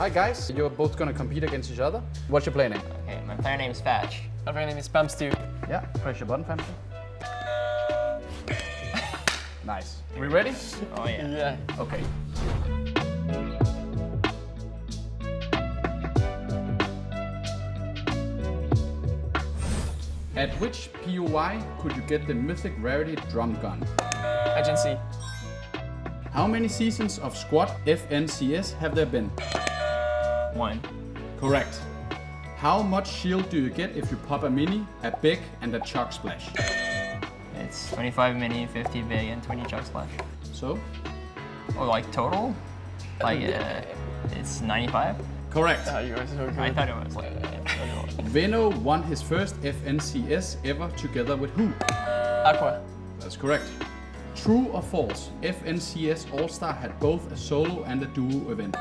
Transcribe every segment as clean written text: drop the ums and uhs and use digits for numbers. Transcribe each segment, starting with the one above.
Hi guys, you're both gonna compete against each other. What's your player name? Okay, my player name is Fatch. My player name is Spamstu. Yeah, press your button, Family. Nice. We ready? Oh yeah. Yeah. Okay. At which POI could you get the mythic rarity drum gun? Agency. How many seasons of Squad FNCS have there been? 1. Correct. How much shield do you get if you pop a mini, a big, and a chug splash? It's 25 mini, 50 big, and 20 chug splash. So? Oh, like total? Like it's 95? Correct. You are so good. I thought it was like. Veno won his first FNCS ever together with who? Aqua. That's correct. True or false? FNCS All-Star had both a solo and a duo event.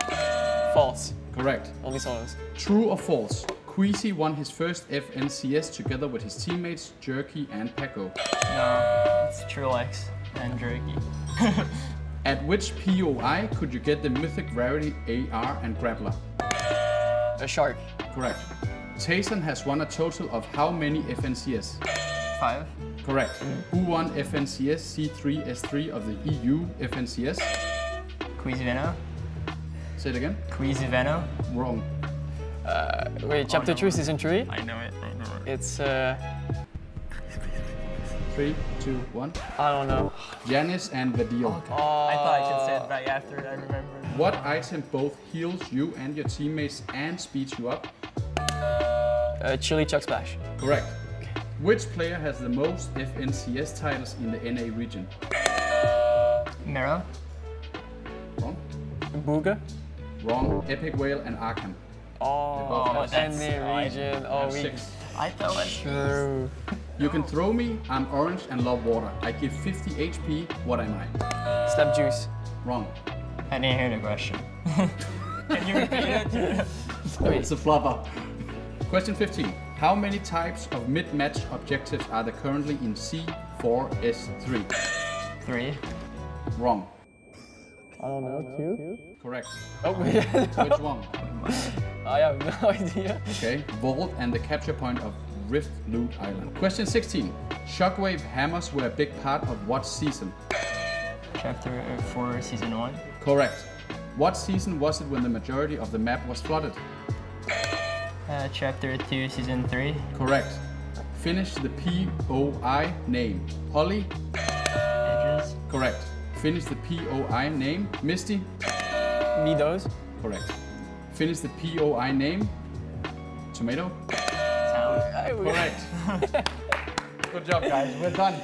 False. Correct. Only solos. True or false? Queasy won his first FNCS together with his teammates Jerky and Paco. No, it's Trulex and Jerky. At which POI could you get the mythic rarity AR and Grappler? A shark. Correct. Tayson has won a total of how many FNCS? 5. Correct. Who won FNCS C3S3 of the EU FNCS? Queasy Say it again. Queasy Veno. Wrong. Wait, Chapter 2, Season 3? I know it. It's, 3, 2, 1. I don't know. Janis and Vadil. I thought I could say it right after I remembered. What item both heals you and your teammates and speeds you up? Chili Chuck Splash. Correct. Which player has the most FNCS titles in the NA region? Mira. Wrong. Booga. Wrong. Epic Whale and Arkham. Oh, that's- and the region. Oh, Have we. 6. I thought it was. True. You can throw me, I'm orange and love water. I give 50 HP, what am I? Step Juice. Wrong. I didn't hear the question. Can you repeat it? It's a flopper. Question 15. How many types of mid-match objectives are there currently in C4S3? 3. Wrong. I don't know. 2? Correct. Oh, yeah. Which one? I have no idea. Okay. Vault and the capture point of Rift Loot Island. Question 16. Shockwave hammers were a big part of what season? Chapter 4, Season 1. Correct. What season was it when the majority of the map was flooded? Chapter 2, Season 3. Correct. Finish the POI name. Holly? Edges. Correct. Finish the POI name. Misty? Midos. Correct. Finish the POI name. Tomato? Town. Correct. Good job, guys. We're done.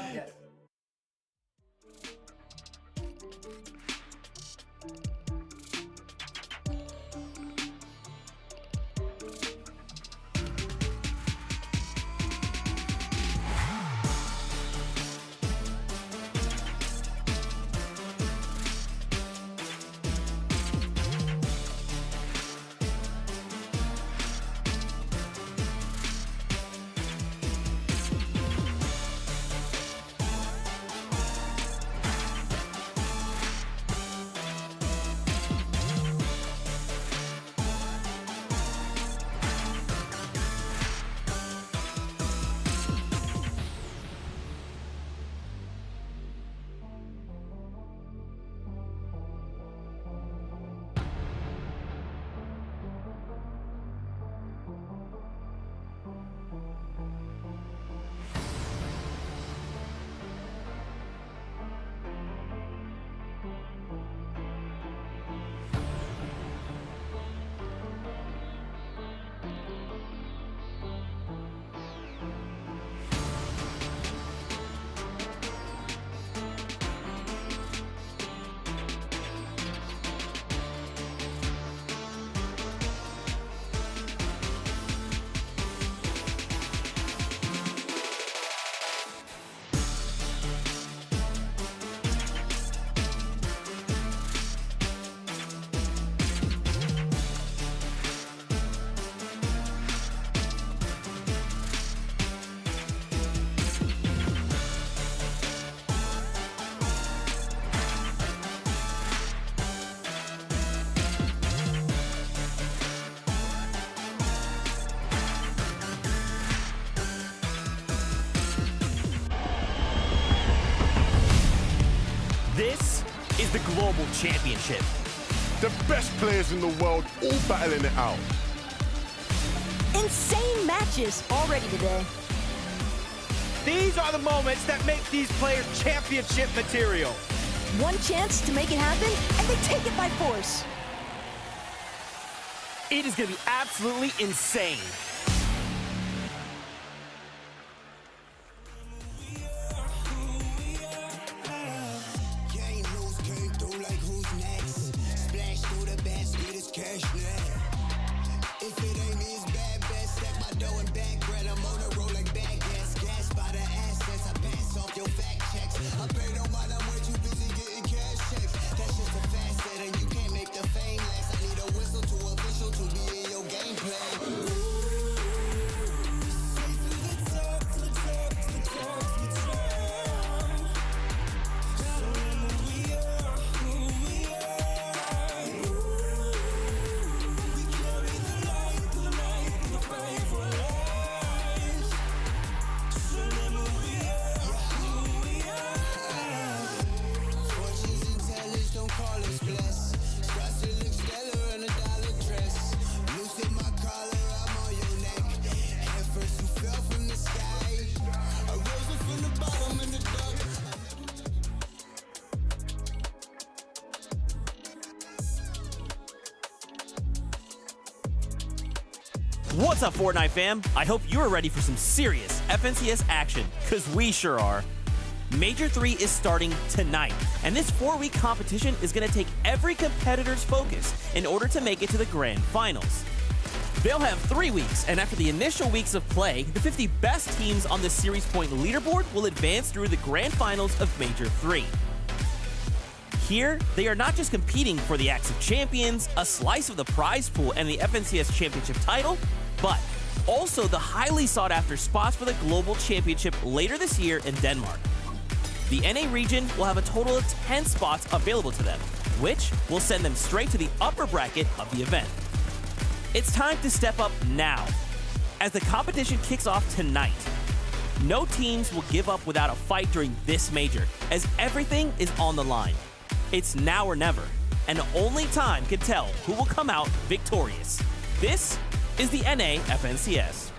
the Global Championship. The best players in the world all battling it out. Insane matches already today. These are the moments that make these players championship material. One chance to make it happen, and they take it by force. It is going to be absolutely insane. What's up, Fortnite fam? I hope you're ready for some serious FNCS action, because we sure are. Major 3 is starting tonight, and this 4-week competition is going to take every competitor's focus in order to make it to the grand finals. They'll have 3 weeks, and after the initial weeks of play, the 50 best teams on the series point leaderboard will advance through the grand finals of Major 3. Here, they are not just competing for the Axe of Champions, a slice of the prize pool, and the FNCS Championship title, but also the highly sought-after spots for the Global Championship later this year in Denmark. The NA region will have a total of 10 spots available to them, which will send them straight to the upper bracket of the event. It's time to step up now, as the competition kicks off tonight. No teams will give up without a fight during this major, as everything is on the line. It's now or never, and only time can tell who will come out victorious. This is the NA FNCS.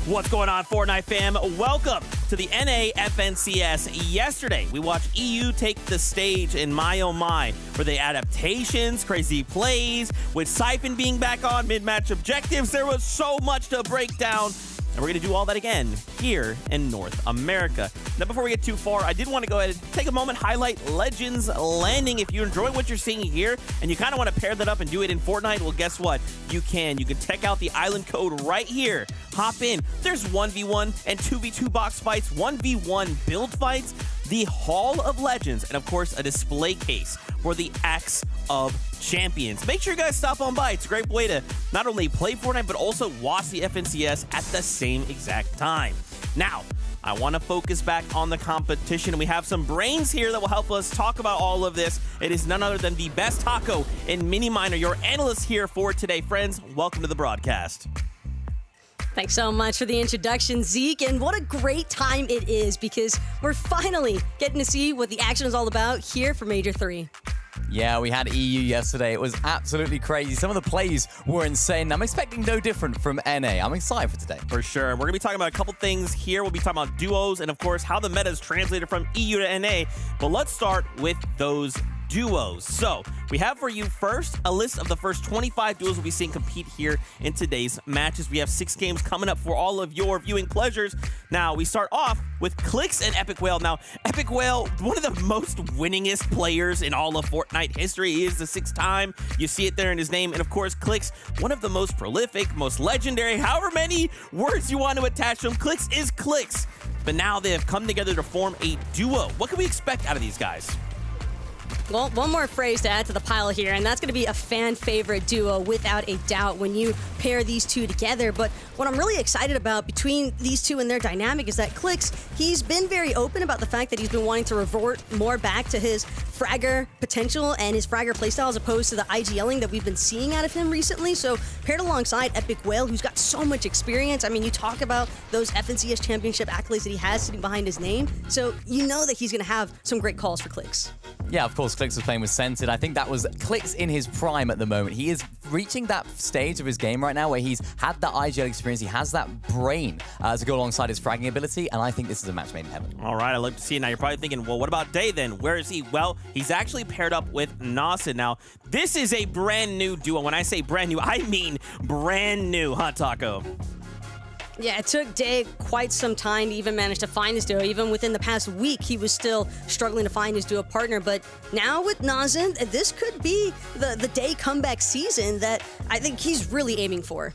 What's going on, Fortnite fam? Welcome to the NA FNCS. Yesterday, we watched EU take the stage in my oh my, for the adaptations, crazy plays, with Siphon being back on mid-match objectives. There was so much to break down, and we're going to do all that again here in North America. Now, before we get too far, I did want to go ahead and take a moment, highlight Legends Landing. If you enjoy what you're seeing here and you kind of want to pair that up and do it in Fortnite, well, guess what? You can. You can check out the island code right here. Hop in. There's 1v1 and 2v2 box fights, 1v1 build fights, the Hall of Legends, and of course, a display case for the Axe of Champions. Make sure you guys stop on by. It's a great way to not only play Fortnite, but also watch the FNCS at the same exact time. Now, I want to focus back on the competition, and we have some brains here that will help us talk about all of this. It is none other than the best taco in Mini Miner, your analyst here for today. Friends, welcome to the broadcast. Thanks so much for the introduction, Zeke, and what a great time it is, because we're finally getting to see what the action is all about here for Major 3. Yeah, we had EU yesterday. It was absolutely crazy. Some of the plays were insane. I'm expecting no different from NA. I'm excited for today. For sure. We're going to be talking about a couple things here. We'll be talking about duos and, of course, how the meta is translated from EU to NA. But let's start with those duos. So we have for you first a list of the first 25 duos we'll be seeing compete here in today's matches. We have 6 games coming up for all of your viewing pleasures. Now we start off with Clix and Epic Whale. Now Epic Whale, one of the most winningest players in all of Fortnite history. He is the 6th time. You see it there in his name. And of course Clix, one of the most prolific, most legendary, however many words you want to attach to him. Clix is Clix. But now they have come together to form a duo. What can we expect out of these guys? Well, one more phrase to add to the pile here, and that's going to be a fan favorite duo without a doubt when you pair these two together. But what I'm really excited about between these two and their dynamic is that Clix, he's been very open about the fact that he's been wanting to revert more back to his fragger potential and his fragger playstyle as opposed to the IGLing that we've been seeing out of him recently. So paired alongside Epic Whale, who's got so much experience. I mean, you talk about those FNCS championship accolades that he has sitting behind his name. So you know that he's going to have some great calls for Clix. Yeah, of course, Clix was playing with Scented. I think that was Clix in his prime at the moment. He is reaching that stage of his game right now where he's had that IGL experience. He has that brain to go alongside his fragging ability, and I think this is a match made in heaven. All right, I love to see it. Now, you're probably thinking, well, what about Day then? Where is he? Well, he's actually paired up with Nasid. Now, this is a brand new duo. When I say brand new, I mean brand new, huh, Taco? Yeah, it took Day quite some time to even manage to find his duo. Even within the past week, he was still struggling to find his duo partner. But now with Nazin, this could be the Day comeback season that I think he's really aiming for.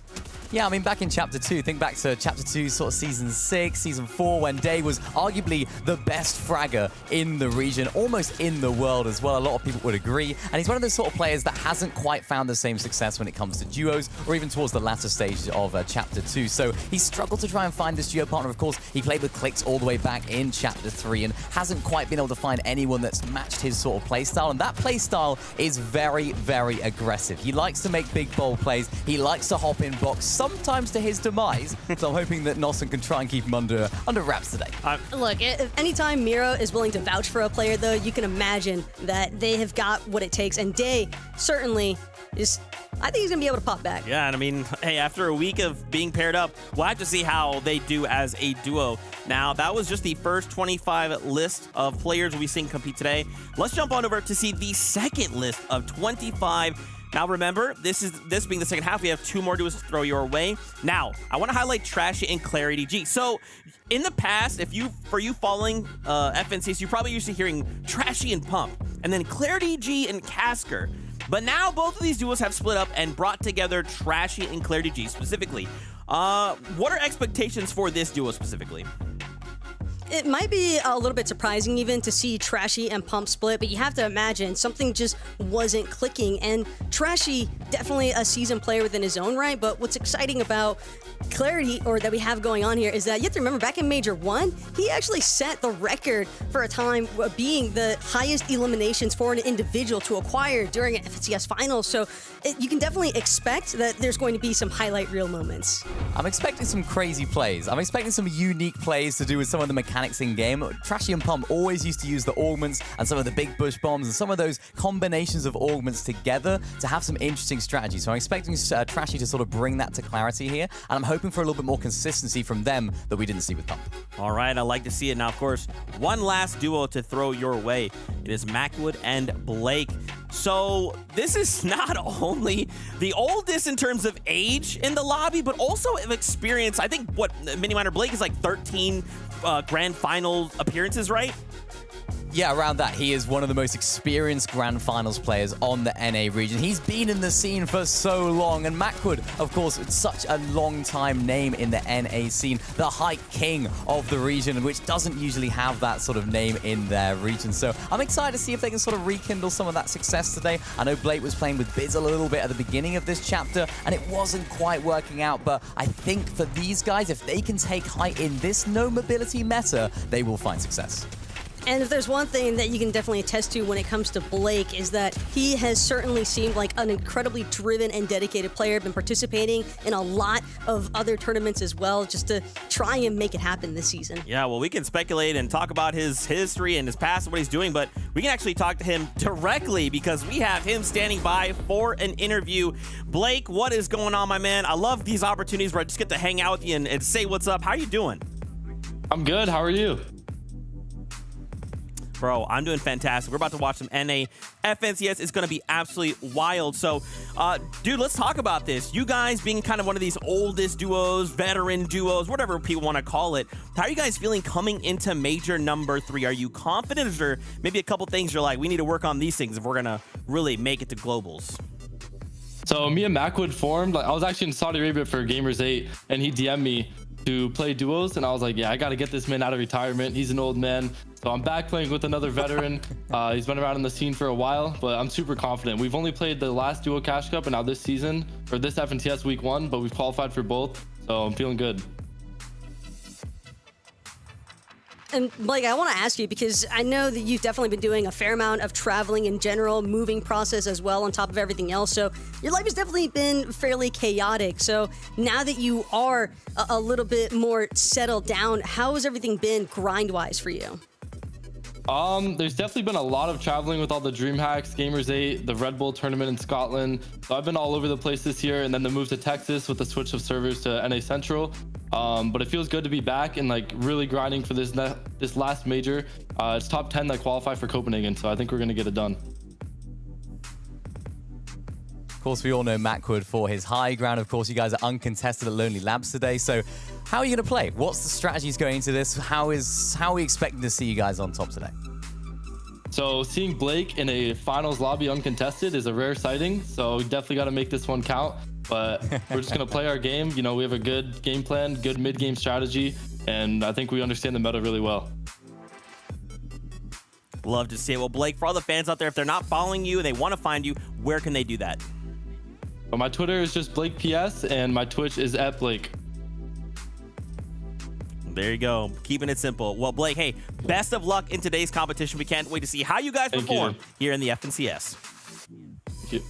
Yeah, I mean, back in Chapter 2, think back to Chapter 2, sort of Season 6, Season 4, when Day was arguably the best fragger in the region, almost in the world as well. A lot of people would agree. And he's one of those sort of players that hasn't quite found the same success when it comes to duos, or even towards the latter stage of Chapter 2. So he struggled to try and find this duo partner. Of course, he played with Clix all the way back in Chapter 3 and hasn't quite been able to find anyone that's matched his sort of playstyle. And that playstyle is very, very aggressive. He likes to make big, bold plays. He likes to hop in box, sometimes to his demise. So I'm hoping that Nossen can try and keep him under wraps today. Look, if anytime Miro is willing to vouch for a player, though, you can imagine that they have got what it takes. And Day certainly is, I think he's going to be able to pop back. Yeah, and I mean, hey, after a week of being paired up, we'll have to see how they do as a duo. Now, that was just the first 25 list of players we've seen compete today. Let's jump on over to see the second list of 25. Now remember, this being the second half, we have two more duos to throw your way. Now, I want to highlight Trashy and Clarity G. So, in the past, for you following FNCS, you're probably used to hearing Trashy and Pump, and then Clarity G and Casker. But now both of these duos have split up and brought together Trashy and Clarity G specifically. What are expectations for this duo specifically? It might be a little bit surprising even to see Trashy and Pump split, but you have to imagine something just wasn't clicking. And Trashy, definitely a seasoned player within his own right, but what's exciting about Clarity, or that we have going on here, is that you have to remember back in Major 1, he actually set the record for a time being the highest eliminations for an individual to acquire during an FNCS finals. So you can definitely expect that there's going to be some highlight reel moments. I'm expecting some crazy plays. I'm expecting some unique plays to do with some of the mechanics in game. Trashy and Pump always used to use the augments and some of the big bush bombs and some of those combinations of augments together to have some interesting strategies. So I'm expecting Trashy to sort of bring that to clarity here, and I'm hoping for a little bit more consistency from them that we didn't see with Pump. All right, I like to see it. Now, of course, one last duo to throw your way. It is Macwood and Blake. So this is not only the oldest in terms of age in the lobby, but also of experience. I think what Mini Miner Blake is like 13 grand final appearances, right? Yeah, around that. He is one of the most experienced Grand Finals players on the NA region. He's been in the scene for so long. And Macwood, of course, it's such a long-time name in the NA scene. The Hike King of the region, which doesn't usually have that sort of name in their region. So I'm excited to see if they can sort of rekindle some of that success today. I know Blake was playing with Biz a little bit at the beginning of this chapter, and it wasn't quite working out. But I think for these guys, if they can take height in this no mobility meta, they will find success. And if there's one thing that you can definitely attest to when it comes to Blake is that he has certainly seemed like an incredibly driven and dedicated player, been participating in a lot of other tournaments as well, just to try and make it happen this season. Yeah, well, we can speculate and talk about his history and his past and what he's doing, but we can actually talk to him directly because we have him standing by for an interview. Blake, what is going on, my man? I love these opportunities where I just get to hang out with you and say what's up. How are you doing? I'm good. How are you? Bro, I'm doing fantastic. We're about to watch some NA FNCS. It's going to be absolutely wild. So, dude, let's talk about this. You guys being kind of one of these oldest duos, veteran duos, whatever people want to call it. How are you guys feeling coming into Major number 3? Are you confident, or maybe a couple things you're like, we need to work on these things if we're going to really make it to globals? So me and Macwood formed. I was actually in Saudi Arabia for Gamers 8, and he DM'd me to play duos, and I was like, yeah, I got to get this man out of retirement. He's an old man. So I'm back playing with another veteran. He's been around in the scene for a while, but I'm super confident. We've only played the last Duo Cash Cup and now this season, or this FNCS week 1, but we've qualified for both. So I'm feeling good. And Blake, I want to ask you, because I know that you've definitely been doing a fair amount of traveling in general, moving process as well on top of everything else. So your life has definitely been fairly chaotic. So now that you are a little bit more settled down, how has everything been grind-wise for you? There's definitely been a lot of traveling with all the DreamHacks, Gamers 8, the Red Bull tournament in Scotland. So I've been all over the place this year, and then the move to Texas with the switch of servers to NA Central. But it feels good to be back and like really grinding for this last major. It's top 10 that qualify for Copenhagen, so I think we're gonna get it done. Of course, we all know Macwood for his high ground. Of course, you guys are uncontested at Lonely Labs today. So how are you going to play? What's the strategies going into this? How are we expecting to see you guys on top today? So seeing Blake in a finals lobby uncontested is a rare sighting. So we definitely got to make this one count. But we're just going to play our game. You know, we have a good game plan, good mid-game strategy, and I think we understand the meta really well. Love to see it. Well, Blake, for all the fans out there, if they're not following you and they want to find you, where can they do that? But my Twitter is just Blake PS, and my Twitch is @Blake. There you go. Keeping it simple. Well, Blake, hey, best of luck in today's competition. We can't wait to see how you guys perform here in the FNCS. Thank you.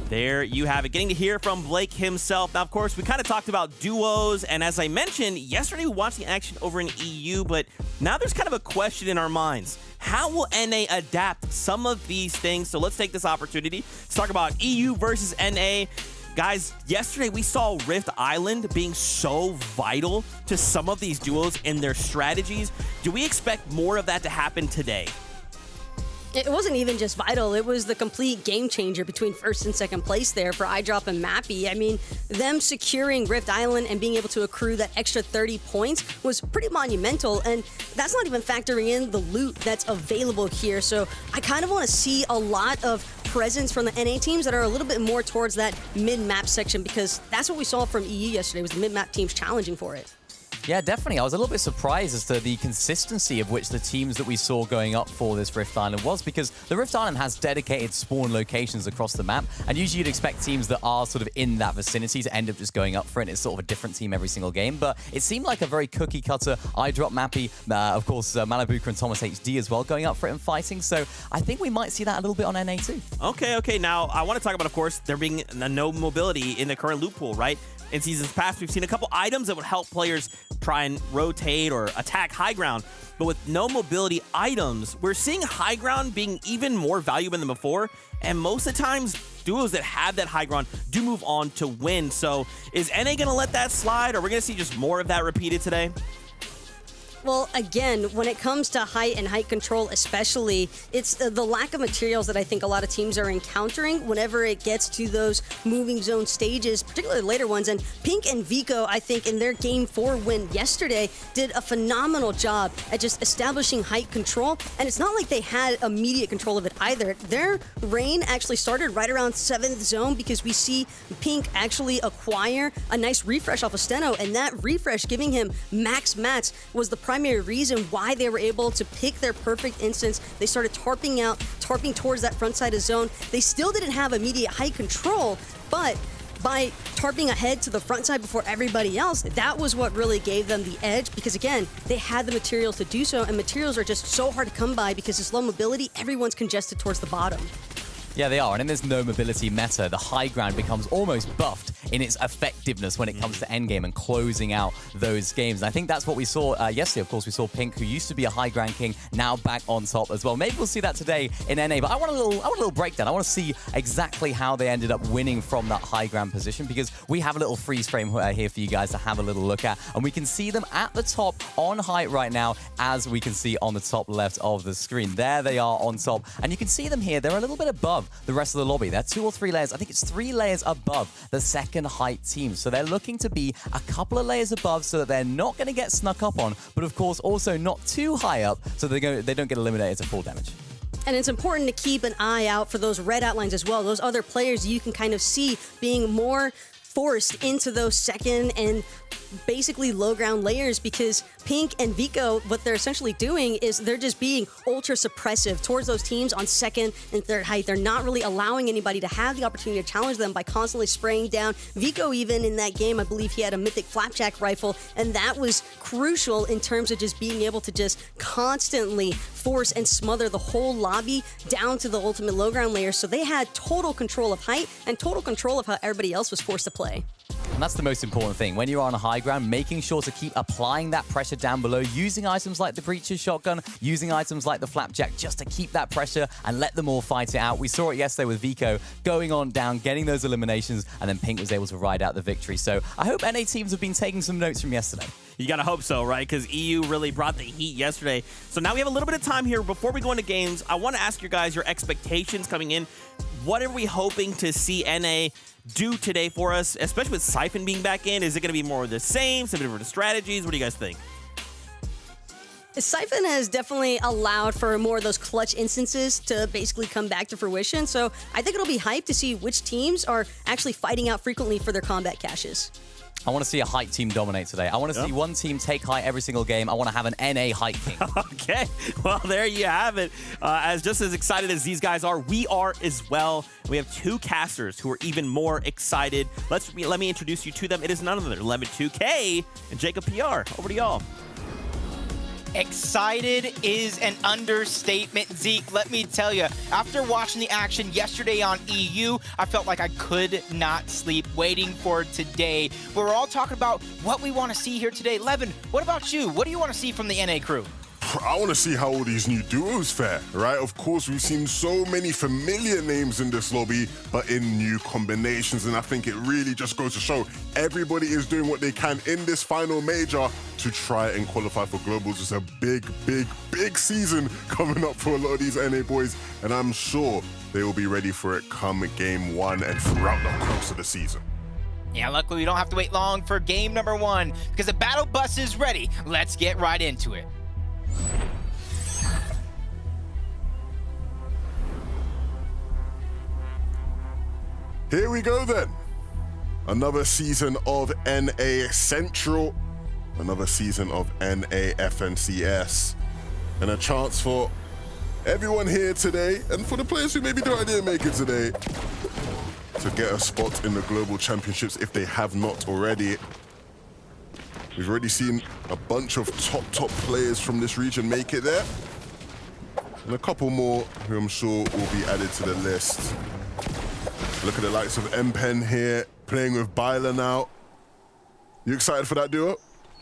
There you have it. Getting to hear from Blake himself. Now, of course, we kind of talked about duos, and as I mentioned, yesterday we watched the action over in EU, but now there's kind of a question in our minds. How will NA adapt some of these things? So let's take this opportunity to talk about EU versus NA. Guys, yesterday we saw Rift Island being so vital to some of these duos and their strategies. Do we expect more of that to happen today? It wasn't even just vital, it was the complete game changer between first and second place there for iDrop and Mappy. I mean, them securing Rift Island and being able to accrue that extra 30 points was pretty monumental, and that's not even factoring in the loot that's available here. So I kind of want to see a lot of presence from the NA teams that are a little bit more towards that mid-map section, because that's what we saw from EU yesterday, was the mid-map teams challenging for it. Yeah, definitely. I was a little bit surprised as to the consistency of which the teams that we saw going up for this Rift Island was, because the Rift Island has dedicated spawn locations across the map, and usually you'd expect teams that are sort of in that vicinity to end up just going up for it. It's sort of a different team every single game, but it seemed like a very cookie-cutter iDrop Mappy, of course, Malibuka and Thomas HD as well going up for it and fighting, so I think we might see that a little bit on NA too. Okay. Now, I want to talk about, of course, there being no mobility in the current loot pool, right? In seasons past, we've seen a couple items that would help players try and rotate or attack high ground. But with no mobility items, we're seeing high ground being even more valuable than before. And most of the times, duos that have that high ground do move on to win. So is NA going to let that slide, or we're going to see just more of that repeated today? Well, again, when it comes to height and height control especially, it's the lack of materials that I think a lot of teams are encountering whenever it gets to those moving zone stages, particularly later ones. And Pink and Vico, I think, in their Game 4 win yesterday, did a phenomenal job at just establishing height control. And it's not like they had immediate control of it either. Their reign actually started right around 7th zone, because we see Pink actually acquire a nice refresh off of Steno, and that refresh giving him max mats was the primary reason why they were able to pick their perfect instance. They started tarping towards that front side of zone. They still didn't have immediate height control, but by tarping ahead to the front side before everybody else, that was what really gave them the edge, because again, they had the materials to do so, and materials are just so hard to come by because it's low mobility. Everyone's congested towards the bottom. Yeah, they are. And in this no mobility meta, the high ground becomes almost buffed in its effectiveness when it comes to endgame and closing out those games. And I think that's what we saw yesterday. Of course, we saw Pink, who used to be a high ground king, now back on top as well. Maybe we'll see that today in NA, but I want a little breakdown. I want to see exactly how they ended up winning from that high ground position, because we have a little freeze frame here for you guys to have a little look at. And we can see them at the top on height right now, as we can see on the top left of the screen. There they are on top. And you can see them here. They're a little bit above the rest of the lobby. They're 2 or 3 layers. I think it's 3 layers above the second height team. So they're looking to be a couple of layers above so that they're not going to get snuck up on, but of course also not too high up so they don't get eliminated to full damage. And it's important to keep an eye out for those red outlines as well. Those other players you can kind of see being more forced into those second and basically low ground layers, because Pink and Vico, what they're essentially doing is they're just being ultra suppressive towards those teams on second and third height. They're not really allowing anybody to have the opportunity to challenge them by constantly spraying down. Vico, even in that game, I believe he had a mythic flapjack rifle, and that was crucial in terms of just being able to just constantly force and smother the whole lobby down to the ultimate low ground layer. So they had total control of height and total control of how everybody else was forced to play. And that's the most important thing. When you're on a high ground, making sure to keep applying that pressure down below, using items like the Breacher's shotgun, using items like the flapjack just to keep that pressure and let them all fight it out. We saw it yesterday with Vico going on down, getting those eliminations, and then Pink was able to ride out the victory. So I hope NA teams have been taking some notes from yesterday. You gotta hope so, right? Because EU really brought the heat yesterday. So now we have a little bit of time here. Before we go into games, I want to ask you guys your expectations coming in. What are we hoping to see NA do today for us, especially with Siphon being back in? Is it going to be more of the same, some different strategies? What do you guys think? Siphon has definitely allowed for more of those clutch instances to basically come back to fruition. So I think it'll be hype to see which teams are actually fighting out frequently for their combat caches. I want to see a height team dominate today. I want to see one team take height every single game. I want to have an NA height king. Okay, well, there you have it. Just as excited as these guys are, we are as well. We have two casters who are even more excited. Let me introduce you to them. It is none other than Lemon 2K and Jacob PR. Over to y'all. Excited is an understatement, Zeke. Let me tell you, after watching the action yesterday on EU, I felt like I could not sleep waiting for today. We're all talking about what we want to see here today. Levin, what about you? What do you want to see from the NA crew? I want to see how all these new duos fare, right? Of course, we've seen so many familiar names in this lobby, but in new combinations, and I think it really just goes to show everybody is doing what they can in this final major to try and qualify for globals. It's a big, big, big season coming up for a lot of these NA boys, and I'm sure they will be ready for it come game one and throughout the course of the season. Yeah, luckily we don't have to wait long for game number one because the battle bus is ready. Let's get right into it. Here we go then. Another season of NA Central, another season of NA FNCS, and a chance for everyone here today, and for the players who maybe didn't make it today, to get a spot in the Global Championships if they have not already. We've already seen a bunch of top players from this region make it there, and a couple more who I'm sure will be added to the list. Look at the likes of M-Pen here, playing with Byler now. You excited for that duo?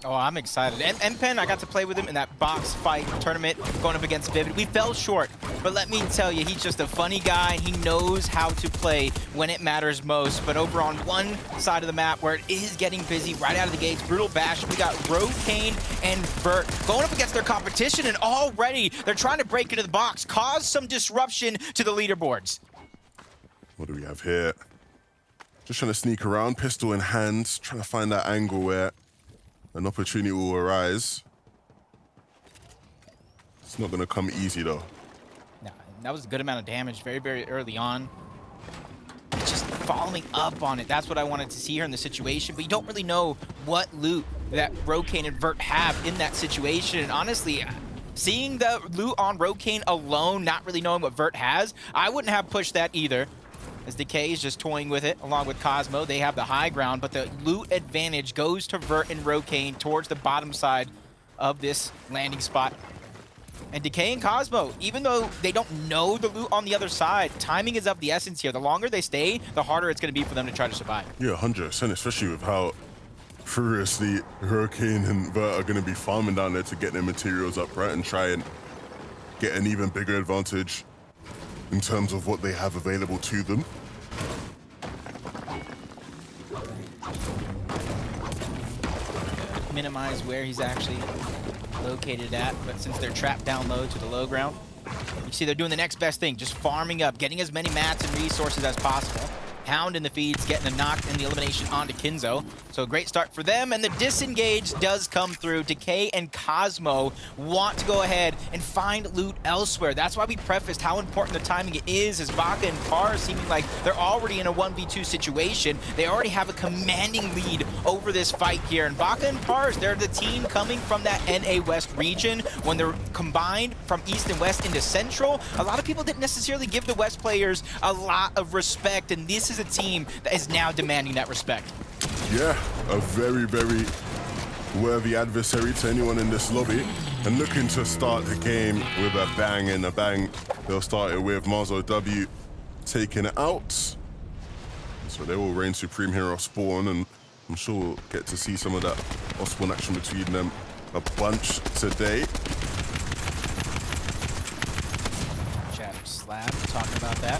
Oh, I'm excited. M-Pen, I got to play with him in that box fight tournament going up against Vivid. We fell short, but let me tell you, he's just a funny guy, and he knows how to play when it matters most. But over on one side of the map where it is getting busy right out of the gates, Brutal Bash, we got Rokane and Vert going up against their competition, and already they're trying to break into the box, cause some disruption to the leaderboards. What do we have here? Just trying to sneak around, pistol in hand, trying to find that angle where an opportunity will arise. It's not going to come easy, though. No, that was a good amount of damage very, very early on. Just following up on it. That's what I wanted to see here in the situation. But you don't really know what loot that Rokane and Vert have in that situation. And honestly, seeing the loot on Rokane alone, not really knowing what Vert has, I wouldn't have pushed that either. As Decay is just toying with it, along with Cosmo. They have the high ground, but the loot advantage goes to Vert and Rokane towards the bottom side of this landing spot. And Decay and Cosmo, even though they don't know the loot on the other side, timing is of the essence here. The longer they stay, the harder it's going to be for them to try to survive. Yeah, 100%, especially with how furiously Rokane and Vert are going to be farming down there to get their materials up, right, and try and get an even bigger advantage in terms of what they have available to them. Minimize where he's actually located at, but since they're trapped down low to the low ground, you see they're doing the next best thing, just farming up, getting as many mats and resources as possible. Hound in the feeds, getting a knock and the elimination onto Kinzo. So a great start for them, and the disengage does come through. Decay and Cosmo want to go ahead and find loot elsewhere. That's why we prefaced how important the timing is, as Baka and Par seeming like they're already in a 1v2 situation. They already have a commanding lead over this fight here, and Baka and Pars, they're the team coming from that NA West region. When they're combined from East and West into Central, a lot of people didn't necessarily give the West players a lot of respect, and this is a team that is now demanding that respect. Yeah, a very, very worthy adversary to anyone in this lobby, and looking to start the game with a bang and a bang. They'll start it with Marzo W taking it out. So they will reign supreme here off spawn, and I'm sure we'll get to see some of that off spawn action between them a bunch today. Shattered Slab talking about that.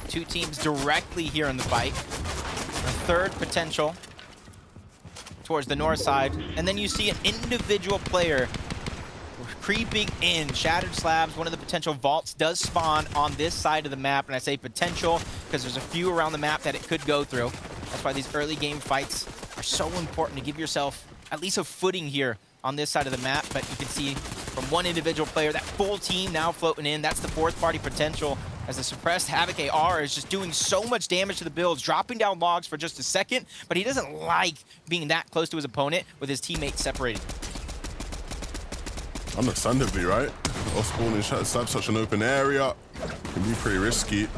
Two teams directly here in the fight. A third potential towards the north side, and then you see an individual player creeping in. Shattered Slabs, one of the potential vaults, does spawn on this side of the map, and I say potential because there's a few around the map that it could go through. That's why these early game fights are so important, to give yourself at least a footing here on this side of the map. But you can see from one individual player, that full team now floating in. That's the fourth party potential, as the suppressed Havoc AR is just doing so much damage to the builds, dropping down logs for just a second, but he doesn't like being that close to his opponent with his teammates separated. Understandably, right? Off spawn and Shattered Slab, such an open area, can be pretty risky.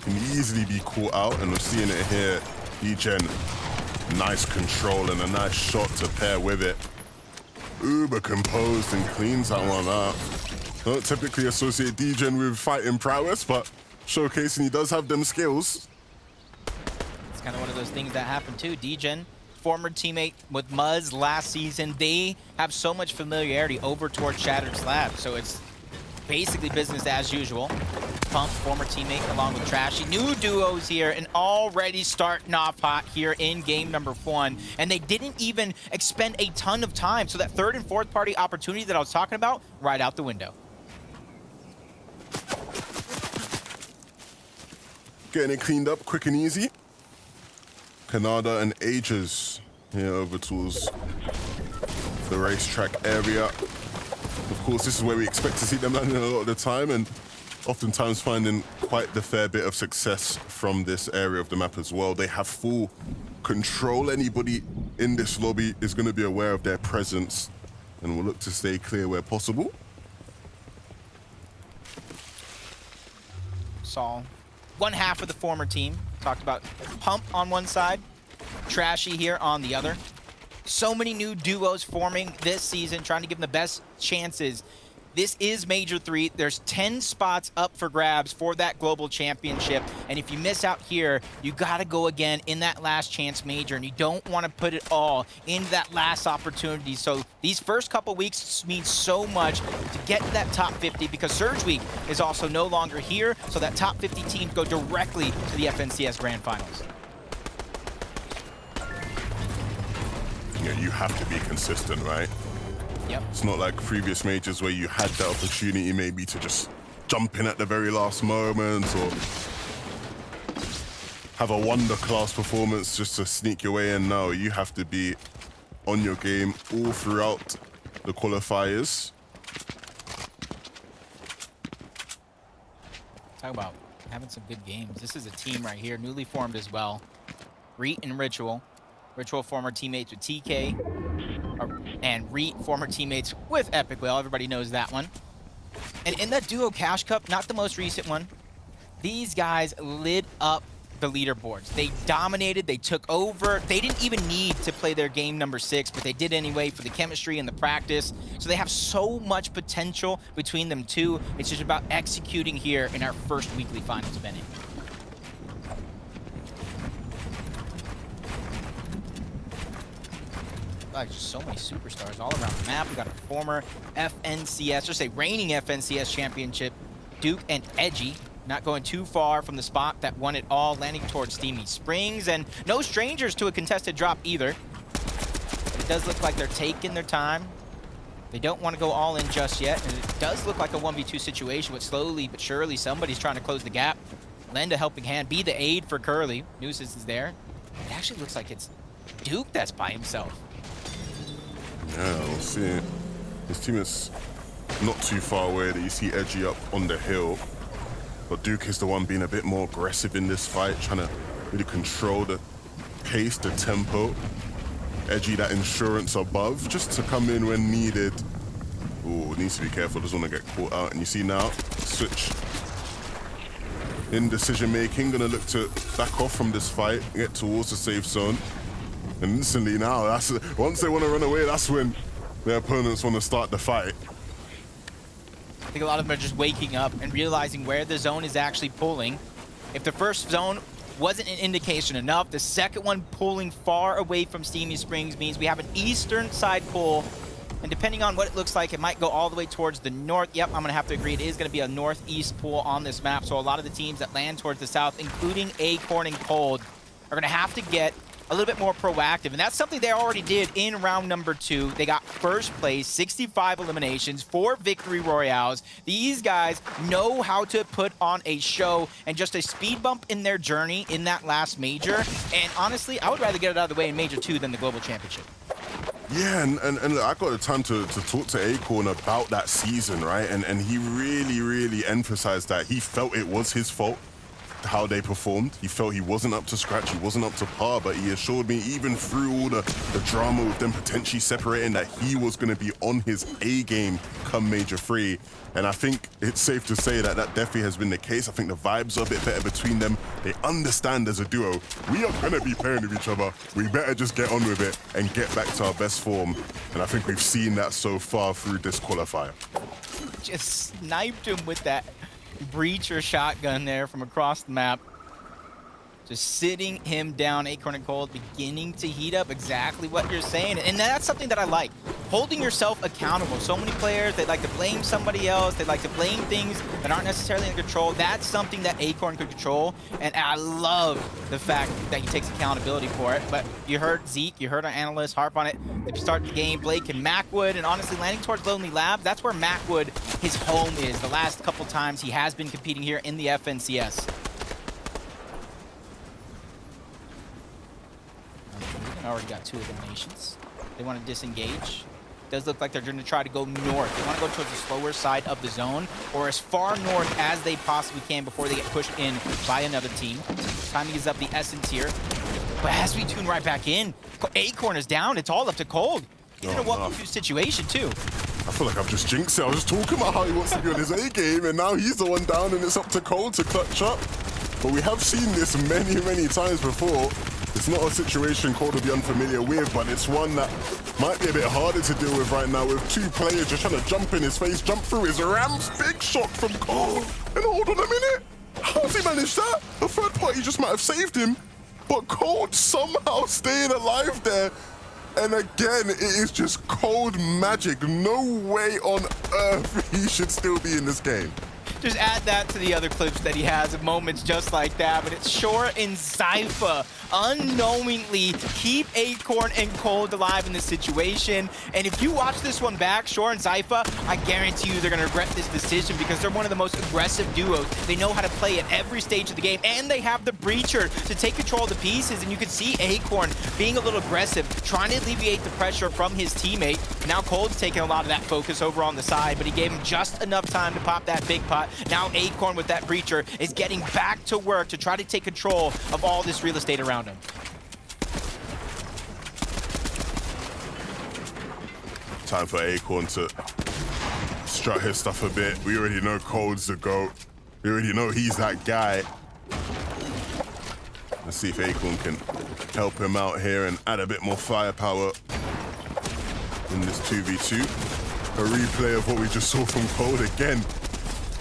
Can easily be caught out, and we're seeing it here. Degen, nice control and a nice shot to pair with it. Uber composed and cleans that one up. Don't typically associate Degen with fighting prowess, but showcasing he does have them skills. It's kind of one of those things that happen too. Degen, former teammate with Muzz last season, they have so much familiarity over towards Shattered Slab, so it's basically business as usual. Pump, former teammate, along with Trashy. New duos here, and already starting off hot here in game number 1. And they didn't even expend a ton of time, so that third and fourth party opportunity that I was talking about, right out the window. Getting it cleaned up quick and easy. Canada and Ages here over towards the racetrack area. Of course, this is where we expect to see them landing a lot of the time, and oftentimes finding quite the fair bit of success from this area of the map as well. They have full control. Anybody in this lobby is going to be aware of their presence, and will look to stay clear where possible. Saw one half of the former team. Talked about Pump on one side, Trashy here on the other. So many new duos forming this season, trying to give them the best chances. This is Major 3. There's 10 spots up for grabs for that global championship. And if you miss out here, you got to go again in that last chance major. And you don't want to put it all into that last opportunity. So these first couple weeks mean so much to get to that top 50, because Surge Week is also no longer here. So that top 50 teams go directly to the FNCS Grand Finals. Yeah, you have to be consistent, right? Yep. It's not like previous majors where you had that opportunity maybe to just jump in at the very last moment, or have a wonder class performance just to sneak your way in. No, you have to be on your game all throughout the qualifiers. Talk about having some good games. This is a team right here, newly formed as well. Reet and Ritual. Ritual former teammates with TK, and Reet former teammates with Epic Whale. Everybody knows that one. And in that duo Cash Cup, not the most recent one, these guys lit up the leaderboards. They dominated, they took over. They didn't even need to play their game number 6, but they did anyway for the chemistry and the practice. So they have so much potential between them two. It's just about executing here in our first weekly finals of NA. Like, just so many superstars all around the map. We got a former FNCS, just a reigning FNCS championship, Duke and Edgy, not going too far from the spot that won it all, landing towards Steamy Springs, and no strangers to a contested drop either. But it does look like they're taking their time. They don't want to go all in just yet, and it does look like a 1v2 situation, but slowly but surely somebody's trying to close the gap. lend a helping hand, be the aid for Curly. Nuisance is there. It actually looks like it's Duke that's by himself. Yeah, we'll see. His team is not too far away. That you see Edgy up on the hill. But Duke is the one being a bit more aggressive in this fight, trying to really control the pace, the tempo. Edgy, that insurance above, just to come in when needed. Ooh, needs to be careful, doesn't want to get caught out. And you see now, switch in decision making, gonna look to back off from this fight, get towards the safe zone. And instantly now, once they want to run away, that's when their opponents want to start the fight. I think a lot of them are just waking up and realizing where the zone is actually pulling. If the first zone wasn't an indication enough, the second one pulling far away from Steamy Springs means we have an eastern side pull. And depending on what it looks like, it might go all the way towards the north. Yep, I'm going to have to agree. It is going to be a northeast pull on this map. So a lot of the teams that land towards the south, including Acorn and Cold, are going to have to get a little bit more proactive. And that's something they already did in round number 2. They got first place, 65 eliminations, 4 victory royales. These guys know how to put on a show, and just a speed bump in their journey in that last major. And honestly, I would rather get it out of the way in major 2 than the global championship. Yeah, and look, I got the time to talk to Acorn about that season, right? And he really emphasized that he felt it was his fault how they performed. He felt he wasn't up to scratch, he wasn't up to par, but he assured me even through all the drama with them potentially separating that he was going to be on his A game come major 3. And I think it's safe to say that definitely has been the case. I think the vibes are a bit better between them. They understand as a duo, we are going to be playing with each other. We better just get on with it and get back to our best form. And I think we've seen that so far through this qualifier. Just sniped him with that breacher shotgun there from across the map. Just sitting him down. Acorn and Cold beginning to heat up, exactly what you're saying. And that's something that I like. Holding yourself accountable. So many players, they like to blame somebody else. They like to blame things that aren't necessarily in control. That's something that Acorn could control. And I love the fact that he takes accountability for it. But you heard Zeke, you heard our analyst harp on it. They start the game, Blake and Macwood. And honestly, landing towards Lonely Lab, that's where Macwood, his home is. The last couple times he has been competing here in the FNCS. Already got 2 eliminations. They want to disengage. Does look like they're going to try to go north. They want to go towards the slower side of the zone, or as far north as they possibly can before they get pushed in by another team. Timing is up the essence here. But as we tune right back in, Acorn is down. It's all up to Cold. He's in a 1v2 situation too. I feel like I've just jinxed it. I was just talking about how he wants to be on his A game, and now he's the one down, and it's up to Cold to clutch up. But we have seen this many times before. It's not a situation Cold will be unfamiliar with, but it's one that might be a bit harder to deal with right now, with 2 players just trying to jump in his face, jump through his rams. Big shot from Cold. And hold on a minute. How's he managed that? The third party just might have saved him, but Cold somehow staying alive there. And again, it is just Cold magic. No way on earth he should still be in this game. Just add that to the other clips that he has of moments just like that. But it's Shore and Zypha unknowingly keep Acorn and Cold alive in this situation. And if you watch this one back, Shore and Zypha, I guarantee you they're going to regret this decision, because they're one of the most aggressive duos. They know how to play at every stage of the game, and they have the breacher to take control of the pieces. And you can see Acorn being a little aggressive, trying to alleviate the pressure from his teammate. Now Cold's taking a lot of that focus over on the side, but he gave him just enough time to pop that big pot. Now Acorn with that breacher is getting back to work to try to take control of all this real estate around him. Time for Acorn to strut his stuff a bit. We already know Cold's the GOAT. We already know he's that guy. Let's see if Acorn can help him out here and add a bit more firepower in this 2v2. A replay of what we just saw from Cold again.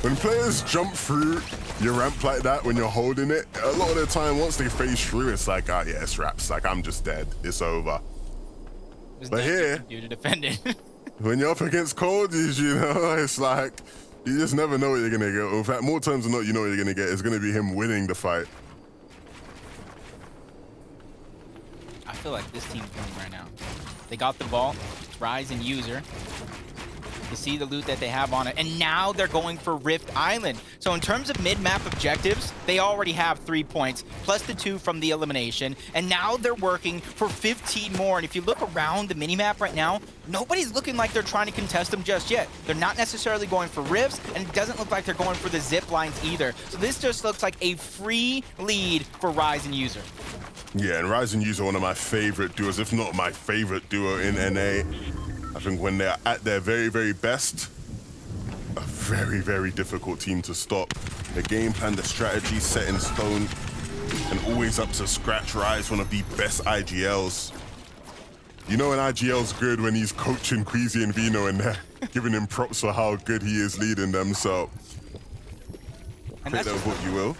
When players jump through your ramp like that, when you're holding it, a lot of the time, once they phase through, it's like, ah, yeah, it's wraps. Like, I'm just dead. It's over. But here, you to defend it. when you're up against Cold, you know, it's like, you just never know what you're going to get. In fact, more times than not, you know what you're going to get. It's going to be him winning the fight. I feel like this team's winning right now. They got the ball. Rise and User. You see the loot that they have on it, and now they're going for Rift Island. So in terms of mid-map objectives, they already have 3 points, plus the 2 from the elimination, and now they're working for 15 more. And if you look around the minimap right now, nobody's looking like they're trying to contest them just yet. They're not necessarily going for rifts, and it doesn't look like they're going for the zip lines either. So this just looks like a free lead for Rise and User. Yeah, and Rise and User are one of my favorite duos, if not my favorite duo in NA. I think when they're at their very, very best, a very, very difficult team to stop. The game plan, the strategy set in stone, and always up to scratch. Rise, one of the best IGLs. You know an IGL's good when he's coaching Queasy and Vino and they're giving him props for how good he is leading them, so take that with what you will.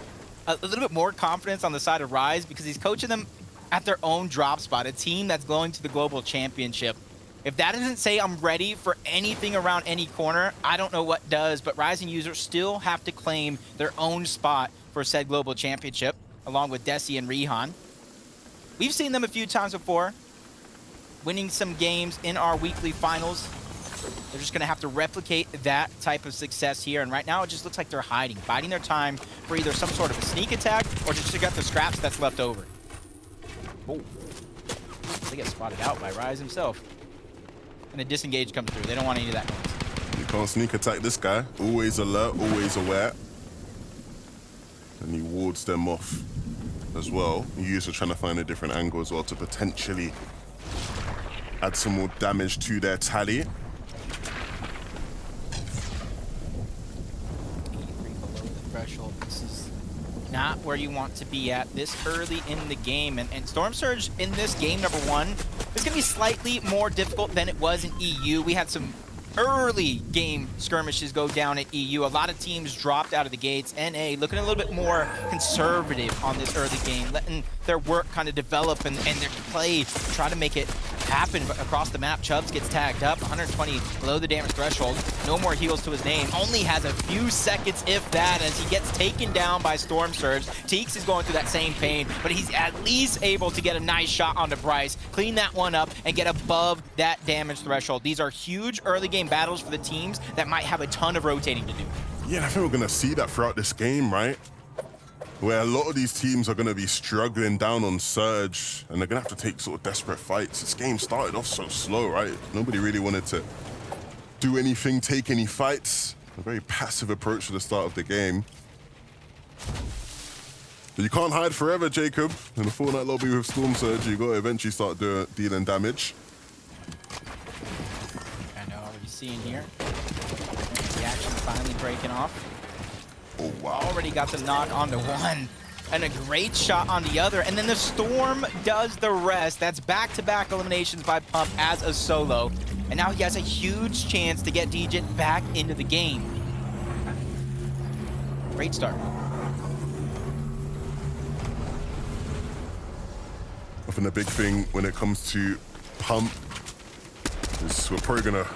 A little bit more confidence on the side of Rise because he's coaching them at their own drop spot, a team that's going to the Global Championship. If that doesn't say I'm ready for anything around any corner, I don't know what does, but Rise and User still have to claim their own spot for said Global Championship, along with Desi and Rihan. We've seen them a few times before, winning some games in our weekly finals. They're just going to have to replicate that type of success here. And right now, it just looks like they're hiding, biding their time for either some sort of a sneak attack or just to get the scraps that's left over. Oh, they get spotted out by Rise himself. And a disengage comes through. They don't want any of that noise. You can't sneak attack this guy. Always alert, always aware. And he wards them off as well. User trying to find a different angle as well to potentially add some more damage to their tally. Threshold. This is not where you want to be at this early in the game. And Storm Surge in this game, number 1, is going to be slightly more difficult than it was in EU. We had some early game skirmishes go down at EU. A lot of teams dropped out of the gates. NA looking a little bit more conservative on this early game, letting their work kind of develop and their play try to make it happen across the map. Chubbs gets tagged up, 120 below the damage threshold. No more heals to his name. Only has a few seconds, if that, as he gets taken down by Storm Surge. Teeks is going through that same pain, but he's at least able to get a nice shot onto Bryce, clean that one up, and get above that damage threshold. These are huge early game battles for the teams that might have a ton of rotating to do. Yeah, I think we're going to see that throughout this game, right? Where a lot of these teams are going to be struggling down on Surge, and they're going to have to take sort of desperate fights. This game started off so slow, right? Nobody really wanted to do anything, take any fights. A very passive approach to the start of the game. But you can't hide forever, Jacob. In the Fortnite lobby with Storm Surge, you got to eventually start dealing damage. I know, already seeing here. The action finally breaking off. Oh, wow. Already got the knock onto one, and a great shot on the other, and then the Storm does the rest. That's back-to-back eliminations by Pump as a solo, and now he has a huge chance to get Djit back into the game. Great start. I think the big thing when it comes to Pump is we're probably going to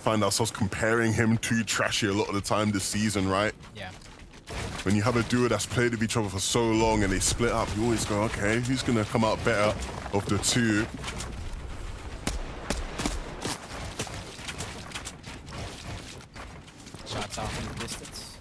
find ourselves comparing him to Trashy a lot of the time this season, right? Yeah. When you have a duo that's played with each other for so long and they split up, you always go, okay, who's going to come out better of the two? Shots off in the distance.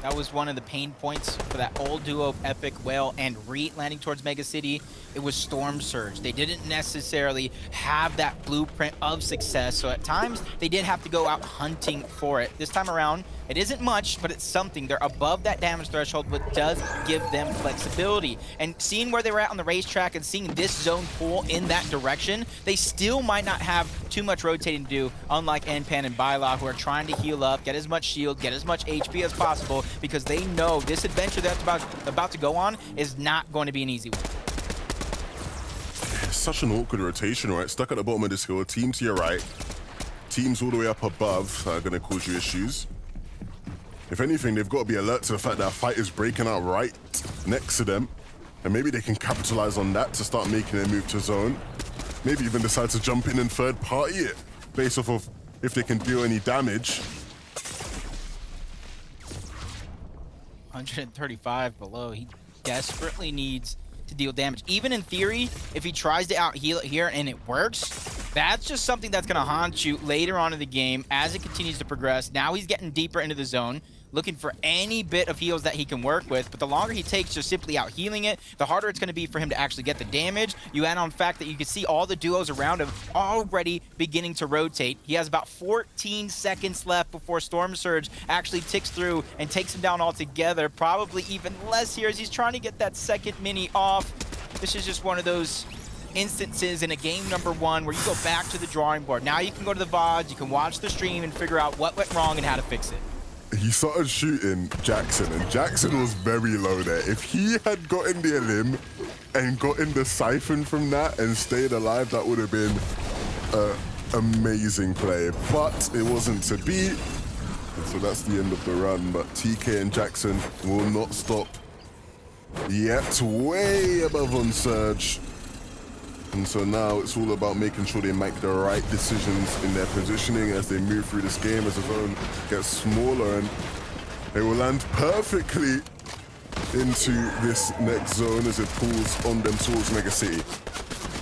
That was one of the pain points for that old duo of Epic, Whale, and Reet landing towards Mega City. It was Storm Surge. They didn't necessarily have that blueprint of success, so at times they did have to go out hunting for it. This time around, it isn't much, but it's something. They're above that damage threshold, but does give them flexibility. And seeing where they were at on the racetrack and seeing this zone pull in that direction, they still might not have too much rotating to do, unlike Npan and Bylaw, who are trying to heal up, get as much shield, get as much HP as possible, because they know this adventure that's about to go on is not going to be an easy one. It's such an awkward rotation, right? Stuck at the bottom of this hill, teams to your right, teams all the way up above are going to cause you issues. If anything, they've got to be alert to the fact that a fight is breaking out right next to them, and maybe they can capitalize on that to start making a move to zone. Maybe even decide to jump in and third party it, based off of if they can deal any damage. 135 below. He desperately needs to deal damage. Even in theory, if he tries to out-heal it here and it works, That's just something that's going to haunt you later on in the game as it continues to progress. Now he's getting deeper into the zone, looking for any bit of heals that he can work with, but the longer he takes just simply out healing it, the harder it's going to be for him to actually get the damage. You add on the fact that you can see all the duos around him already beginning to rotate. He has about 14 seconds left before Storm Surge actually ticks through and takes him down altogether, probably even less here as he's trying to get that second mini off. This is just one of those instances in a game number 1 where you go back to the drawing board. Now you can go to the VODs, you can watch the stream and figure out what went wrong and how to fix it. He started shooting Jackson, and Jackson was very low there. If he had gotten the elim and gotten the siphon from that and stayed alive, that would have been an amazing play. But it wasn't to be, and so that's the end of the run. But TK and Jackson will not stop yet, way above on Surge. And so now it's all about making sure they make the right decisions in their positioning as they move through this game, as the zone gets smaller, and they will land perfectly into this next zone as it pulls on them towards Mega City.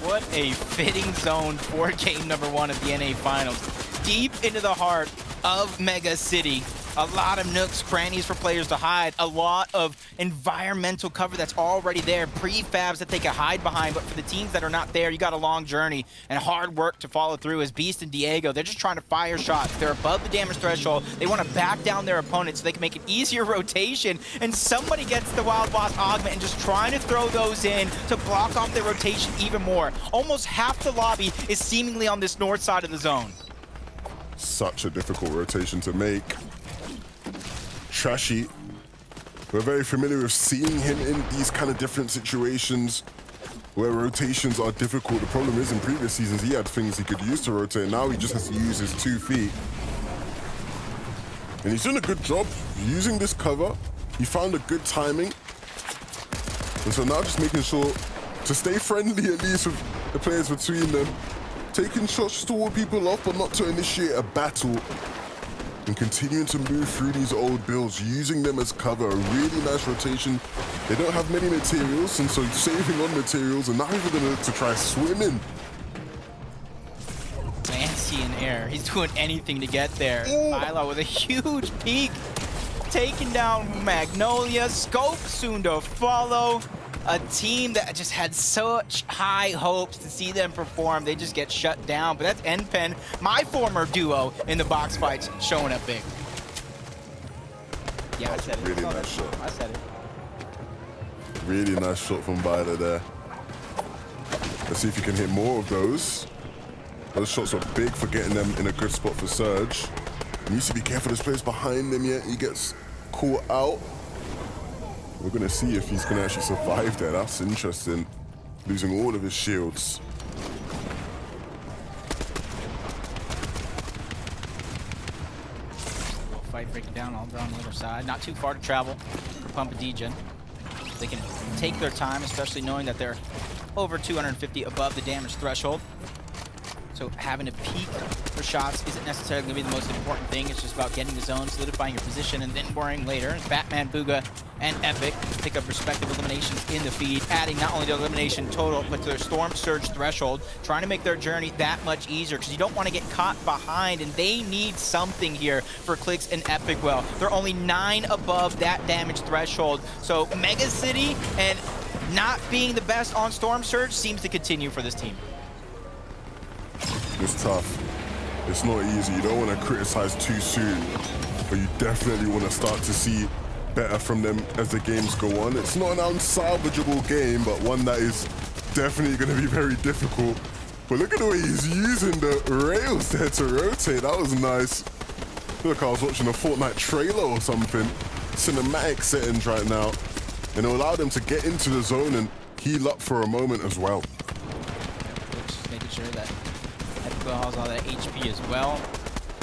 What a fitting zone for game number 1 of the NA Finals. Deep into the heart of Mega City. A lot of nooks, crannies for players to hide, a lot of environmental cover that's already there, prefabs that they can hide behind, but for the teams that are not there, you got a long journey and hard work to follow through. As Beast and Diego, they're just trying to fire shots. They're above the damage threshold. They want to back down their opponents so they can make an easier rotation, and somebody gets the Wild Boss Augment and just trying to throw those in to block off their rotation even more. Almost half the lobby is seemingly on this north side of the zone. Such a difficult rotation to make. Trashy, we're very familiar with seeing him in these kind of different situations where rotations are difficult. The problem is in previous seasons he had things he could use to rotate. Now he just has to use his 2 feet. And he's doing a good job using this cover. He found a good timing. And so now just making sure to stay friendly at least with the players between them. Taking shots to ward people off, but not to initiate a battle. And continuing to move through these old builds, using them as cover. A really nice rotation. They don't have many materials, and so saving on materials, and now even going to look to try swimming. Fancy in air. He's doing anything to get there. Milo with a huge peek. Taking down Magnolia. Scope soon to follow. A team that just had such high hopes to see them perform, they just get shut down. But that's NPen, my former duo in the box fights, showing up big. Yeah, I said it. Really nice shot. I said it. Really nice shot from Byler there. Let's see if he can hit more of those. Those shots are big for getting them in a good spot for Surge. He needs to be careful, there's players behind him yet. He gets caught out. We're going to see if he's going to actually survive there. That's interesting. Losing all of his shields. Fight breaking down all on the other side. Not too far to travel. Pump a degen. They can take their time, especially knowing that they're over 250 above the damage threshold. So having a peek for shots isn't necessarily going to be the most important thing. It's just about getting the zone, solidifying your position, and then worrying later. Batman, Booga, and Epic pick up respective eliminations in the feed, adding not only the elimination total, but to their Storm Surge threshold, trying to make their journey that much easier, because you don't want to get caught behind, and they need something here for Clix and Epic. Well, they're only 9 above that damage threshold. So Mega City and not being the best on Storm Surge seems to continue for this team. It's tough. It's not easy. You don't want to criticize too soon, but you definitely want to start to see better from them as the games go on. It's not an unsalvageable game, but one that is definitely going to be very difficult. But look at the way he's using the rails there to rotate. That was nice. Look, I was watching a Fortnite trailer or something. Cinematic settings right now. And it'll allow them to get into the zone and heal up for a moment as well. Just making sure that has all that HP as well.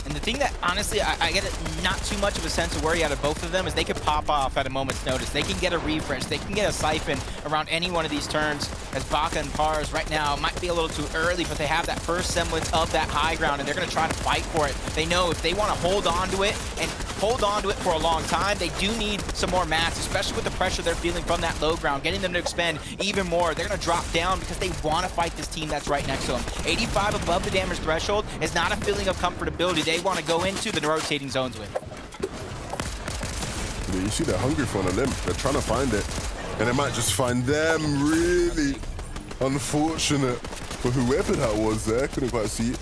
And the thing that, honestly, I get not too much of a sense of worry out of both of them is they could pop off at a moment's notice. They can get a refresh. They can get a siphon around any one of these turns, as Baka and Pars right now might be a little too early, but they have that first semblance of that high ground, and they're going to try to fight for it. They know if they want to hold on to it and hold on to it for a long time, they do need some more mats, especially with the pressure they're feeling from that low ground, getting them to expend even more. They're going to drop down because they want to fight this team that's right next to them. 85 above the damage threshold is not a feeling of comfortability they want to go into the rotating zones with. Yeah, you see they're hungry for a limb. They're trying to find it. And they might just find them. Really unfortunate for whoever that was there. Couldn't quite see it.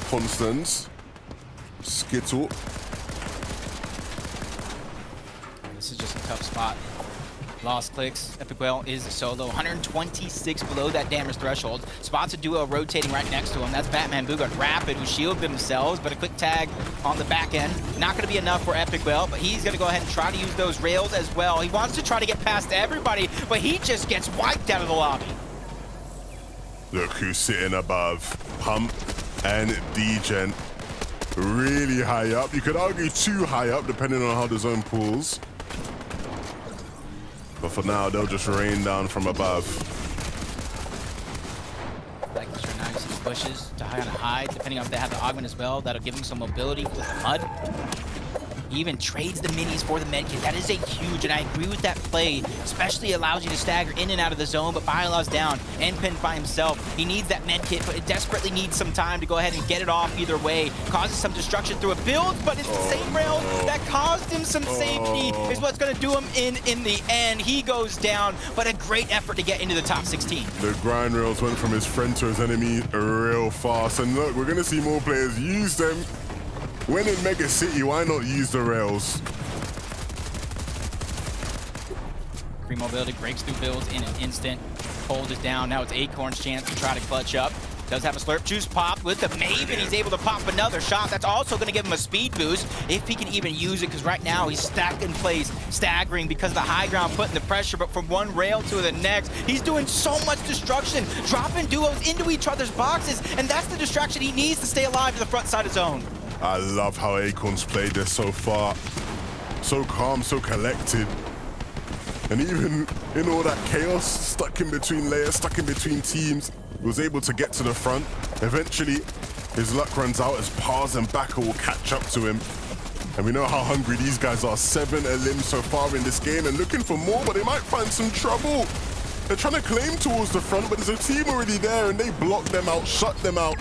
Constance. Skittle. This is just a tough spot. Lost clicks. Epic Whale is a solo. 126 below that damage threshold. Spots a duo rotating right next to him. That's Batman Booga and Rapid, who shielded themselves, but a quick tag on the back end. Not going to be enough for Epic Whale, but he's going to go ahead and try to use those rails as well. He wants to try to get past everybody, but he just gets wiped out of the lobby. Look who's sitting above. Pump and Degen. Really high up. You could argue too high up, depending on how the zone pulls. But for now, they'll just rain down from above. Like this right now, you see the bushes to high on a hide, depending on if they have the augment as well. That'll give him some mobility with the mud. He even trades the minis for the medkit. That is a huge, and I agree with that play, especially allows you to stagger in and out of the zone, but Bylaw's down, N-Pin by himself. He needs that medkit, but it desperately needs some time to go ahead and get it off either way. Causes some destruction through a build, but it's the same rail that caused him some safety is what's going to do him in the end. He goes down, but a great effort to get into the top 16. The grind rails went from his friend to his enemy real fast, and look, we're going to see more players use them. When in Mega City, why not use the rails? Free mobility breaks through builds in an instant. Cold is down. Now it's Acorn's chance to try to clutch up. Does have a slurp juice pop with the Maven. He's able to pop another shot. That's also going to give him a speed boost if he can even use it, because right now he's stacked in place, staggering because of the high ground putting the pressure, but from one rail to the next, he's doing so much destruction, dropping duos into each other's boxes, and that's the distraction he needs to stay alive to the front side of zone. I love how Acorn's played this so far. So calm, so collected. And even in all that chaos, stuck in between layers, stuck in between teams, he was able to get to the front. Eventually, his luck runs out as Pars and Baka will catch up to him. And we know how hungry these guys are. 7 elims so far in this game and looking for more, but they might find some trouble. They're trying to claim towards the front, but there's a team already there and they block them out, shut them out.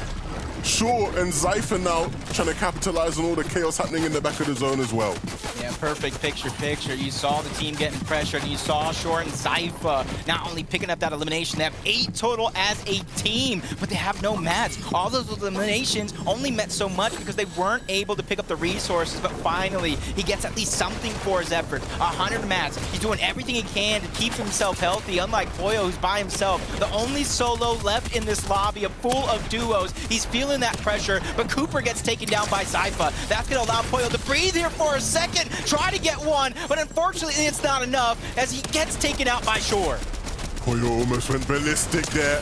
Shaw and Zypher now trying to capitalize on all the chaos happening in the back of the zone as well. Yeah, perfect picture. You saw the team getting pressured, and you saw Shaw and Zypher not only picking up that elimination, they have 8 total as a team, but they have no mats. All those eliminations only meant so much because they weren't able to pick up the resources, but finally, he gets at least something for his effort. 100 mats. He's doing everything he can to keep himself healthy, unlike Poyo, who's by himself. The only solo left in this lobby, full of duos. He's feeling that pressure, but Cooper gets taken down by Zypher. That's going to allow Poyo to breathe here for a second, try to get one, but unfortunately it's not enough as he gets taken out by Shore. Poyo almost went ballistic there.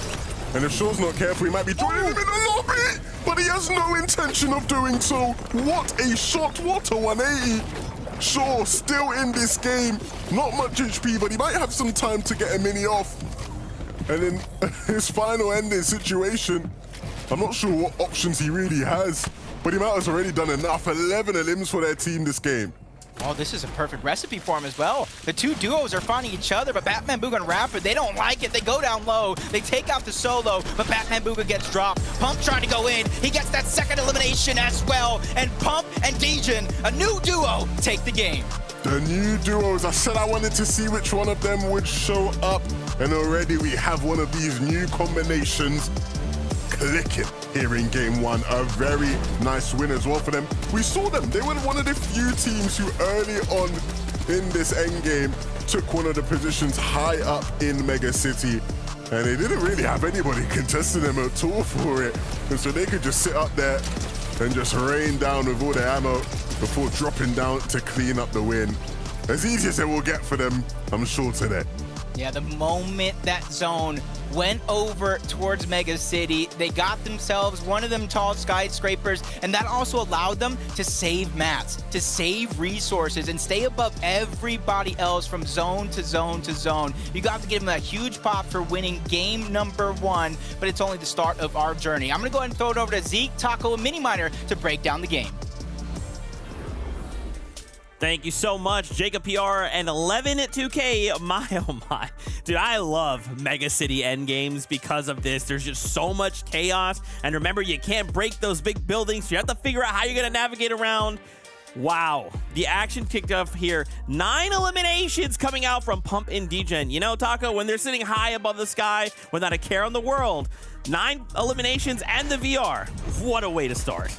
And if Shaw's not careful, he might be joining him in the lobby, but he has no intention of doing so. What a shot, what a 180. Shaw still in this game. Not much HP, but he might have some time to get a mini off. And in his final ending situation, I'm not sure what options he really has, but he might have already done enough. 11 elims for their team this game. Oh, this is a perfect recipe for him as well. The two duos are finding each other, but Batman Booga and Rapid, they don't like it. They go down low. They take out the solo, but Batman Booga gets dropped. Pump trying to go in. He gets that second elimination as well. And Pump and Degen, a new duo, take the game. The new duos, I said I wanted to see which one of them would show up. And already we have one of these new combinations clicking here in game 1. A very nice win as well for them. We saw them. They were one of the few teams who early on in this endgame took one of the positions high up in Mega City. And they didn't really have anybody contesting them at all for it. And so they could just sit up there and just rain down with all their ammo before dropping down to clean up the win. As easy as it will get for them, I'm sure, today. Yeah, the moment that zone went over towards Mega City, they got themselves one of them tall skyscrapers, and that also allowed them to save mats, to save resources, and stay above everybody else from zone to zone to zone. You got to give them that huge pop for winning game number 1, but it's only the start of our journey. I'm going to go ahead and throw it over to Zeke, Taco, and Mini Miner to break down the game. Thank you so much, Jacob PR and 11-2K. My, oh my. Dude, I love Mega City end games because of this. There's just so much chaos. And remember, you can't break those big buildings. You have to figure out how you're going to navigate around. Wow. The action kicked off here. 9 eliminations coming out from Pump and Degen. You know, Taco, when they're sitting high above the sky without a care in the world, 9 eliminations and the VR. What a way to start.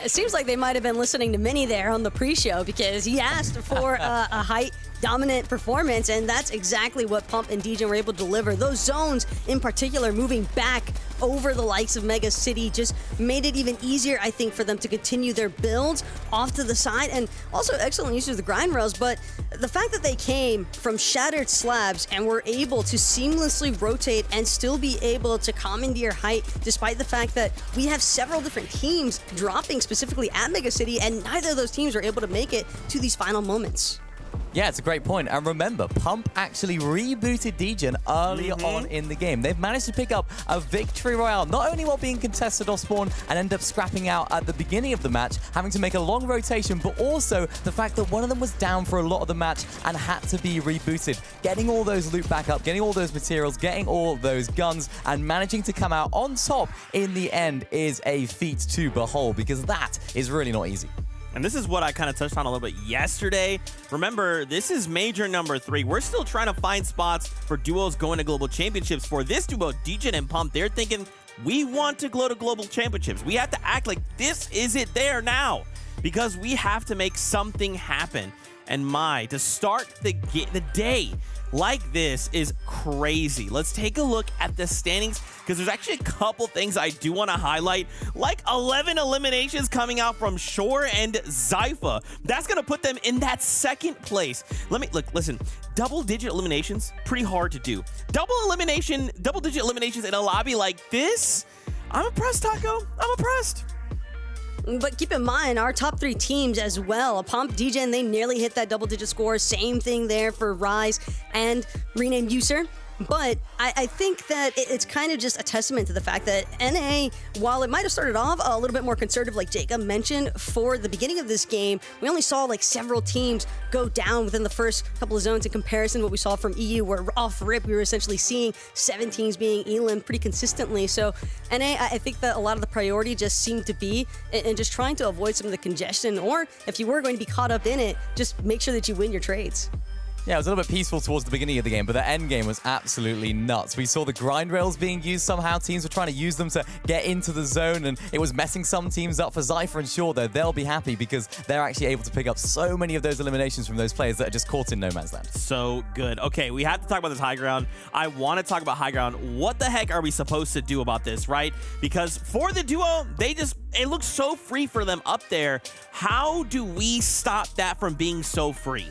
It seems like they might have been listening to Minnie there on the pre-show, because he asked for a height dominant performance, and that's exactly what Pump and Degen were able to deliver. Those zones in particular moving back over the likes of Mega City just made it even easier, I think, for them to continue their builds off to the side, and also excellent use of the grind rails. But the fact that they came from shattered slabs and were able to seamlessly rotate and still be able to commandeer height, despite the fact that we have several different teams dropping specifically at Mega City, and neither of those teams were able to make it to these final moments. Yeah, it's a great point. And remember, Pump actually rebooted Degen early on in the game. They've managed to pick up a victory royale, not only while being contested off spawn and end up scrapping out at the beginning of the match, having to make a long rotation, but also the fact that one of them was down for a lot of the match and had to be rebooted. Getting all those loot back up, getting all those materials, getting all those guns, and managing to come out on top in the end is a feat to behold, because that is really not easy. And this is what I kind of touched on a little bit yesterday. Remember, this is major number 3. We're still trying to find spots for duos going to global championships. For this duo, Degen and Pump, they're thinking, we want to go to global championships. We have to act like this is it there now, because we have to make something happen. And to start the day like this is crazy. Let's take a look at the standings, because there's actually a couple things I do want to highlight, like 11 eliminations coming out from Shore and Zypha. That's going to put them in that second place. Listen, double-digit eliminations, pretty hard to do. Double-digit eliminations in a lobby like this, I'm impressed, Taco. I'm impressed. But keep in mind, our top 3 teams as well. Pump, Degen, they nearly hit that double-digit score. Same thing there for Rise and Renamed User. But I think that it's kind of just a testament to the fact that NA, while it might have started off a little bit more conservative, like Jacob mentioned, for the beginning of this game, we only saw like several teams go down within the first couple of zones in comparison to what we saw from EU, where off rip, we were essentially seeing 7 teams being elim pretty consistently. So NA, I think that a lot of the priority just seemed to be in just trying to avoid some of the congestion, or if you were going to be caught up in it, just make sure that you win your trades. Yeah, it was a little bit peaceful towards the beginning of the game, but the end game was absolutely nuts. We saw the grind rails being used somehow. Teams were trying to use them to get into the zone, and it was messing some teams up. For Zypha and Shore, though, they'll be happy because they're actually able to pick up so many of those eliminations from those players that are just caught in no man's land. So good. Okay, we have to talk about this high ground. I want to talk about high ground. What the heck are we supposed to do about this, right? Because for the duo, it looks so free for them up there. How do we stop that from being so free?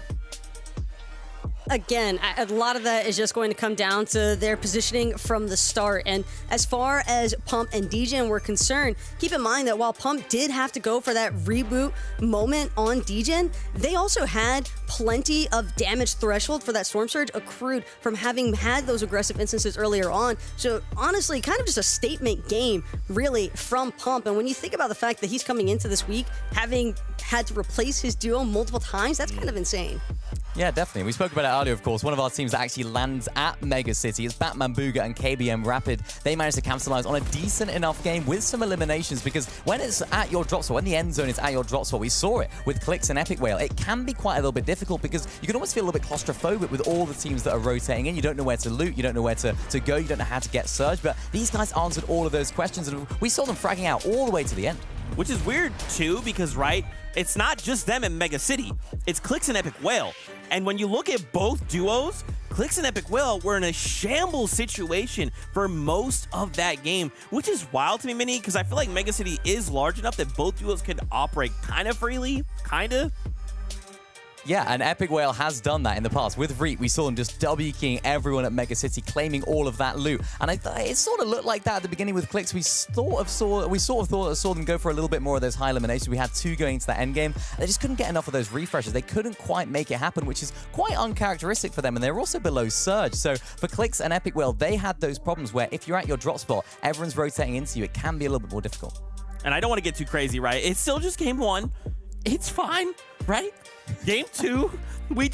Again, a lot of that is just going to come down to their positioning from the start. And as far as Pump and Degen were concerned, keep in mind that while Pump did have to go for that reboot moment on Degen, they also had plenty of damage threshold for that Storm Surge accrued from having had those aggressive instances earlier on. So honestly, kind of just a statement game, really, from Pump. And when you think about the fact that he's coming into this week having had to replace his duo multiple times, that's kind of insane. Yeah, definitely. We spoke about it earlier, of course. One of our teams that actually lands at Mega City is Batman Booga and KBM Rapid. They managed to capitalize on a decent enough game with some eliminations, because when it's at your drop spot, when the end zone is at your drop spot, we saw it with Clix and Epic Whale. It can be quite a little bit difficult because you can almost feel a little bit claustrophobic with all the teams that are rotating in. You don't know where to loot, you don't know where to go, you don't know how to get surge, but these guys answered all of those questions, and we saw them fragging out all the way to the end. Which is weird, too, because, right, it's not just them in Mega City. It's Clix and Epic Whale. And when you look at both duos, Clix and Epic Whale were in a shambles situation for most of that game, which is wild to me, Minnie, because I feel like Mega City is large enough that both duos can operate kind of freely, kind of. Yeah, and Epic Whale has done that in the past. With Reap, we saw him just W-keying everyone at Mega City, claiming all of that loot. And it sort of looked like that at the beginning with Clix. We sort of saw them go for a little bit more of those high eliminations. We had 2 going into that end game. They just couldn't get enough of those refreshes. They couldn't quite make it happen, which is quite uncharacteristic for them. And they were also below Surge. So for Clix and Epic Whale, they had those problems where if you're at your drop spot, everyone's rotating into you. It can be a little bit more difficult. And I don't want to get too crazy, right? It's still just game 1. It's fine, right? Game 2, we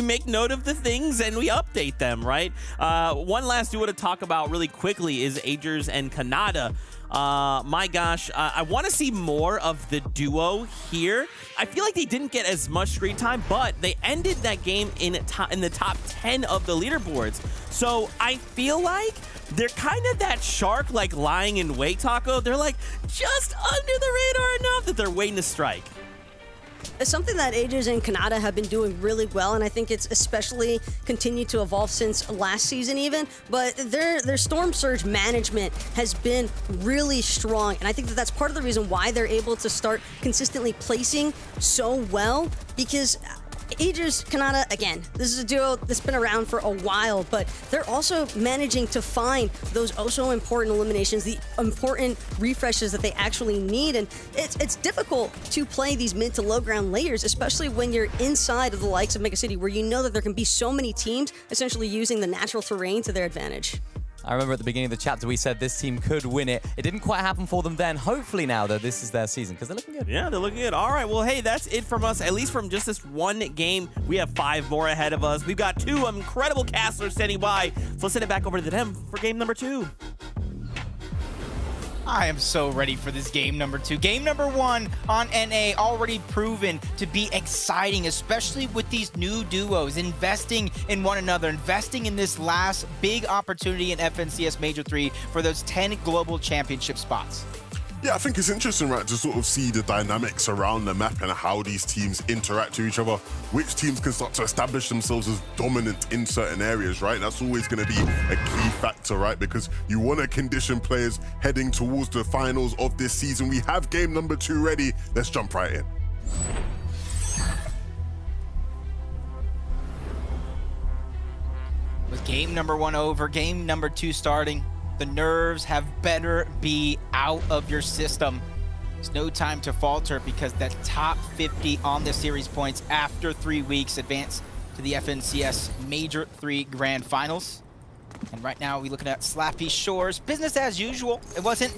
make note of the things and we update them, right? One last duo to talk about really quickly is Agers and Kanata. My gosh, I want to see more of the duo here. I feel like they didn't get as much screen time, but they ended that game in the top 10 of the leaderboards. So I feel like they're kind of that shark, like lying in wait, Taco. They're like just under the radar enough that they're waiting to strike. It's something that Agers and Kanata have been doing really well, and I think it's especially continued to evolve since last season even, but their Storm Surge management has been really strong, and I think that that's part of the reason why they're able to start consistently placing so well, because Agers, Kanata, again, this is a duo that's been around for a while, but they're also managing to find those also important eliminations, the important refreshes that they actually need, and it's difficult to play these mid to low ground layers, especially when you're inside of the likes of Mega City, where you know that there can be so many teams essentially using the natural terrain to their advantage. I remember at the beginning of the chapter, we said this team could win it. It didn't quite happen for them then. Hopefully now, though, this is their season because they're looking good. Yeah, they're looking good. All right, well, hey, that's it from us, at least from just this one game. We have 5 more ahead of us. We've got 2 incredible casters standing by. So let's send it back over to them for game number 2. I am so ready for this game number 2. Game number 1 on NA already proven to be exciting, especially with these new duos, investing in one another, investing in this last big opportunity in FNCS Major 3 for those 10 global championship spots. Yeah, I think it's interesting, right, to sort of see the dynamics around the map and how these teams interact with each other. Which teams can start to establish themselves as dominant in certain areas, right? That's always going to be a key factor, right? Because you want to condition players heading towards the finals of this season. We have game number 2 ready. Let's jump right in. With game number 1 over, game number 2 starting, the nerves have better be out of your system. There's no time to falter because that top 50 on the series points after 3 weeks advance to the FNCS Major 3 Grand Finals. And right now we're looking at Slappy Shores. Business as usual. It wasn't,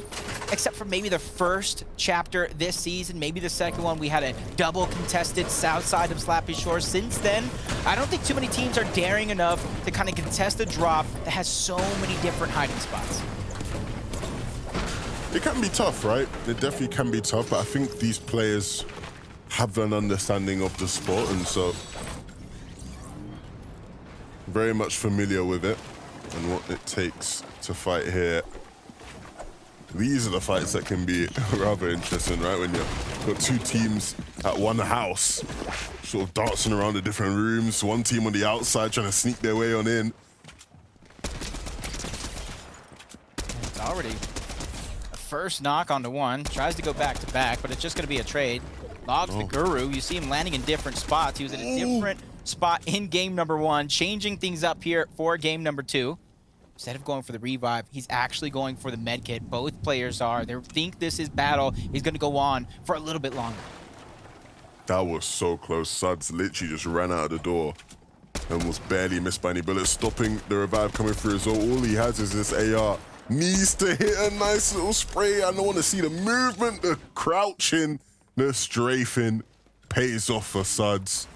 except for maybe the first chapter this season, maybe the second one, we had a double contested south side of Slappy Shores. Since then, I don't think too many teams are daring enough to kind of contest a drop that has so many different hiding spots. It can be tough, right? It definitely can be tough, but I think these players have an understanding of the sport, and so very much familiar with it and what it takes to fight here. These are the fights that can be rather interesting, right? When you've got 2 teams at one house, sort of dancing around the different rooms, one team on the outside trying to sneak their way on in. It's already a first knock onto 1, tries to go back to back, but it's just gonna be a trade. Logs the Guru, you see him landing in different spots. He was in a different spot in game number 1, changing things up here for game number 2. Instead of going for the revive, he's actually going for the medkit. Both players are. They think this is battle is going to go on for a little bit longer. That was so close. Suds literally just ran out of the door and was barely missed by any bullets, stopping the revive coming through as well. All he has is this AR. Needs to hit a nice little spray. I don't want to see the movement, the crouching, the strafing pays off for Suds.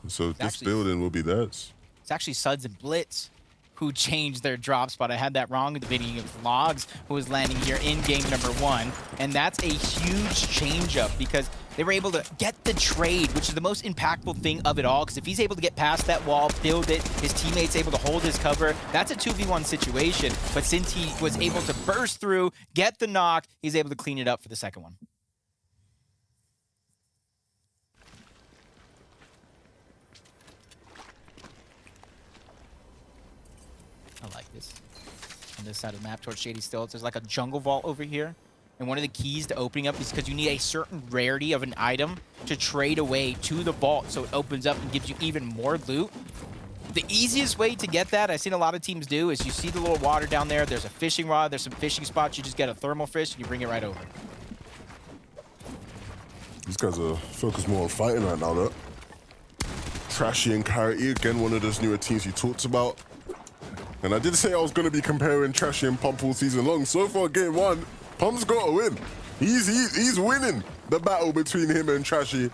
So this building will be theirs. It's actually Suds and Blitz who changed their drop spot. I had that wrong at the beginning. It was Logs who was landing here in game number 1. And that's a huge change up because they were able to get the trade, which is the most impactful thing of it all. Because if he's able to get past that wall, build it, his teammates able to hold his cover, that's a 2v1 situation. But since he was able to burst through, get the knock, he's able to clean it up for the second one. I like this. On this side of the map towards Shady Stilts, there's like a jungle vault over here. And one of the keys to opening up is because you need a certain rarity of an item to trade away to the vault so it opens up and gives you even more loot. The easiest way to get that, I've seen a lot of teams do, is you see the little water down there, there's a fishing rod, there's some fishing spots, you just get a thermal fish and you bring it right over. These guys are focused more on fighting right now, though. Trashy and Clarity, again, one of those newer teams you talked about. And I did say I was going to be comparing Trashy and Pump all season long. So far, game one, Pump's got to win. He's winning the battle between him and Trashy.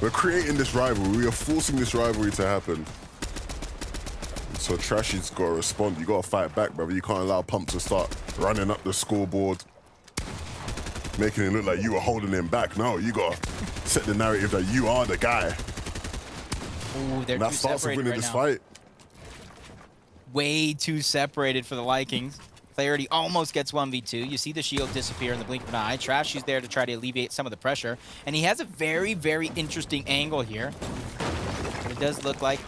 We're creating this rivalry. We are forcing this rivalry to happen. So Trashy's got to respond. You got to fight back, brother. You can't allow Pump to start running up the scoreboard, making it look like you were holding him back. No, you got to set the narrative that you are the guy. Ooh, they're And that too starts with separated winning right this now. fight. Way too separated for the Vikings. Clarity almost gets 1v2. You see the shield disappear in the blink of an eye. Trashy's there to try to alleviate some of the pressure. And he has a very, very interesting angle here. It does look like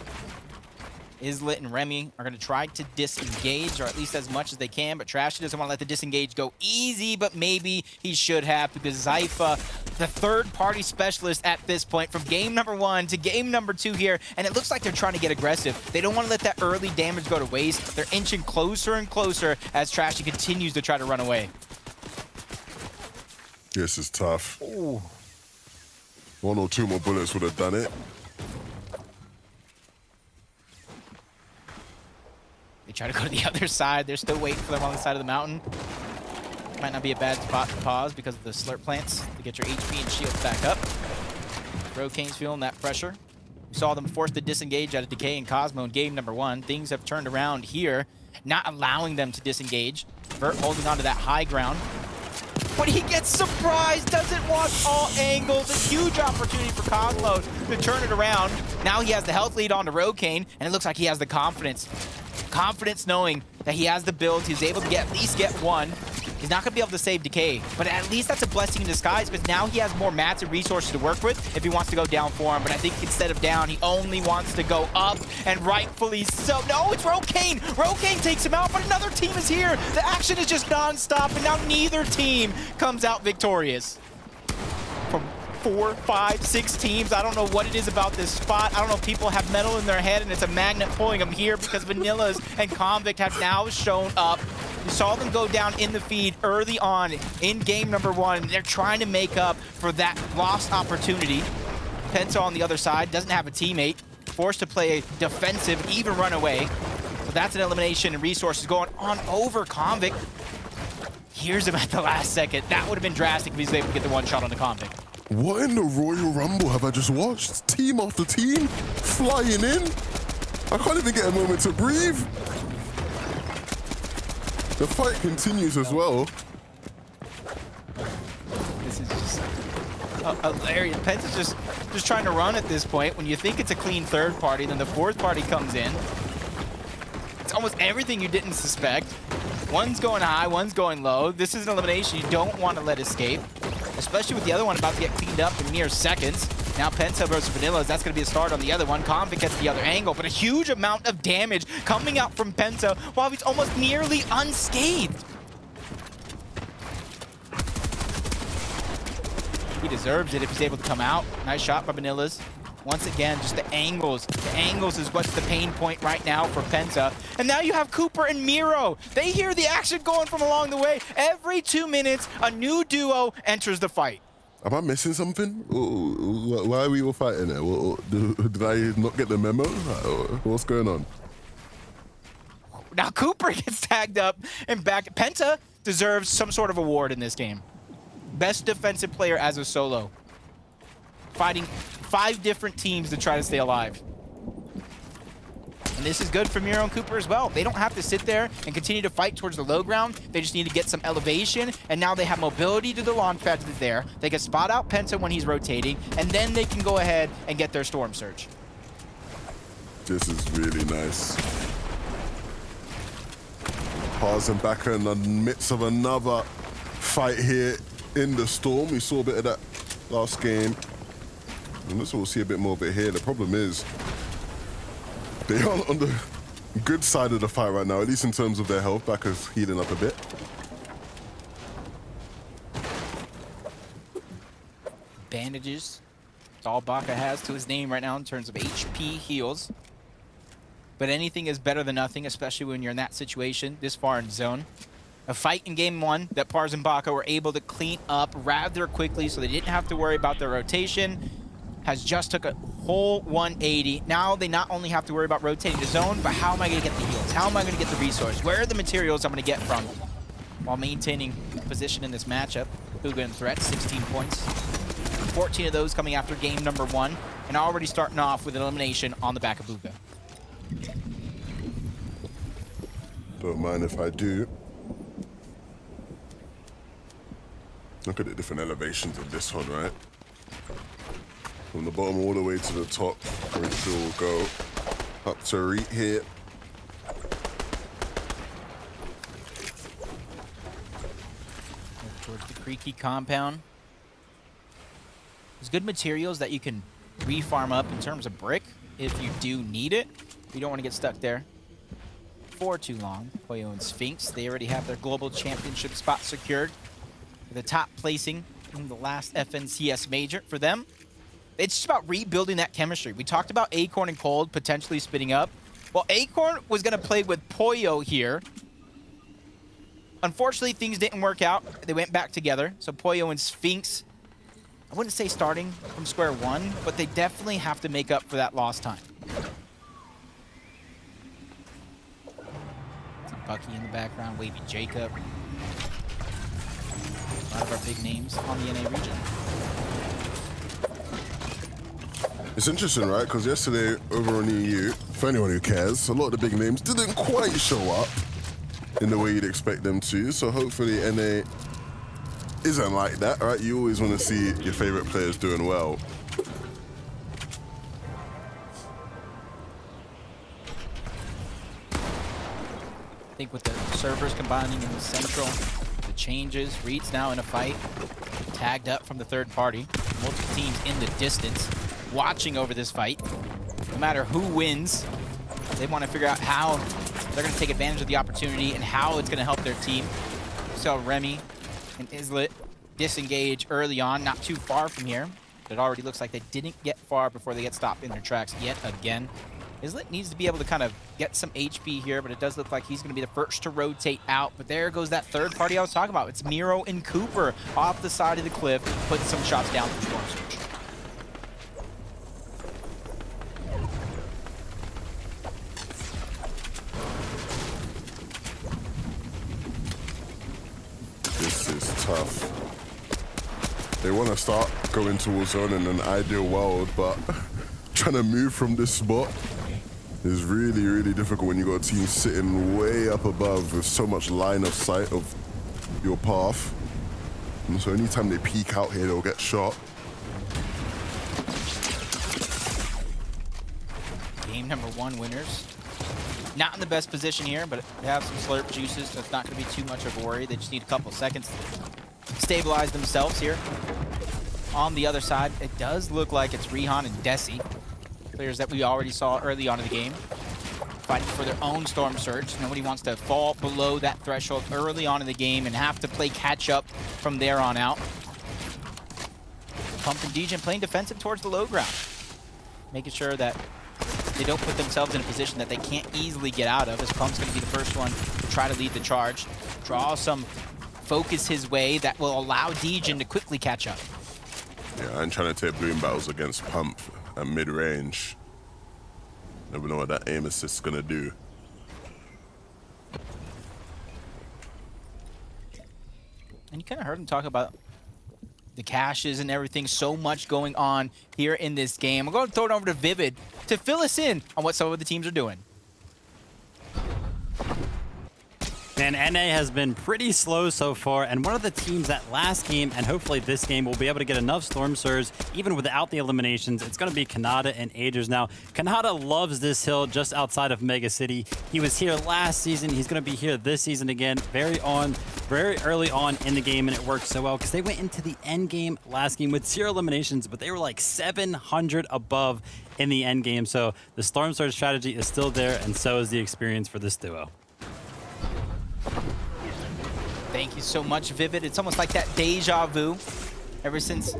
Islet and Remy are going to try to disengage, or at least as much as they can, but Trashy doesn't want to let the disengage go easy, but maybe he should have, because Zypha, the third-party specialist at this point, from game number 1 to game number 2 here, and it looks like they're trying to get aggressive. They don't want to let that early damage go to waste. They're inching closer and closer as Trashy continues to try to run away. This is tough. Ooh. 1 or 2 more bullets would have done it. They try to go to the other side. They're still waiting for them on the side of the mountain. Might not be a bad spot to pause because of the slurp plants to get your HP and shields back up. Rokane's feeling that pressure. We saw them force the disengage out of Decay and Cosmo in game number 1. Things have turned around here, not allowing them to disengage. Vert holding on to that high ground. But he gets surprised, doesn't watch all angles. A huge opportunity for Cosmo to turn it around. Now he has the health lead on to Rokane, and it looks like he has the confidence. Confidence knowing that he has the build, he's able to at least get one. He's not going to be able to save Decay, but at least that's a blessing in disguise because now he has more mats and resources to work with if he wants to go down for him. But I think instead of down, he only wants to go up, and rightfully so. No, it's Rokane! Rokane takes him out, but another team is here. The action is just non-stop, and now neither team comes out victorious. From 4, 5, 6 teams. I don't know what it is about this spot. I don't know if people have metal in their head and it's a magnet pulling them here because Vanillas and Convict have now shown up. You saw them go down in the feed early on in game number 1. They're trying to make up for that lost opportunity. Penta on the other side doesn't have a teammate. Forced to play defensive, even run away. So that's an elimination and resources going on over Convict. Here's him at the last second. That would have been drastic if he's able to get the one shot on the Convict. What in the Royal Rumble have I just watched? Team after team flying in. I can't even get a moment to breathe. The fight continues as well. This is just hilarious. Penta's just trying to run at this point. When you think it's a clean third party, then the fourth party comes in. It's almost everything you didn't suspect. One's going high, one's going low. This is an elimination you don't want to let escape, especially with the other one about to get cleaned up in mere seconds. Now Penta versus Vanillas, that's going to be a start on the other one. Convict gets the other angle, but a huge amount of damage coming out from Penta while he's almost nearly unscathed. He deserves it if he's able to come out. Nice shot by Vanillas. Once again, just the angles. The angles is what's the pain point right now for Penta. And now you have Cooper and Miro. They hear the action going from along the way. Every 2 minutes, a new duo enters the fight. Am I missing something? Why are we all fighting there? Did I not get the memo? What's going on? Now Cooper gets tagged up and back. Penta deserves some sort of award in this game. Best defensive player as a solo. Fighting 5 different teams to try to stay alive. And this is good for Miro and Cooper as well. They don't have to sit there and continue to fight towards the low ground. They just need to get some elevation, and now they have mobility to the launch pad that's there. They can spot out Penta when he's rotating, and then they can go ahead and get their Storm Surge. This is really nice. Pausing back in the midst of another fight here in the Storm. We saw a bit of that last game. And let's all see a bit more of it here. The problem is, they are on the good side of the fight right now, at least in terms of their health. Back is healing up a bit. bandages. That's all Baka has to his name right now in terms of HP heals. But anything is better than nothing, especially when you're in that situation this far in zone. A fight in game 1 that Pars and Baka were able to clean up rather quickly, so they didn't have to worry about their rotation. Has just took a whole 180. Now they not only have to worry about rotating the zone, but how am I going to get the heals? How am I going to get the resource? Where are the materials I'm going to get from while maintaining position in this matchup? Booga in threat, 16 points. 14 of those coming after game number 1, and already starting off with an elimination on the back of Booga. Don't mind if I do. Look at the different elevations of this one, right? From the bottom all the way to the top, Preshow will go up to Reet here. Towards the creaky compound. There's good materials that you can re-farm up in terms of brick if you do need it. You don't want to get stuck there for too long. Poyo and Sphinx, they already have their global championship spot secured. The top placing in the last FNCS major for them. It's just about rebuilding that chemistry. We talked about Acorn and Cold potentially splitting up. Well, Acorn was going to play with Poyo here. Unfortunately, things didn't work out. They went back together. So Poyo and Sphinx, I wouldn't say starting from square one, but they definitely have to make up for that lost time. See Bucky in the background, Wavy Jacob. A lot of our big names on the NA region. It's interesting, right? Because yesterday over on EU, for anyone who cares, a lot of the big names didn't quite show up in the way you'd expect them to. So hopefully NA isn't like that, right? You always want to see your favorite players doing well. I think with the servers combining in the central, the changes, Reed's now in a fight, tagged up from the third party. Multiple teams in the distance, watching over this fight. No matter who wins, they want to figure out how they're going to take advantage of the opportunity and how it's going to help their team. We saw Remy and Islet disengage early on, not too far from here. But it already looks like they didn't get far before they get stopped in their tracks yet again. Islet needs to be able to kind of get some HP here, but it does look like he's going to be the first to rotate out. But there goes that third party I was talking about. It's Miro and Cooper off the side of the cliff, putting some shots down for Storm Surge. This is tough. They want to start going towards zone in an ideal world, but trying to move from this spot is really, really difficult when you got a team sitting way up above with so much line of sight of your path. And so anytime they peek out here, they'll get shot. Game number 1 winners. Not in the best position here, but they have some slurp juices, so it's not going to be too much of a worry. They just need a couple seconds to stabilize themselves here. On the other side, it does look like it's Rihan and Desi, players that we already saw early on in the game, fighting for their own Storm Surge. Nobody wants to fall below that threshold early on in the game and have to play catch up from there on out. Pump and Degen playing defensive towards the low ground, making sure that they don't put themselves in a position that they can't easily get out of, as Pump's going to be the first one to try to lead the charge. Draw some focus his way that will allow Degen to quickly catch up. Yeah, I'm trying to take bloom battles against Pump at mid-range. Never know what that aim assist's gonna do. And you kind of heard him talk about the caches and everything, so much going on here in this game. I'm going to throw it over to Vivid to fill us in on what some of the teams are doing. And NA has been pretty slow so far, and one of the teams that last game and hopefully this game will be able to get enough Storm Surge even without the eliminations. It's going to be Kanata and Agers now. Kanata loves this hill just outside of Mega City. He was here last season. He's going to be here this season again, very early on in the game, and it worked so well because they went into the end game last game with 0 eliminations, but they were like 700 above in the end game. So the Storm Surge strategy is still there, and so is the experience for this duo. Thank you so much, Vivid. It's almost like that deja vu. Ever since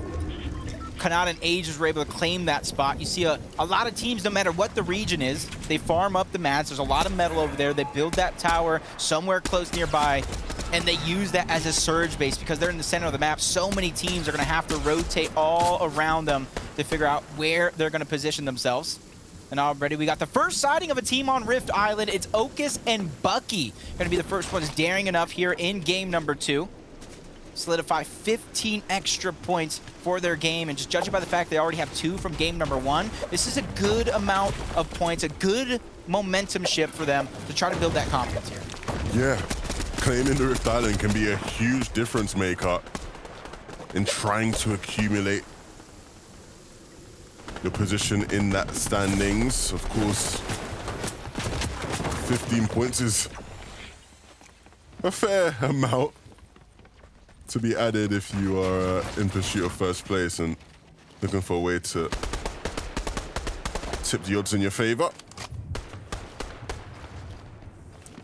Kanata and Ages were able to claim that spot. You see a lot of teams, no matter what the region is, they farm up the mats. There's a lot of metal over there. They build that tower somewhere close nearby, and they use that as a surge base because they're in the center of the map. So many teams are going to have to rotate all around them to figure out where they're going to position themselves. And already we got the first sighting of a team on Rift Island. It's Okus and Bucky going to be the first ones daring enough here in game number 2. Solidify 15 extra points for their game, and just judging by the fact they already have 2 from game number 1, this is a good amount of points, a good momentum shift for them to try to build that confidence here. Yeah, claiming the Rift Island can be a huge difference maker in trying to accumulate the position in that standings. Of course, 15 points is a fair amount to be added if you are in pursuit of first place and looking for a way to tip the odds in your favor.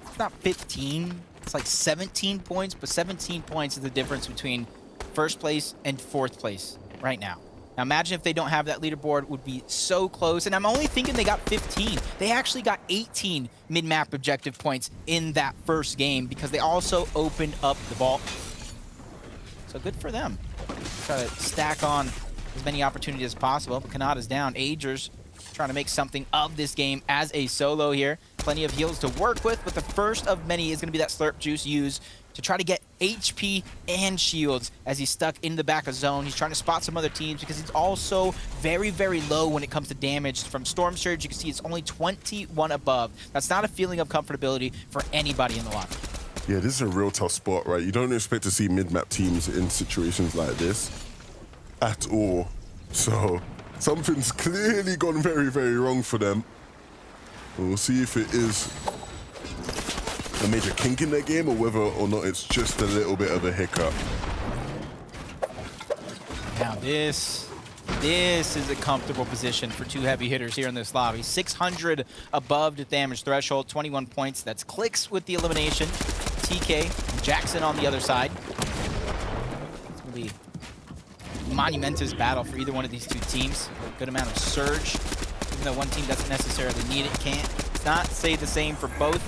It's not 15, it's like 17 points, but 17 points is the difference between first place and 4th place right now. Now imagine if they don't have that leaderboard, it would be so close. And I'm only thinking they got 15. They actually got 18 mid-map objective points in that first game because they also opened up the vault. So good for them. Try to stack on as many opportunities as possible. Kanata's down. Agers trying to make something of this game as a solo here. Plenty of heals to work with, but the first of many is going to be that slurp juice used to try to get HP and shields as he's stuck in the back of zone. He's trying to spot some other teams because he's also very, very low when it comes to damage. From Storm Surge, you can see it's only 21 above. That's not a feeling of comfortability for anybody in the lobby. Yeah, this is a real tough spot, right? You don't expect to see mid-map teams in situations like this at all. So something's clearly gone very, very wrong for them. We'll see if it is a major kink in their game or whether or not it's just a little bit of a hiccup. Now this is a comfortable position for 2 heavy hitters here in this lobby. 600 above the damage threshold, 21 points. That's Clicks with the elimination. TK, Jackson on the other side. It's going to be a monumentous battle for either one of these 2 teams. Good amount of surge. Even though one team doesn't necessarily need it, it's not say the same for both.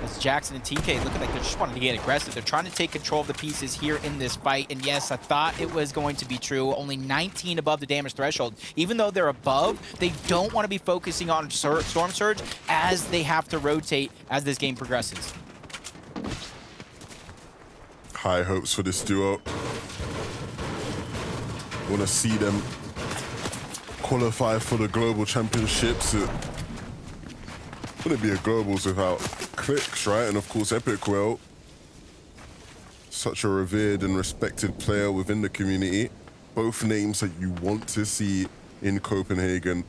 As Jackson and TK looking like they're just wanting to get aggressive. They're trying to take control of the pieces here in this fight. And yes, I thought it was going to be true. Only 19 above the damage threshold. Even though they're above, they don't want to be focusing on Storm Surge as they have to rotate as this game progresses. High hopes for this duo. Want to see them qualify for the global championships. It wouldn't be a globals without Clicks, right? And of course, Epic Well, such a revered and respected player within the community. Both names that you want to see in Copenhagen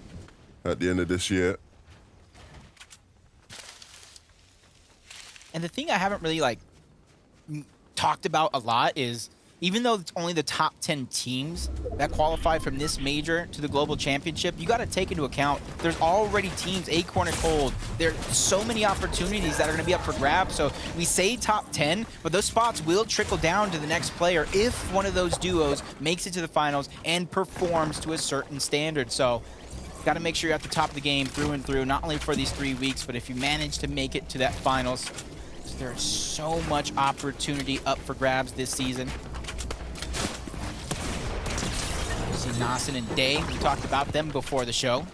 at the end of this year. And the thing I haven't really talked about a lot is, even though it's only the top 10 teams that qualify from this major to the global championship, you got to take into account there's already teams, Acorn and Cold. There are so many opportunities that are going to be up for grabs. So we say top 10, but those spots will trickle down to the next player if one of those duos makes it to the finals and performs to a certain standard. So got to make sure you're at the top of the game through and through, not only for these 3 weeks, but if you manage to make it to that finals. There's so much opportunity up for grabs this season. See Nasen and Day, we talked about them before the show.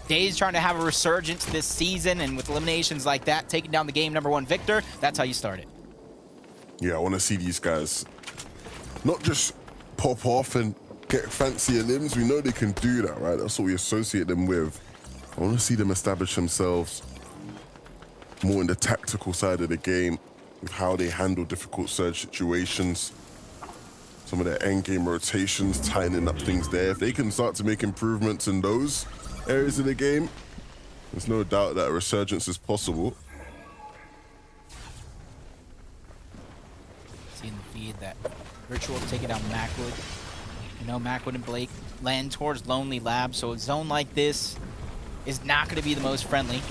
Day's trying to have a resurgence this season, and with eliminations like that, taking down the game #1 Victor, that's how you start it. Yeah, I want to see these guys not just pop off and get fancier limbs. We know they can do that, right? That's what we associate them with. I want to see them establish themselves more in the tactical side of the game with how they handle difficult surge situations. Some of their endgame rotations, tightening up things there. If they can start to make improvements in those areas of the game, there's no doubt that a resurgence is possible. See in the feed that Ritual taking out Macwood. You know, Macwood and Blake land towards Lonely Lab, so a zone like this is not going to be the most friendly.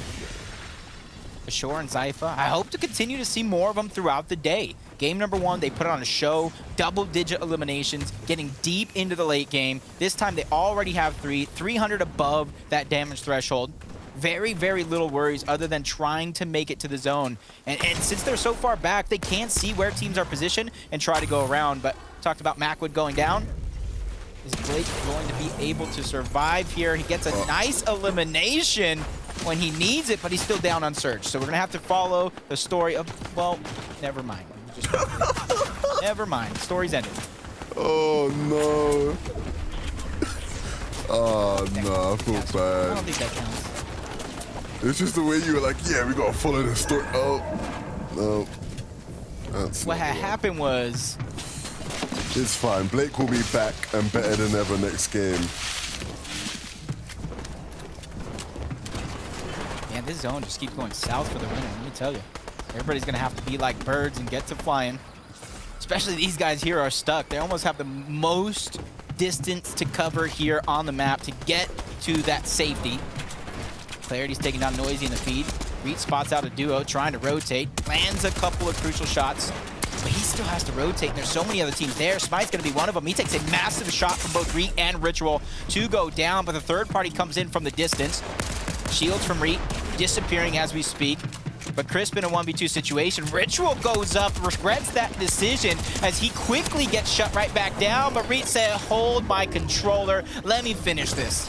Ashore and Zypha, I hope to continue to see more of them throughout the day. Game number 1, they put on a show, double-digit eliminations, getting deep into the late game. This time they already have 300 above that damage threshold. Very, very little worries other than trying to make it to the zone. And since they're so far back, they can't see where teams are positioned and try to go around. But talked about Macwood going down. Is Blake going to be able to survive here? He gets a nice elimination when he needs it, but he's still down on Surge. So we're going to have to follow the story of, well, never mind. Never mind. The story's ended. Oh, no. Oh, no, I feel I bad. don't think that counts. It's just the way you were like, yeah, we gotta follow the story. Oh, no. That's What had happened was, It's fine. Blake will be back and better than ever next game. man, this zone just keeps going south for the winner, let me tell you. Everybody's gonna have to be like birds and get to flying. Especially these guys here are stuck. They almost have the most distance to cover here on the map to get to that safety. Clarity's taking down Noisy in the feed. Reed spots out a duo, trying to rotate. Lands a couple of crucial shots, but he still has to rotate. And there's so many other teams there. Smite's going to be one of them. He takes a massive shot from both Reed and Ritual to go down, but the third party comes in from the distance. Shields from Reed disappearing as we speak. But Crisp in a 1v2 situation. Ritual goes up, regrets that decision as he quickly gets shut right back down. But Reed said, hold my controller. Let me finish this.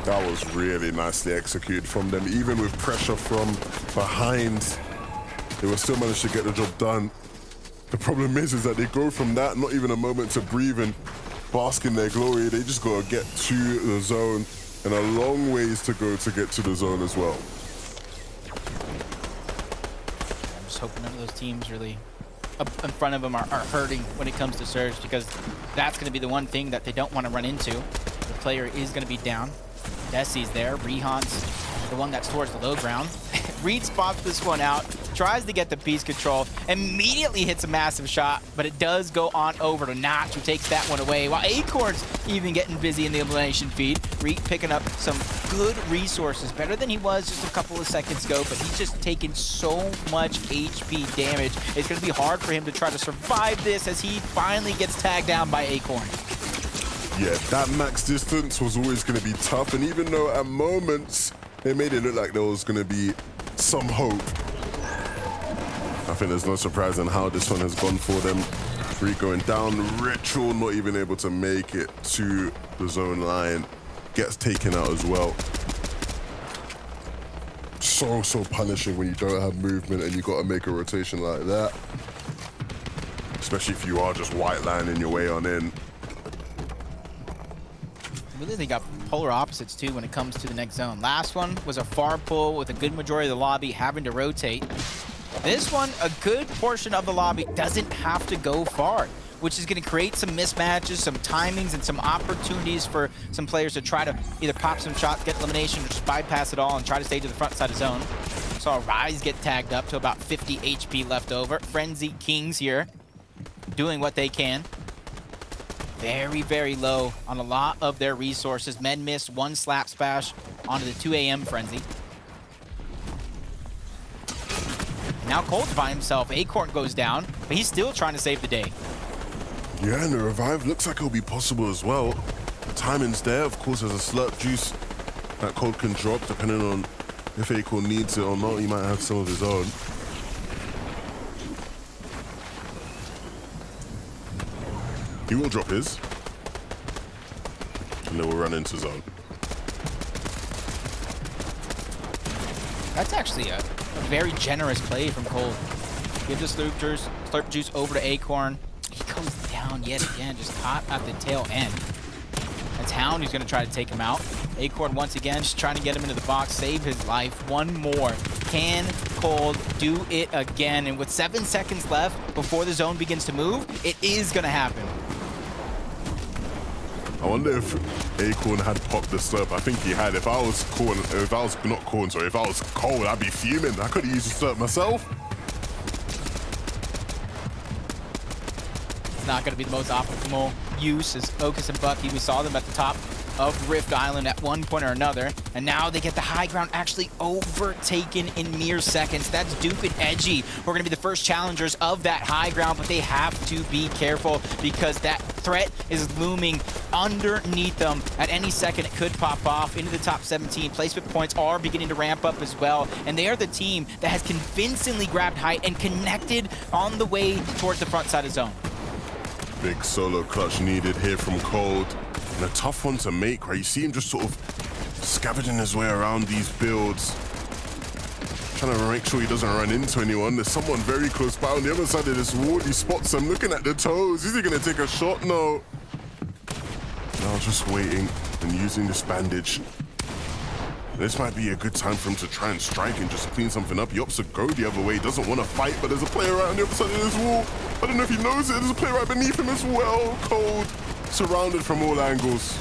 That was really nicely executed from them. Even with pressure from behind, they will still manage to get the job done. The problem is that they go from that, not even a moment to breathe and bask in their glory. They just got to get to the zone, and a long ways to go to get to the zone as well. I'm just hoping none of those teams really up in front of them are hurting when it comes to Surge, because that's going to be the one thing that they don't want to run into. The player is going to be down. Desi's there. Rehan's the one that's towards the low ground. Reed spots this one out, tries to get the piece control, immediately hits a massive shot, but it does go on over to Notch, who takes that one away, while Acorn's even getting busy in the elimination feed. Reed picking up some good resources, better than he was just a couple of seconds ago, but he's just taking so much HP damage. It's going to be hard for him to try to survive this as he finally gets tagged down by Acorn. Yeah, that max distance was always going to be tough, and even though at moments it made it look like there was going to be some hope, I think there's no surprise in how this one has gone for them. Reed going down, Ritual not even able to make it to the zone line, gets taken out as well. So punishing when you don't have movement and you got to make a rotation like that, especially if you are just white lining your way on in. Really, they got polar opposites too when it comes to the next zone. Last one was a far pull with a good majority of the lobby having to rotate. This one, a good portion of the lobby doesn't have to go far, which is going to create some mismatches, some timings, and some opportunities for some players to try to either pop some shots, get elimination, or just bypass it all and try to stay to the front side of zone. Saw Rise get tagged up to about 50 HP left over. Frenzy Kings here doing what they can. Very, very low on a lot of their resources. Men missed one slap splash onto the 2 a.m. Frenzy. Now Colt's by himself. Acorn goes down, but he's still trying to save the day. Yeah, and the revive looks like it'll be possible as well. The timing's there. Of course, there's a slurp juice that Colt can drop depending on if Acorn needs it or not. He might have some of his own. He will drop his. And then we'll run into zone. That's actually a very generous play from Colt. Gives the slurp juice over to Acorn. He goes down yet again, just caught at the tail end. That's Hound who's going to try to take him out. Acorn once again just trying to get him into the box, save his life. One more. Can Cold do it again? And with 7 seconds left before the zone begins to move, it is going to happen. I wonder if Acorn had popped the slurp. I think he had. If I was cold, I'd be fuming. I could have used the slurp myself. It's not going to be the most optimal use as Okus and Bucky, we saw them at the top of Rift Island at one point or another, and now they get the high ground actually overtaken in mere seconds. That's Duke and Edgy who are going to be the first challengers of that high ground, but they have to be careful because that threat is looming underneath them. At any second, it could pop off into the top 17. Placement points are beginning to ramp up as well, and they are the team that has convincingly grabbed height and connected on the way towards the front side of zone. Big solo clutch needed here from Cold. And a tough one to make, right? You see him just sort of scavenging his way around these builds. Trying to make sure he doesn't run into anyone. There's someone very close by on the other side of this wall. He spots him looking at the toes. Is he going to take a shot? No. Now just waiting and using this bandage. This might be a good time for him to try and strike and just clean something up. He opts to go the other way. Doesn't want to fight, but there's a player right on the other side of this wall. I don't know if he knows it. There's a player right beneath him as well. Cold. Surrounded from all angles.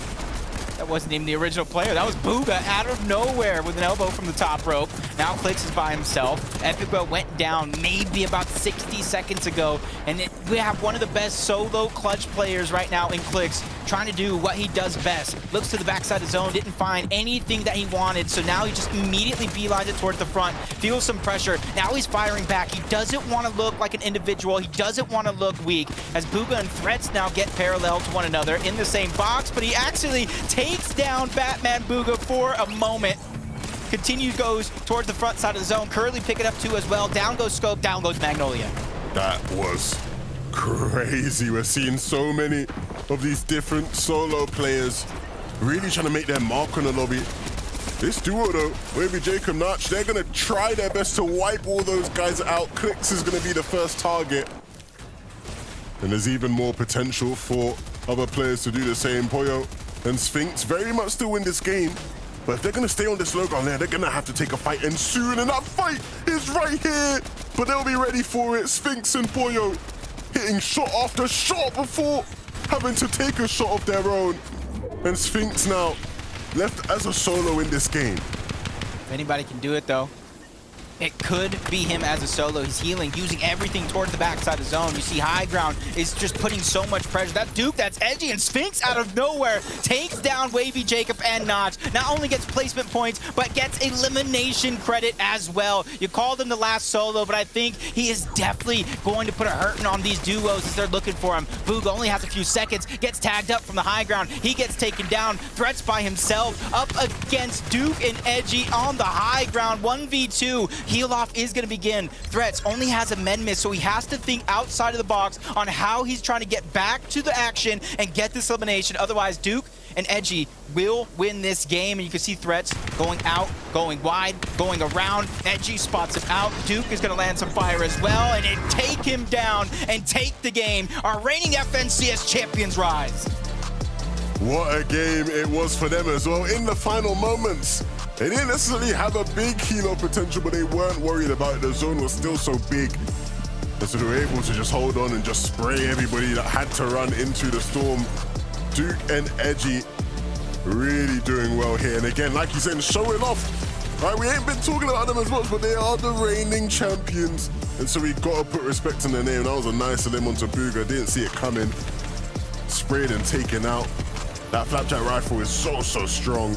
That wasn't even the original player. That was Booga out of nowhere with an elbow from the top rope. Now Clix is by himself. Epicwell went down maybe about 60 seconds ago. And we have one of the best solo clutch players right now in Clix trying to do what he does best. Looks to the backside of zone, didn't find anything that he wanted. So now he just immediately beelines it towards the front, feels some pressure. Now he's firing back. He doesn't want to look like an individual. He doesn't want to look weak as Booga and Threats now get parallel to one another in the same box, but he actually takes down Batman Booga for a moment. Continue goes towards the front side of the zone. Curly pick it up too as well. Down goes Scope, down goes Magnolia. That was crazy. We're seeing so many of these different solo players really trying to make their mark on the lobby. This duo though, Wavy Jacob Notch, they're gonna try their best to wipe all those guys out. Clix is gonna be the first target. And there's even more potential for other players to do the same. Pollo and Sphinx very much still win this game. But if they're gonna stay on this low ground there, they're gonna have to take a fight, and soon, and that fight is right here. But they'll be ready for it. Sphinx and Pollo hitting shot after shot before having to take a shot of their own. And Sphinx now left as a solo in this game. If anybody can do it though, it could be him as a solo. He's healing, using everything towards the backside of zone. You see high ground is just putting so much pressure. That Duke, that's Edgy, and Sphinx out of nowhere takes down Wavy Jacob and Notch. Not only gets placement points, but gets elimination credit as well. You called him the last solo, but I think he is definitely going to put a hurting on these duos as they're looking for him. Booga only has a few seconds, gets tagged up from the high ground. He gets taken down. Threats by himself up against Duke and Edgy on the high ground. 1v2. Heal off is going to begin. Threats only has a med miss, so he has to think outside of the box on how he's trying to get back to the action and get this elimination. Otherwise, Duke and Edgy will win this game. And you can see Threats going out, going wide, going around. Edgy spots him out. Duke is going to land some fire as well and take him down and take the game. Our reigning FNCS champions rise. What a game it was for them as well. In the final moments, they didn't necessarily have a big Hilo potential, but they weren't worried about it. The zone was still so big. And so they were able to just hold on and just spray everybody that had to run into the storm. Duke and Edgy really doing well here. And again, like you said, showing off. Right, we ain't been talking about them as much, but they are the reigning champions. And so we got to put respect in their name. That was a nice limb onto Booga. Didn't see it coming. Sprayed and taken out. That flapjack rifle is so strong.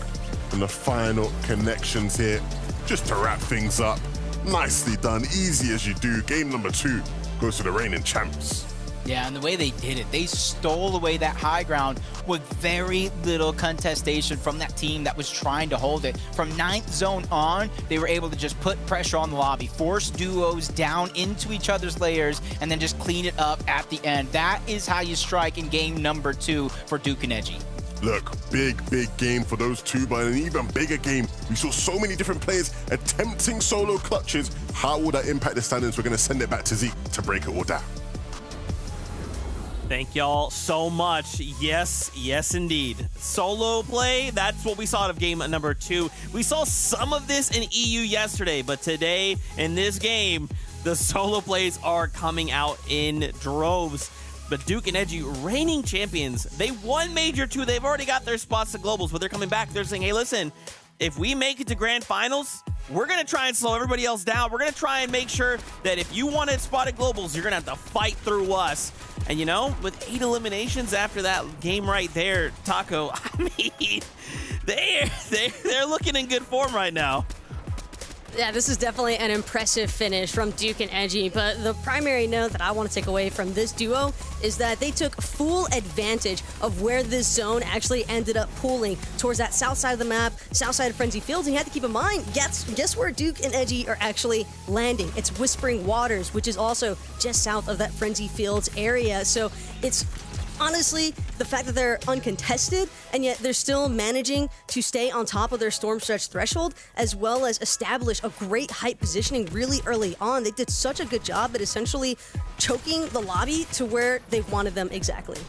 And the final connections here, just to wrap things up. Nicely done, easy as you do. Game number 2 goes to the reigning champs. Yeah, and the way they did it, they stole away that high ground with very little contestation from that team that was trying to hold it. From 9th zone on, they were able to just put pressure on the lobby, force duos down into each other's layers, and then just clean it up at the end. That is how you strike in game number 2 for Duke and Edgy. Look, big game for those two, but an even bigger game. We saw so many different players attempting solo clutches. How will that impact the standings? We're going to send it back to Zeke to break it all down. Thank y'all so much. Yes, indeed. Solo play, that's what we saw out of game number 2. We saw some of this in EU yesterday, but today in this game, the solo plays are coming out in droves. But Duke and Edgy, reigning champions, they won Major 2. They've already got their spots to Globals, but they're coming back. They're saying, hey, listen, if we make it to Grand Finals, we're going to try and slow everybody else down. We're going to try and make sure that if you want to spot at globals, you're going to have to fight through us. And, you know, with 8 eliminations after that game right there, Taco, I mean, they're looking in good form right now. Yeah, this is definitely an impressive finish from Duke and Edgy, but the primary note that I want to take away from this duo is that they took full advantage of where this zone actually ended up pooling towards that south side of the map, south side of Frenzy Fields, and you have to keep in mind, guess where Duke and Edgy are actually landing? It's Whispering Waters, which is also just south of that Frenzy Fields area, so it's honestly, the fact that they're uncontested and yet they're still managing to stay on top of their storm stretch threshold, as well as establish a great height positioning really early on. They did such a good job at essentially choking the lobby to where they wanted them exactly.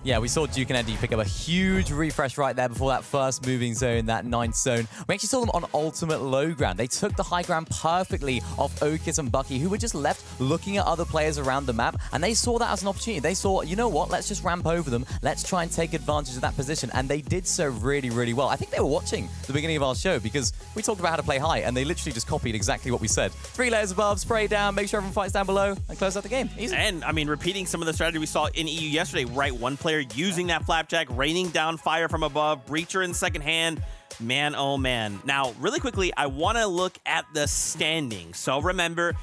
Yeah, we saw Duke and Eddie pick up a huge refresh right there before that first moving zone, that 9th zone. We actually saw them on ultimate low ground. They took the high ground perfectly off Okis and Bucky, who were just left looking at other players around the map, and they saw that as an opportunity. They saw, you know what, let's just ramp over them. Let's try and take advantage of that position, and they did so really, really well. I think they were watching the beginning of our show because we talked about how to play high, and they literally just copied exactly what we said. 3 layers above, spray down, make sure everyone fights down below, and close out the game. Easy. And, I mean, repeating some of the strategy we saw in EU yesterday, right? One player using that flapjack, raining down fire from above, breacher in second hand. Man, oh man. Now, really quickly, I want to look at the standings. So remember,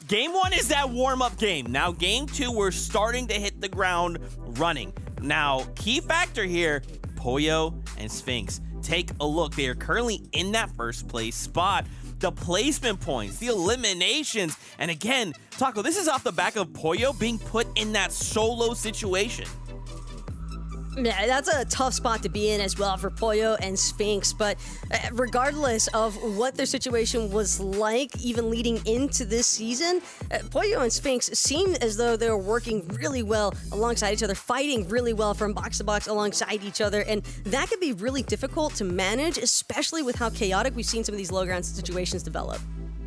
game 1 is that warm-up game. Now, game 2, we're starting to hit the ground running. Now, key factor here, Pollo and Sphinx. Take a look. They are currently in that first place spot. The placement points, the eliminations, and again, Taco, this is off the back of Pollo being put in that solo situation. Yeah, that's a tough spot to be in as well for Pollo and Sphinx, but regardless of what their situation was like even leading into this season, Pollo and Sphinx seemed as though they were working really well alongside each other, fighting really well from box to box alongside each other, and that could be really difficult to manage, especially with how chaotic we've seen some of these low ground situations develop.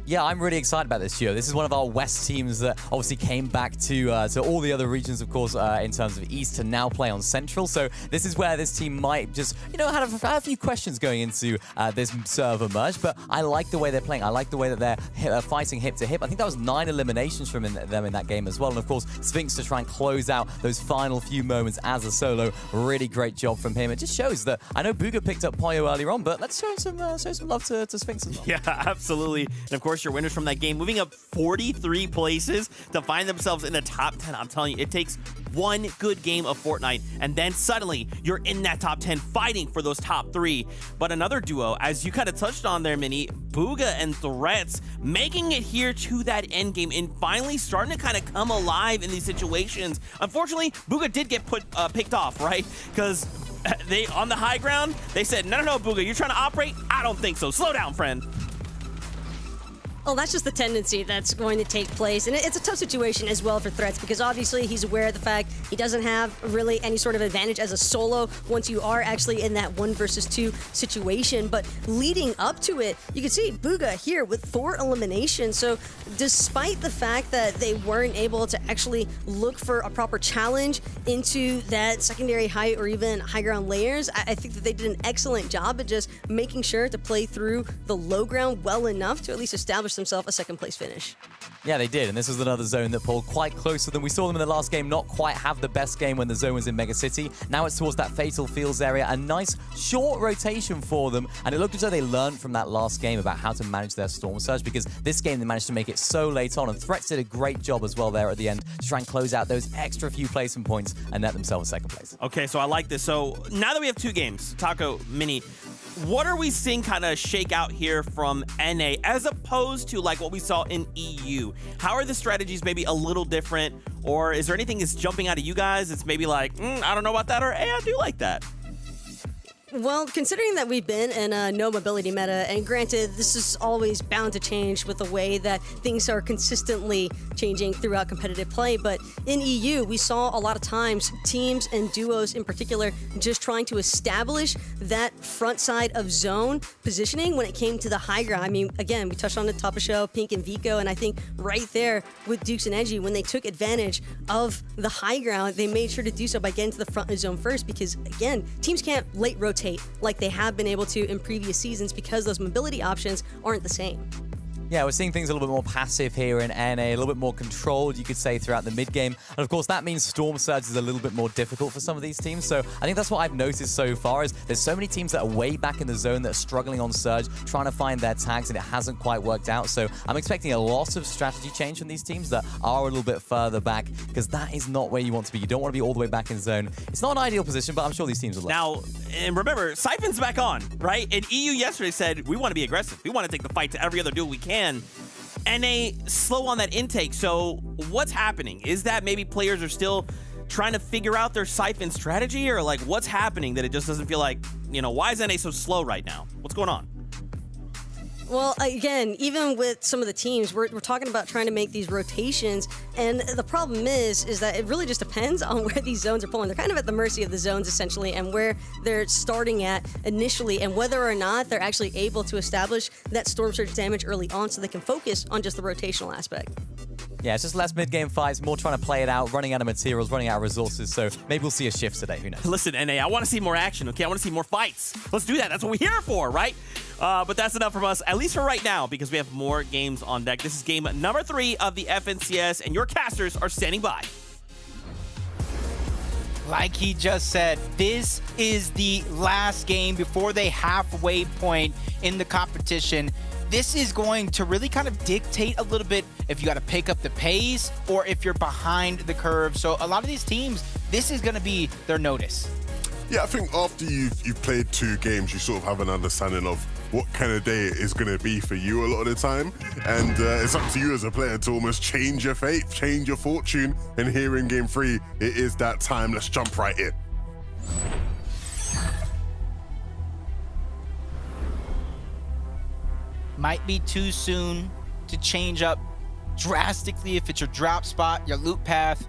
Yeah, I'm really excited about this year. This is one of our West teams that obviously came back to all the other regions, of course, in terms of East, to now play on Central. So this is where this team might just, you know, have a few questions going into this server merge. But I like the way they're playing. I like the way that they're fighting hip to hip. I think that was 9 eliminations from them in that game as well. And of course, Sphinx to try and close out those final few moments as a solo. Really great job from him. It just shows that, I know Booga picked up Pollo earlier on, but let's show some love to Sphinx as well. Yeah, absolutely. And of course, your winners from that game, moving up 43 places to find themselves in the top 10. I'm telling you, it takes one good game of Fortnite, and then suddenly you're in that top 10 fighting for those top 3. But another duo, as you kind of touched on there, Mini, Booga and Threats, making it here to that end game and finally starting to kind of come alive in these situations. Unfortunately, Booga did get picked off, right? Because they, on the high ground, they said, no, Booga, you're trying to operate? I don't think so. Slow down, friend. Well, that's just the tendency that's going to take place. And it's a tough situation as well for Threats because obviously he's aware of the fact he doesn't have really any sort of advantage as a solo once you are actually in that 1 versus 2 situation. But leading up to it, you can see Booga here with 4 eliminations. So despite the fact that they weren't able to actually look for a proper challenge into that secondary height or even high ground layers, I think that they did an excellent job at just making sure to play through the low ground well enough to at least establish themselves a second place finish. Yeah, they did, and this was another zone that pulled quite close to them. We saw them in the last game not quite have the best game when the zone was in Mega City. Now it's towards that Fatal Fields area. A nice short rotation for them, and it looked as though they learned from that last game about how to manage their Storm Surge, because this game they managed to make it so late on, and Threats did a great job as well there at the end to try and close out those extra few placement points and net themselves second place. Okay, so I like this. So now that we have 2 games, Taco, Mini, what are we seeing kind of shake out here from NA as opposed to like what we saw in EU? How are the strategies maybe a little different, or is there anything that's jumping out of you guys? It's maybe like, I don't know about that, or hey, I do like that. Well, considering that we've been in a no mobility meta, and granted, this is always bound to change with the way that things are consistently changing throughout competitive play, but in EU, we saw a lot of times teams and duos in particular just trying to establish that front side of zone positioning when it came to the high ground. I mean, again, we touched on the top of show, Pink and Vico, and I think right there with Dukes and Edgy, when they took advantage of the high ground, they made sure to do so by getting to the front of zone first because, again, teams can't late rotate rotate like they have been able to in previous seasons because those mobility options aren't the same. Yeah, we're seeing things a little bit more passive here in NA, a little bit more controlled, you could say, throughout the mid-game. And of course, that means Storm Surge is a little bit more difficult for some of these teams. So I think that's what I've noticed so far is there's so many teams that are way back in the zone that are struggling on Surge, trying to find their tags, and it hasn't quite worked out. So I'm expecting a lot of strategy change from these teams that are a little bit further back, because that is not where you want to be. You don't want to be all the way back in zone. It's not an ideal position, but I'm sure these teams will. Now, and remember, Siphon's back on, right? And EU yesterday said, we want to be aggressive. We want to take the fight to every other duel we can. NA slow on that intake, so what's happening? Is that maybe players are still trying to figure out their Siphon strategy, or like what's happening that it just doesn't feel like, you know, why is NA so slow right now? What's going on? Well, again, even with some of the teams, we're talking about trying to make these rotations, and the problem is that it really just depends on where these zones are pulling. They're kind of at the mercy of the zones, essentially, and where they're starting at initially, and whether or not they're actually able to establish that Storm Surge damage early on so they can focus on just the rotational aspect. Yeah, it's just less mid-game fights, more trying to play it out, running out of materials, running out of resources, so maybe we'll see a shift today, who knows? Listen, NA, I want to see more action, okay? I want to see more fights. Let's do that. That's what we're here for, right? But that's enough from us, at least for right now, because we have more games on deck. This is game number 3 of the FNCS, and your casters are standing by. Like he just said, this is the last game before the halfway point in the competition. This is going to really kind of dictate a little bit if you got to pick up the pace or if you're behind the curve. So a lot of these teams, this is going to be their notice. Yeah, I think after you've played 2 games, you sort of have an understanding of what kind of day it is going to be for you a lot of the time. And it's up to you as a player to almost change your fate, change your fortune. And here in game 3, it is that time. Let's jump right in. Might be too soon to change up drastically if it's your drop spot, your loot path,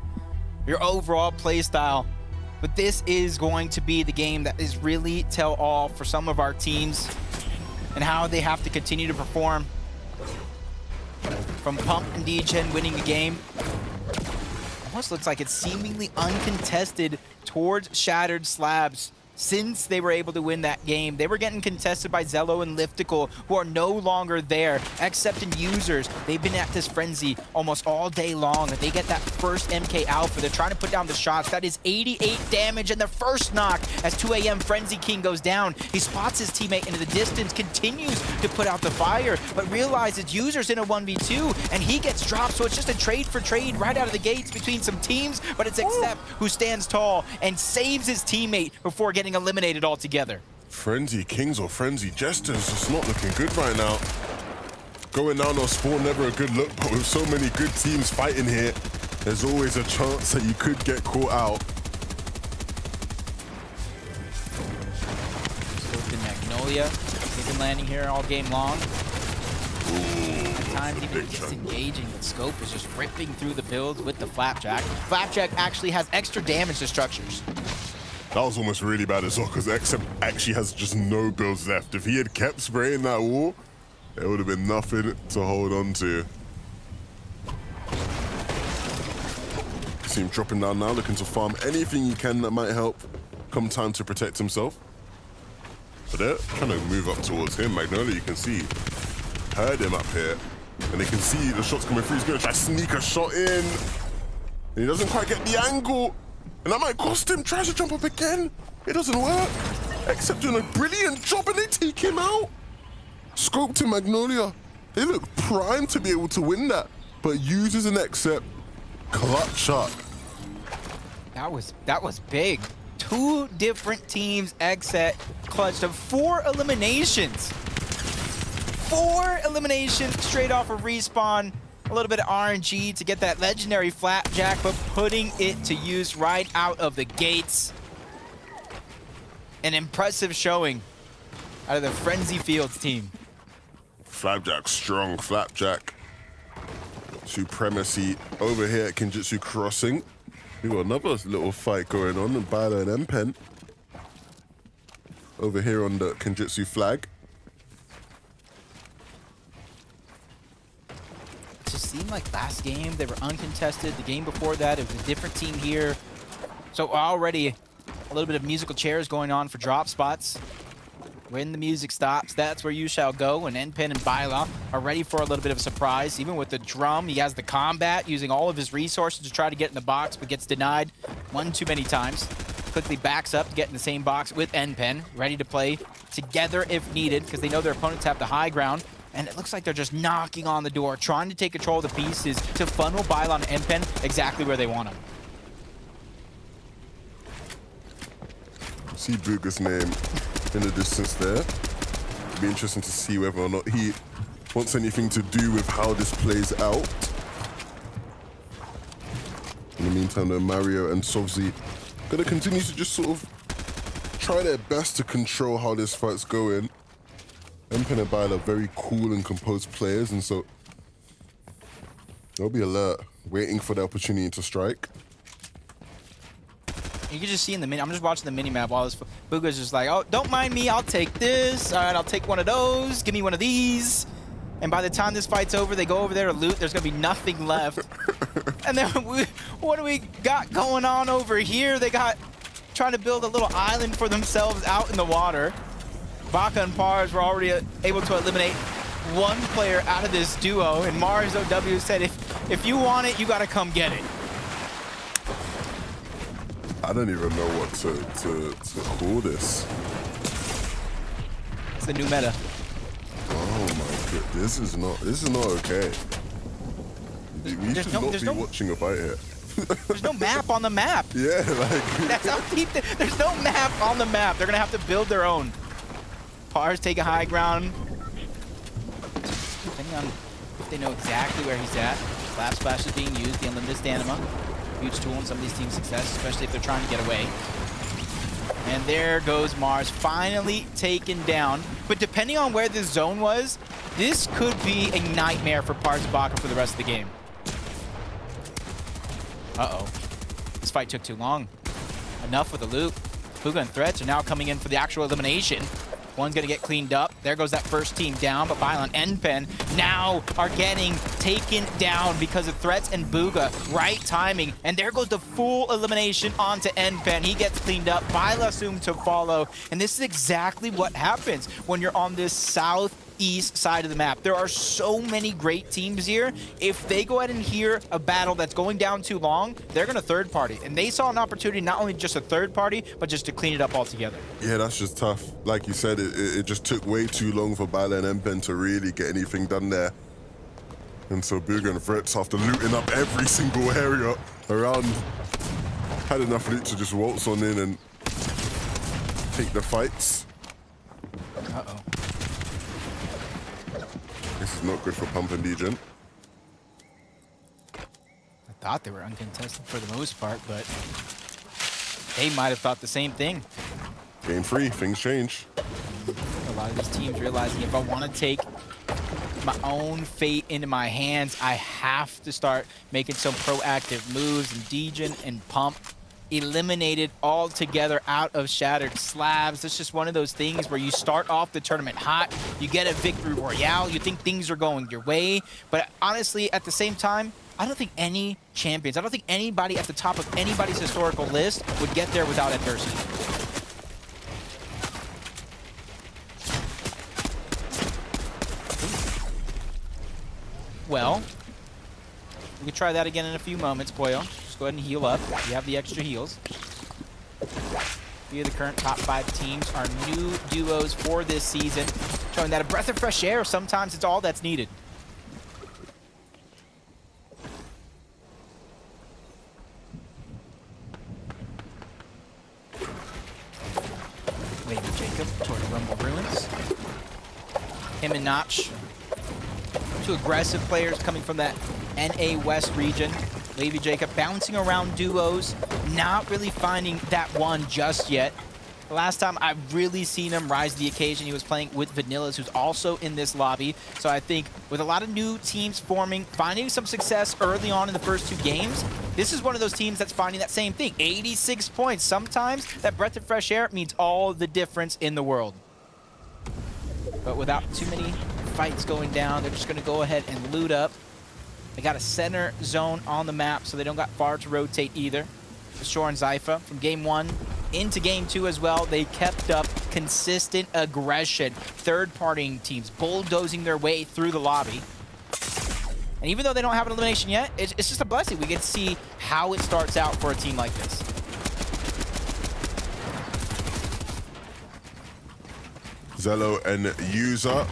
your overall play style. But this is going to be the game that is really tell all for some of our teams and how they have to continue to perform. From Pump and DGen winning the game, almost looks like it's seemingly uncontested towards Shattered Slabs. Since they were able to win that game, they were getting contested by Zello and Liftical, who are no longer there, except in users. They've been at this frenzy almost all day long. They get that first MK Alpha. They're trying to put down the shots. That is 88 damage and the first knock as 2 AM Frenzy King goes down. He spots his teammate into the distance, continues to put out the fire, but realizes users in a 1v2, and he gets dropped, so it's just a trade for trade right out of the gates between some teams, but it's Accept who stands tall and saves his teammate before getting eliminated altogether. Frenzy Kings or Frenzy Jesters just not looking good right now. Going down on spawn, never a good look, but with so many good teams fighting here, there's always a chance that you could get caught out. Scoped in Magnolia. He's been landing here all game long. At times even disengaging, but Scope is just ripping through the builds with the Flapjack. Flapjack actually has extra damage to structures. That was almost really bad as well, because Accept actually has just no builds left. If he had kept spraying that wall, there would have been nothing to hold on to. See him dropping down now, looking to farm anything he can that might help come time to protect himself. But they're trying to move up towards him. Magnolia, you can see, heard him up here. And they can see the shots coming through. He's going to try to sneak a shot in. And he doesn't quite get the angle. And that might cost him. Tries to jump up again. It doesn't work. Accept doing a brilliant job, and they take him out. Scope to Magnolia. They look primed to be able to win that. But uses an Accept. Clutch shot. That was big. 2 different teams Accept clutched of 4 eliminations. 4 eliminations straight off of respawn. A little bit of RNG to get that legendary Flapjack, but putting it to use right out of the gates. An impressive showing out of the Frenzy Fields team. Flapjack, strong Flapjack. Supremacy over here at Kinjutsu Crossing. We've got another little fight going on in Bala and M-Pen. Over here on the Kinjutsu flag. It just seemed like last game they were uncontested. The game before that, it was a different team here. So already A little bit of musical chairs going on for drop spots. When the music stops, that's where you shall go. And NPen and Byla are ready for a little bit of a surprise. Even with the drum, he has the combat, using all of his resources to try to get in the box, but gets denied one too many times. Quickly backs up to get in the same box with NPen, ready to play together if needed, because they know their opponents have the high ground. And it looks like they're just knocking on the door, trying to take control of the pieces to funnel Byla and NPen exactly where they want them. See Booga's name in the distance there. It'll be interesting to see whether or not he wants anything to do with how this plays out. In the meantime, though, Mario and Sovzi gonna continue to just sort of try their best to control how this fight's going. NPen and Byla are very cool and composed players, and so they'll be alert, waiting for the opportunity to strike. You can just see in the mini, I'm just watching the mini-map while this Booga's just like, oh, don't mind me, I'll take this. All right, I'll take one of those. Give me one of these. And by the time this fight's over, they go over there to loot. There's going to be nothing left. And then what do we got going on over here? They got trying to build a little island for themselves out in the water. Baka and Pars were already able to eliminate one player out of this duo. And Mars OW said, if you want it, you got to come get it. I don't even know what to call this. It's the new meta. Oh my god, this is not okay. We should not be watching a fight here. There's no map on the map. Yeah, like that's how deep. There's no map on the map. They're gonna have to build their own. Pars take a high ground. Depending on if they know exactly where he's at. Slap Splash is being used. The unlimited stamina. Huge tool in some of these teams' success, especially if they're trying to get away. And there goes Mars, finally taken down. But depending on where this zone was, this could be a nightmare for Pars Baka for the rest of the game. Uh-oh. This fight took too long. Enough with the loot. Booga and Threats are now coming in for the actual elimination. One's gonna get cleaned up. There goes that first team down, but Byla and NPen now are getting taken down because of Threats and Booga. Right timing, and there goes the full elimination onto NPen. He gets cleaned up. Byla soon to follow, and this is exactly what happens when you're on this southeast side of the map. There are so many great teams here. If they go ahead and hear a battle that's going down too long, they're gonna third party. And they saw an opportunity not only just a third party, but just to clean it up altogether. Yeah, that's just tough. Like you said, it just took way too long for Byla and NPen to really get anything done there. And so Booga and Threats, after looting up every single area around, had enough loot to just waltz on in and take the fights. Uh-oh. This is not good for Pump and Degen. I thought they were uncontested for the most part, but they might have thought the same thing. Game 3, things change. A lot of these teams realizing if I want to take my own fate into my hands, I have to start making some proactive moves. And Degen and Pump eliminated altogether out of Shattered Slabs. It's just one of those things where you start off the tournament hot, you get a victory royale, you think things are going your way, but honestly, at the same time, I don't think any champions, I don't think anybody at the top of anybody's historical list would get there without adversity. Well, we can try that again in a few moments, Poyo. Just go ahead and heal up. You have the extra heals. Three of the current top 5 teams are new duos for this season, showing that a breath of fresh air, sometimes it's all that's needed. Lady Jacob toward Rumble Ruins. Him and Notch. 2 aggressive players coming from that NA West region. Lady Jacob bouncing around duos, not really finding that one just yet. The last time I've really seen him rise to the occasion, he was playing with Vanillas, who's also in this lobby. So I think with a lot of new teams forming, finding some success early on in the first 2 games, this is one of those teams that's finding that same thing. 86 points. Sometimes that breath of fresh air means all the difference in the world. But without too many fights going down, they're just going to go ahead and loot up. They got a center zone on the map, so they don't got far to rotate either. Shore and Zypha from game 1 into game 2 as well. They kept up consistent aggression. Third-party teams bulldozing their way through the lobby. And even though they don't have an elimination yet, it's just a blessing. We get to see how it starts out for a team like this. Zello and User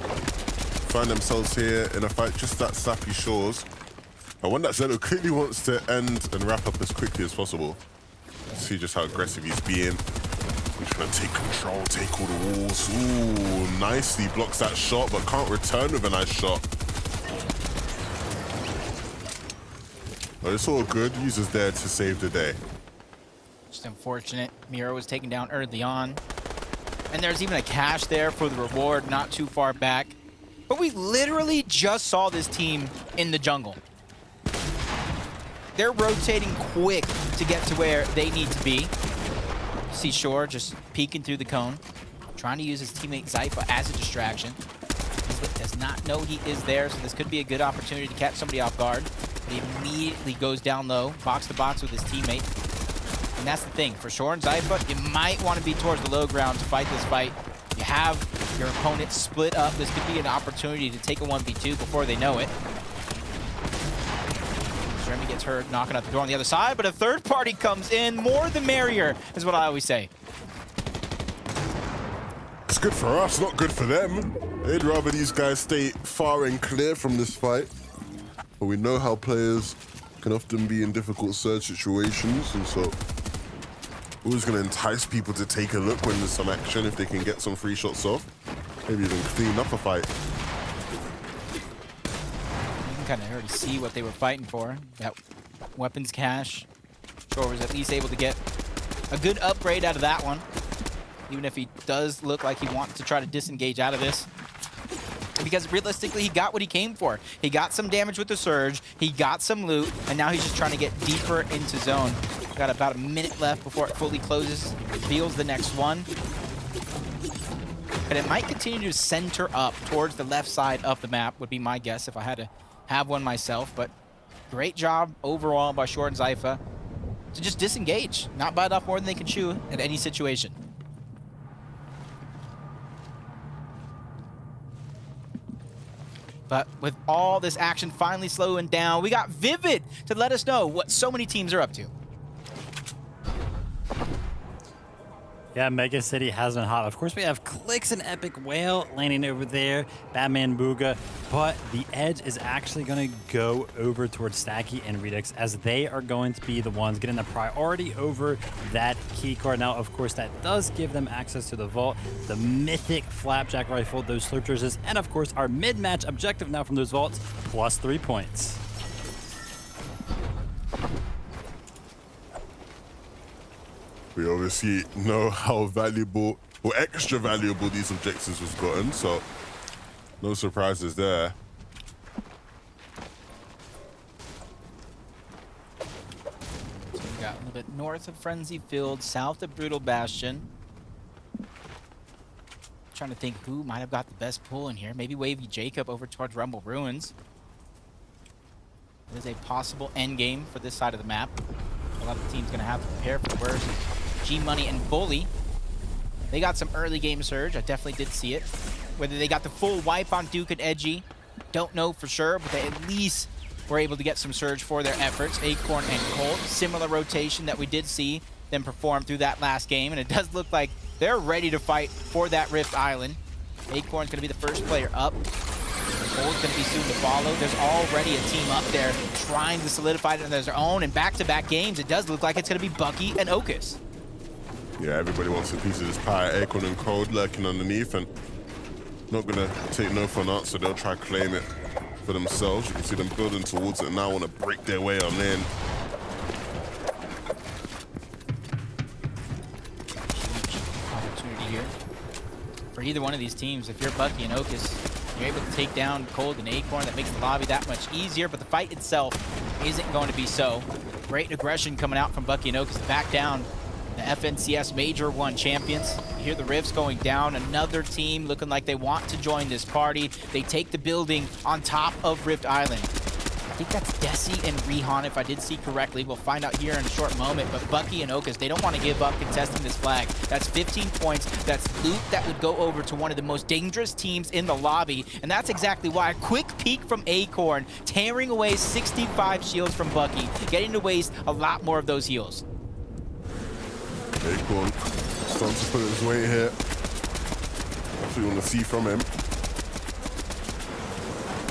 find themselves here in a fight just at Sappy Shores. And one that Zello clearly wants to end and wrap up as quickly as possible. See just how aggressive he's being. He's trying to take control, take all the walls. Ooh, nicely blocks that shot, but can't return with a nice shot. But it's all good. User's there to save the day. Just unfortunate. Miro was taken down early on. And there's even a cache there for the reward not too far back. But we literally just saw this team in the jungle. They're rotating quick to get to where they need to be. See Shore just peeking through the cone, trying to use his teammate Zypha as a distraction. He does not know he is there, so this could be a good opportunity to catch somebody off guard. But he immediately goes down low, box to box with his teammate. And that's the thing, for Shore and Zypha, you might want to be towards the low ground to fight this fight. You have your opponent split up. This could be an opportunity to take a 1v2 before they know it. Jeremy gets hurt, knocking out the door on the other side, but a third party comes in. More the merrier, is what I always say. It's good for us, not good for them. They'd rather these guys stay far and clear from this fight. But we know how players can often be in difficult surge situations, and so always going to entice people to take a look when there's some action if they can get some free shots off. Maybe even clean up a fight. You can kind of already see what they were fighting for. That weapons cache. Shore was at least able to get a good upgrade out of that one. Even if he does look like he wants to try to disengage out of this. Because realistically, he got what he came for. He got some damage with the surge, he got some loot, and now he's just trying to get deeper into zone. Got about a minute left before it fully closes. Reveals the next one. And it might continue to center up towards the left side of the map, would be my guess if I had to have one myself. But great job overall by Shore and Zypha to just disengage. Not bite off more than they can chew in any situation. But with all this action finally slowing down, we got Vivid to let us know what so many teams are up to. Yeah, Mega City has been hot. Of course, we have Clix and Epic Whale landing over there, Batman Booga, but the edge is actually going to go over towards Stacky and Redux as they are going to be the ones getting the priority over that key card. Now, of course, that does give them access to the vault, the mythic Flapjack Rifle, those slurp jerseys, and of course, our mid-match objective now from those vaults, plus 3 points. We obviously know how valuable or extra valuable these objectives was gotten, so no surprises there. So we got a little bit north of Frenzy Field, south of Brutal Bastion. Trying to think who might have got the best pull in here. Maybe Wavy Jacob over towards Rumble Ruins. It is a possible end game for this side of the map. A lot of teams going to have to prepare for the worst. G-Money and Bully, they got some early game surge. I definitely did see it. Whether they got the full wipe on Duke and Edgy, don't know for sure, but they at least were able to get some surge for their efforts. Acorn and Colt, similar rotation that we did see them perform through that last game, and it does look like they're ready to fight for that Rift Island. Acorn's going to be the first player up. Colt's going to be soon to follow. There's already a team up there trying to solidify it as their own, and back-to-back games, it does look like it's going to be Bucky and Okus. Yeah, everybody wants a piece of this pie. Acorn and Cold lurking underneath and not gonna take no for an answer. They'll try to claim it for themselves. You can see them building towards it and now want to break their way on in. Huge opportunity here for either one of these teams. If you're Bucky and Okus, you're able to take down Cold and Acorn. That makes the lobby that much easier, but the fight itself isn't going to be so. Great aggression coming out from Bucky and Okus to back down the FNCS Major 1 champions. You hear the rifts going down. Another team looking like they want to join this party. They take the building on top of Rift Island. think that's Desi and Rihan, if I did see correctly. We'll find out here in a short moment. But Bucky and Okus, they don't want to give up contesting this flag. That's 15 points. That's loot that would go over to one of the most dangerous teams in the lobby. And that's exactly why. A quick peek from Acorn, tearing away 65 shields from Bucky, getting to waste a lot more of those heals. Acorn starting to put his weight here. That's what you want to see from him.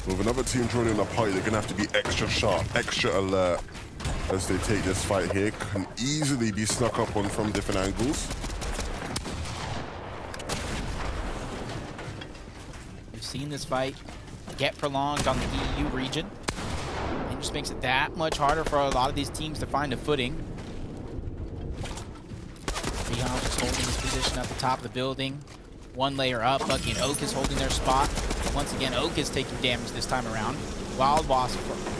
With another team joining the party, they're going to have to be extra sharp, extra alert as they take this fight here. Can easily be snuck up on from different angles. We've seen this fight get prolonged on the EU region. It just makes it that much harder for a lot of these teams to find a footing. Rihan just holding his position at the top of the building. One layer up, Bucky and Oak is holding their spot. But once again, Oak is taking damage this time around. Wild Wasp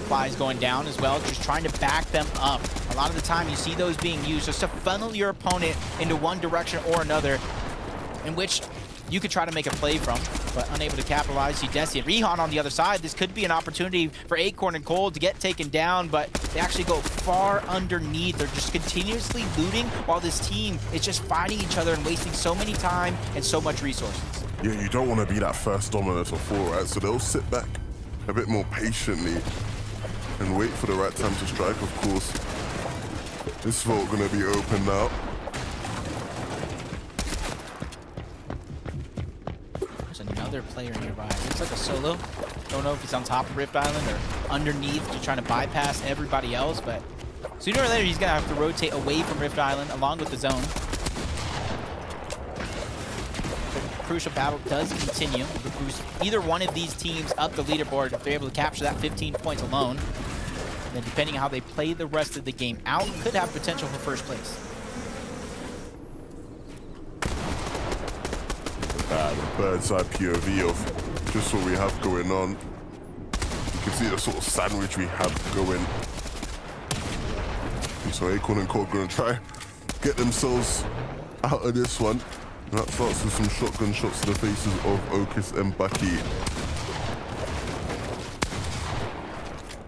flies going down as well, just trying to back them up. A lot of the time you see those being used just to funnel your opponent into one direction or another, in which you could try to make a play from, but unable to capitalize. See Desi and Rihan on the other side. This could be an opportunity for Acorn and Cold to get taken down, but they actually go far underneath. They're just continuously looting while this team is just fighting each other and wasting so many time and so much resources. Yeah, you don't want to be that first dominant or four, right? So they'll sit back a bit more patiently and wait for the right time to strike, of course. This vault going to be open now. Another player nearby. Looks like a solo. Don't know if he's on top of Rift Island or underneath, just trying to bypass everybody else, but sooner or later he's going to have to rotate away from Rift Island along with the zone. The crucial battle does continue. It'll boost either one of these teams up the leaderboard if they're able to capture that 15 points alone. And then depending on how they play the rest of the game out, could have potential for first place. The bird's eye POV of just what we have going on. You can see the sort of sandwich we have going. And so Acorn and Cold going to try get themselves out of this one. And that starts with some shotgun shots to the faces of Okus and Bucky.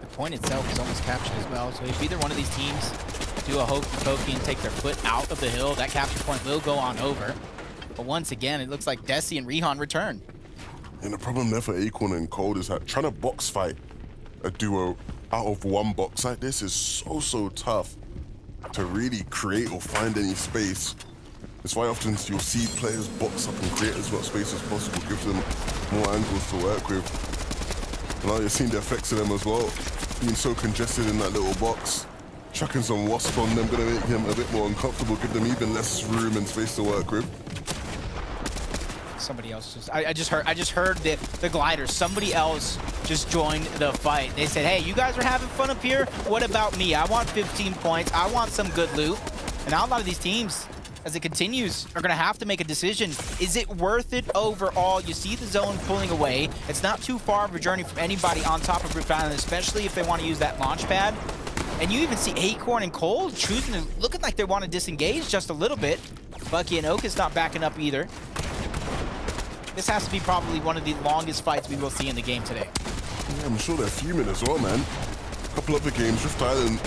The point itself is almost captured as well, so if either one of these teams do a hokey pokey and take their foot out of the hill, that capture point will go on over. But once again, it looks like Desi and Rihan return. And the problem there for Acorn and Cold is that trying to box fight a duo out of one box like this is so tough to really create or find any space. It's why often you'll see players box up and create as much space as possible, gives them more angles to work with. Now you're seeing the effects of them as well, being so congested in that little box. Chucking some wasp on them, gonna make him a bit more uncomfortable, give them even less room and space to work with. Somebody else just, I just heard the gliders. Somebody else just joined the fight. They said, hey, you guys are having fun up here. What about me? I want 15 points. I want some good loot. And now a lot of these teams, as it continues, are going to have to make a decision. Is it worth it overall? You see the zone pulling away. It's not too far of a journey from anybody on top of Rift Island, especially if they want to use that launch pad. And you even see Acorn and Cold choosing to, looking like they want to disengage just a little bit. Bucky and Oak is not backing up either. This has to be probably one of the longest fights we will see in the game today. Yeah, I'm sure they're fuming as well, man. A couple other games, Rift Island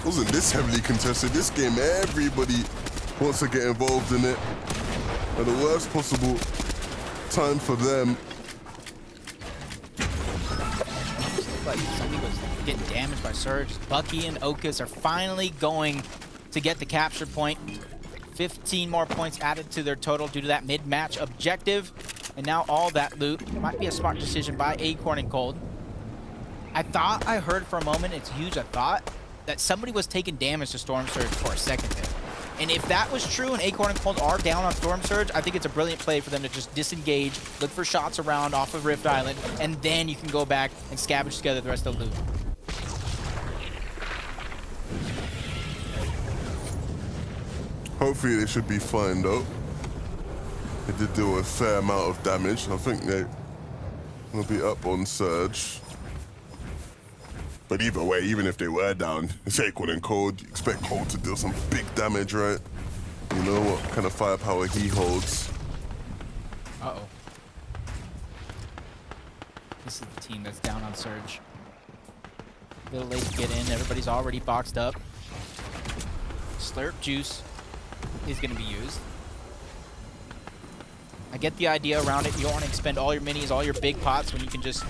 wasn't this heavily contested. This game, everybody wants to get involved in it. At the worst possible time for them. Looks like somebody was getting damaged by Surge. Bucky and Okus are finally going to get the capture point. 15 more points added to their total due to that mid-match objective. And now all that loot might be a smart decision by Acorn and Cold. I thought I heard for a moment, it's huge, I thought that somebody was taking damage to Storm Surge for a second there. And if that was true and Acorn and Cold are down on Storm Surge, I think it's a brilliant play for them to just disengage, look for shots around off of Rift Island, and then you can go back and scavenge together the rest of the loot. Hopefully they should be fine though. They did do a fair amount of damage. I think they will be up on Surge. But either way, even if they were down, it's Acorn and Cold. You expect Cold to deal some big damage, right? You know what kind of firepower he holds. Uh-oh. This is the team that's down on Surge. A little late to get in. Everybody's already boxed up. Slurp juice is going to be used. I get the idea around it. You don't want to expend all your minis, all your big pots, when you can just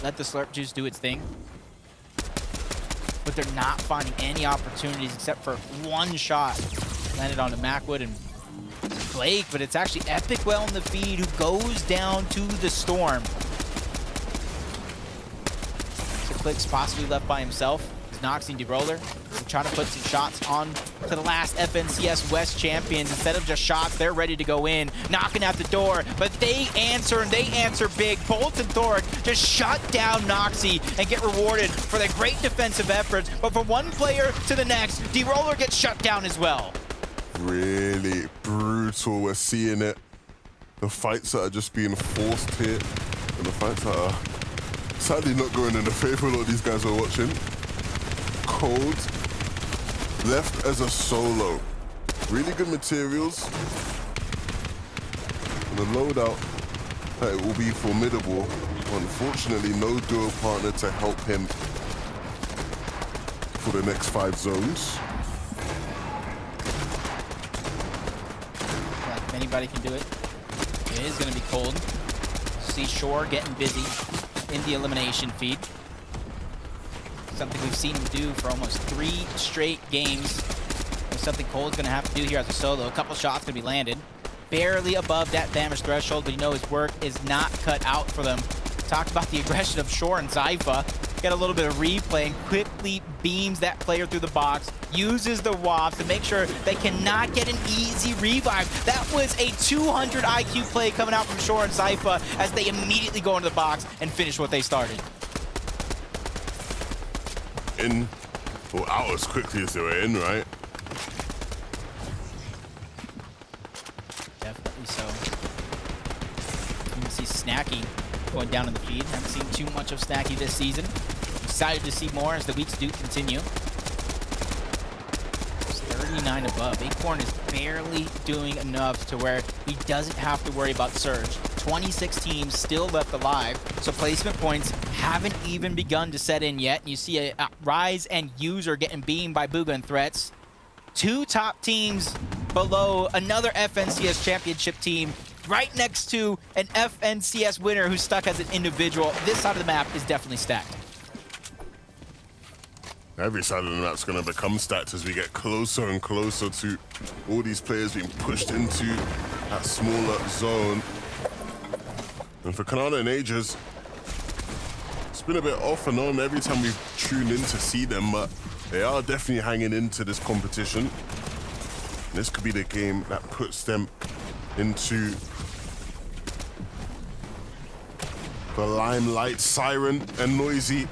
let the slurp juice do its thing. But they're not finding any opportunities except for one shot. Landed onto Macwood and Blake, but it's actually Epic Well in the feed who goes down to the storm. So Click's possibly left by himself. It's Noxy and D-Roller. Trying to put some shots on to the last FNCS West champions. Instead of just shots, they're ready to go in, knocking at the door, but they answer, and they answer big. Bolt and Thoric just shut down Noxy and get rewarded for their great defensive efforts, but from one player to the next, D-Roller gets shut down as well. Really brutal. We're seeing it. The fights that are just being forced here, and the fights that are sadly not going in the favor of a lot of these guys are watching. Cold. Left as a solo. Really good materials. And the loadout, it will be formidable. Unfortunately, no duo partner to help him for the next 5 zones. Yeah, if anybody can do it, it is going to be Cold. See Shore getting busy in the elimination feed. Something we've seen him do for almost 3 straight games. And something Cole's gonna have to do here as a solo. A couple shots gonna be landed. Barely above that damage threshold, but you know his work is not cut out for them. Talked about the aggression of Shore and Zypha. Get a little bit of replay and quickly beams that player through the box. Uses the WAPs to make sure they cannot get an easy revive. That was a 200 IQ play coming out from Shore and Zypha as they immediately go into the box and finish what they started. In or out as quickly as they were in, right? Definitely so. You can see Snacky going down in the feed. Haven't seen too much of Snacky this season. Excited to see more as the weeks do continue. It's 39 above. Acorn is barely doing enough to where he doesn't have to worry about Surge. 26 teams still left alive, so placement points haven't even begun to set in yet. You see a Rise and User getting beamed by Booga and Threats. 2 top teams below another FNCS championship team, right next to an FNCS winner who's stuck as an individual. This side of the map is definitely stacked. Every side of the map's going to become stacked as we get closer and closer to all these players being pushed into that smaller zone. And for Canada and Aegis, it's been a bit off and on every time we've tuned in to see them, but they are definitely hanging into this competition. This could be the game that puts them into the limelight. Siren and Noisy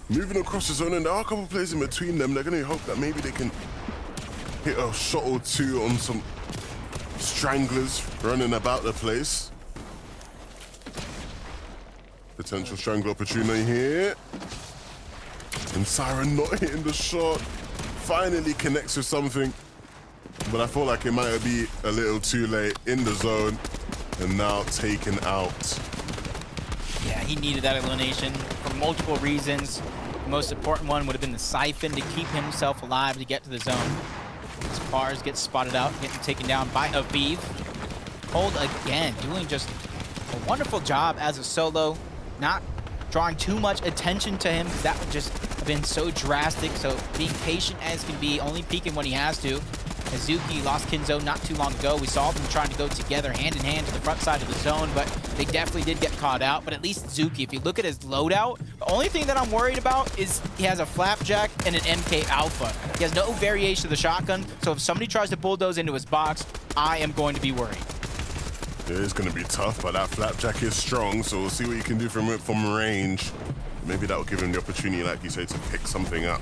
moving across the zone, and there are a couple of players in between them. They're going to hope that maybe they can hit a shot or two on some stranglers running about the place. Potential strangle opportunity here. And Siren not hitting the shot. Finally connects with something. But I feel like it might be a little too late in the zone. And now taken out. Yeah, he needed that elimination for multiple reasons. The most important one would have been the Siphon to keep himself alive to get to the zone. Spars gets spotted out, getting taken down by Aviv. Cold again, doing just a wonderful job as a solo, not drawing too much attention to him because that would just have been so drastic. So being patient as can be, only peeking when he has to. Hazuki lost Kinzo not too long ago. We saw them trying to go together hand in hand to the front side of the zone, but they definitely did get caught out. But at least Zuki, if you look at his loadout, the only thing that I'm worried about is he has a Flapjack and an MK Alpha. He has no variation of the shotgun, so if somebody tries to bulldoze into his box, I am going to be worried. It is going to be tough, but that Flapjack is strong, so we'll see what you can do from it from range. Maybe that will give him the opportunity, like you say, to pick something up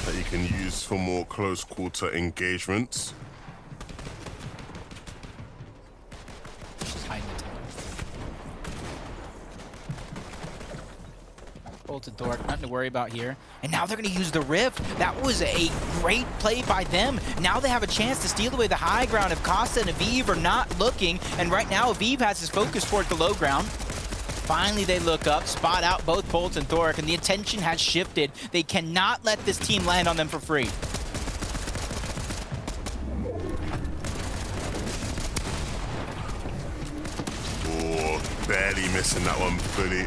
that you can use for more close quarter engagements. Just hiding the tower. Bolted door, nothing to worry about here. And now they're going to use the Rift. That was a great play by them. Now they have a chance to steal away the high ground if Costa and Aviv are not looking. And right now, Aviv has his focus towards the low ground. Finally, they look up, spot out both Bolt and Thoric, and the attention has shifted. They cannot let this team land on them for free. Oh, barely missing that one fully.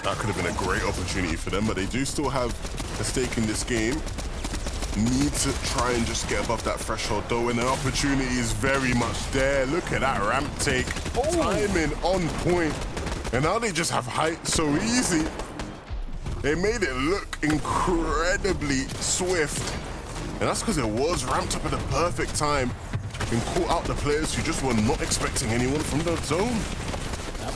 That could have been a great opportunity for them, but they do still have a stake in this game. Need to try and just get above that threshold though, and the opportunity is very much there. Look at that ramp take. Timing on point. And now they just have height so easy. They made it look incredibly swift. And that's because it was ramped up at the perfect time and caught out the players who just were not expecting anyone from the zone.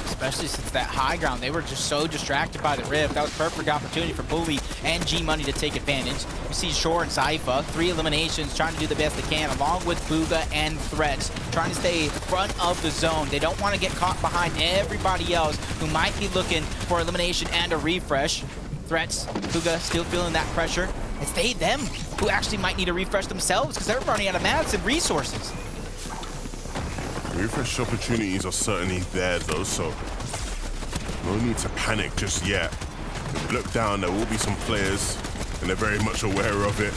Especially since that high ground, they were just so distracted by the rift. That was perfect opportunity for Bully and G-Money to take advantage. We see Shore and Sypha, 3 eliminations, trying to do the best they can, along with Bugha and Threats, trying to stay front of the zone. They don't want to get caught behind everybody else who might be looking for elimination and a refresh. Threats, Bugha still feeling that pressure. It's them who actually might need a refresh themselves because they're running out of mats and resources. Refresh opportunities are certainly there though, so no need to panic just yet. If you look down, there will be some players, and they're very much aware of it,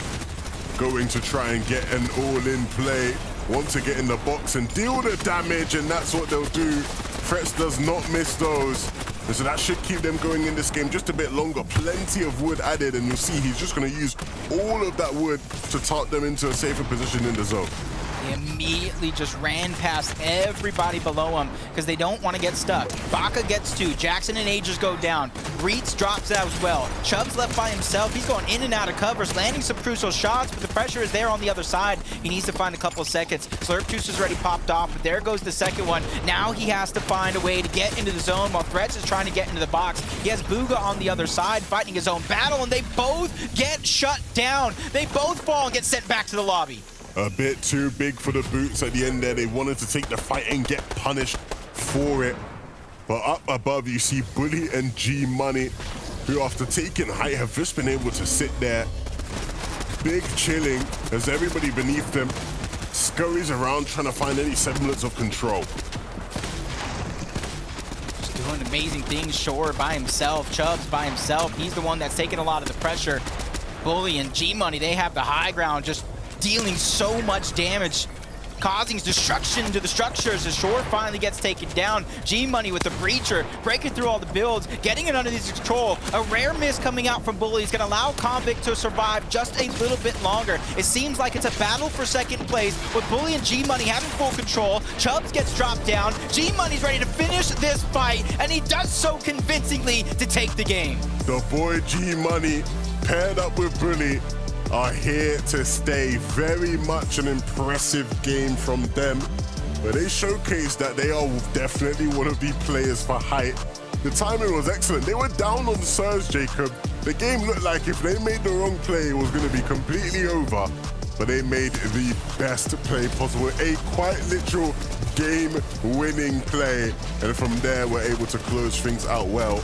going to try and get an all-in play, want to get in the box and deal the damage, and that's what they'll do. Threats does not miss those. And so that should keep them going in this game just a bit longer. Plenty of wood added, and you'll see he's just going to use all of that wood to tart them into a safer position in the zone. They immediately just ran past everybody below him because they don't want to get stuck. Baka gets 2. Jackson and Aegis go down. Reitz drops out as well. Chubb's left by himself. He's going in and out of covers, landing some crucial shots, but the pressure is there on the other side. He needs to find a couple of seconds. Slurp Juice is already popped off, but there goes the second one. Now he has to find a way to get into the zone while Threats is trying to get into the box. He has Bugha on the other side fighting his own battle, and they both get shut down. They both fall and get sent back to the lobby. A bit too big for the boots at the end there. They wanted to take the fight and get punished for it. But up above, you see Bully and G-Money, who after taking height have just been able to sit there. Big chilling as everybody beneath them scurries around trying to find any semblance of control. Just doing amazing things. Shore by himself, Chubbs by himself. He's the one that's taking a lot of the pressure. Bully and G-Money, they have the high ground, just dealing so much damage, causing destruction to the structures as Shore finally gets taken down. G-Money with the breacher, breaking through all the builds, getting it under his control. A rare miss coming out from Bully is going to allow Convict to survive just a little bit longer. It seems like it's a battle for second place with Bully and G-Money having full control. Chubbs gets dropped down. G-Money's ready to finish this fight, and he does so convincingly to take the game. The boy G-Money paired up with Bully are here to stay. Very much an impressive game from them, but they showcased that they are definitely one of the players for height. The timing was excellent. They were down on Surge, Jacob. The game looked like if they made the wrong play, it was going to be completely over, but they made the best play possible. A quite literal game-winning play, and from there we're able to close things out well.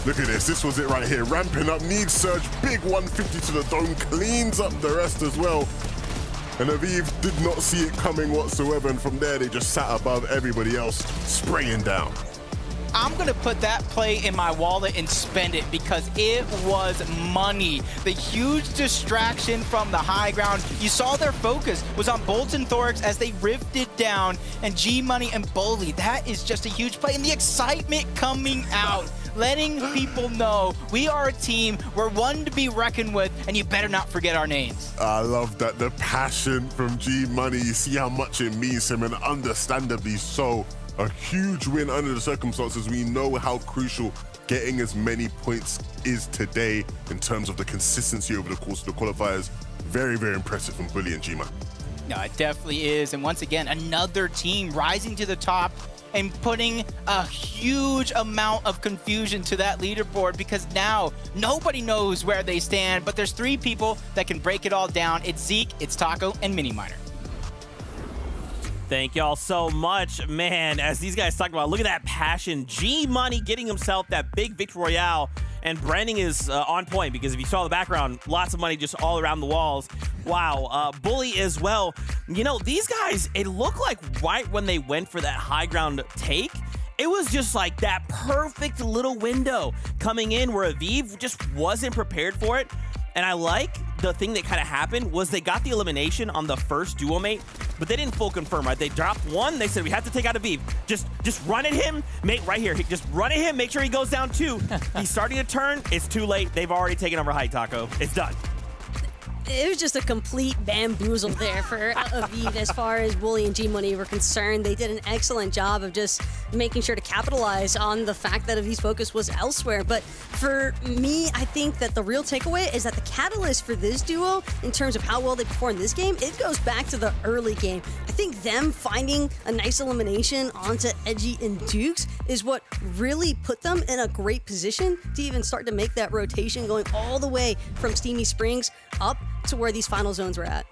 Look at this was it right here. Ramping up, needs Surge, big 150 to the dome, cleans up the rest as well. And Aviv did not see it coming whatsoever, and from there they just sat above everybody else, spraying down. I'm gonna put that play in my wallet and spend it because it was money. The huge distraction from the high ground. You saw their focus was on Bolt and Thorix as they rifted down, and G-Money and Bully. That is just a huge play, and the excitement coming out, letting people know we are a team, we're one to be reckoned with, and you better not forget our names. I love that, the passion from G-Money. You see how much it means to him, and understandably so. A huge win under the circumstances. We know how crucial getting as many points is today in terms of the consistency over the course of the qualifiers. Very, very impressive from Bully and G-Man. No, it definitely is. And once again, another team rising to the top and putting a huge amount of confusion to that leaderboard, because now nobody knows where they stand, but there's 3 people that can break it all down. It's Zeke, it's Taco, and Mini Miner. Thank y'all so much, man. As these guys talk about, look at that passion. G-Money getting himself that big victory royale, and branding is on point, because if you saw the background, lots of money just all around the walls. Wow. Bully as well. You know, these guys, it looked like right when they went for that high ground take, It was just like that perfect little window coming in where Aviv just wasn't prepared for it. And I like the thing that kind of happened was they got the elimination on the first duo mate, but they didn't full confirm, right? They dropped one. They said, we have to take out Aviv. Just run at him, mate, right here. Just run at him. Make sure he goes down 2. He's starting to turn. It's too late. They've already taken over Height Taco. It's done. It was just a complete bamboozle there for Aviv as far as Wooly and G-Money were concerned. They did an excellent job of just making sure to capitalize on the fact that Aviv's focus was elsewhere. But for me, I think that the real takeaway is that the catalyst for this duo, in terms of how well they performed this game, it goes back to the early game. I think them finding a nice elimination onto Edgy and Dukes is what really put them in a great position to even start to make that rotation going all the way from Steamy Springs up to where these final zones were at.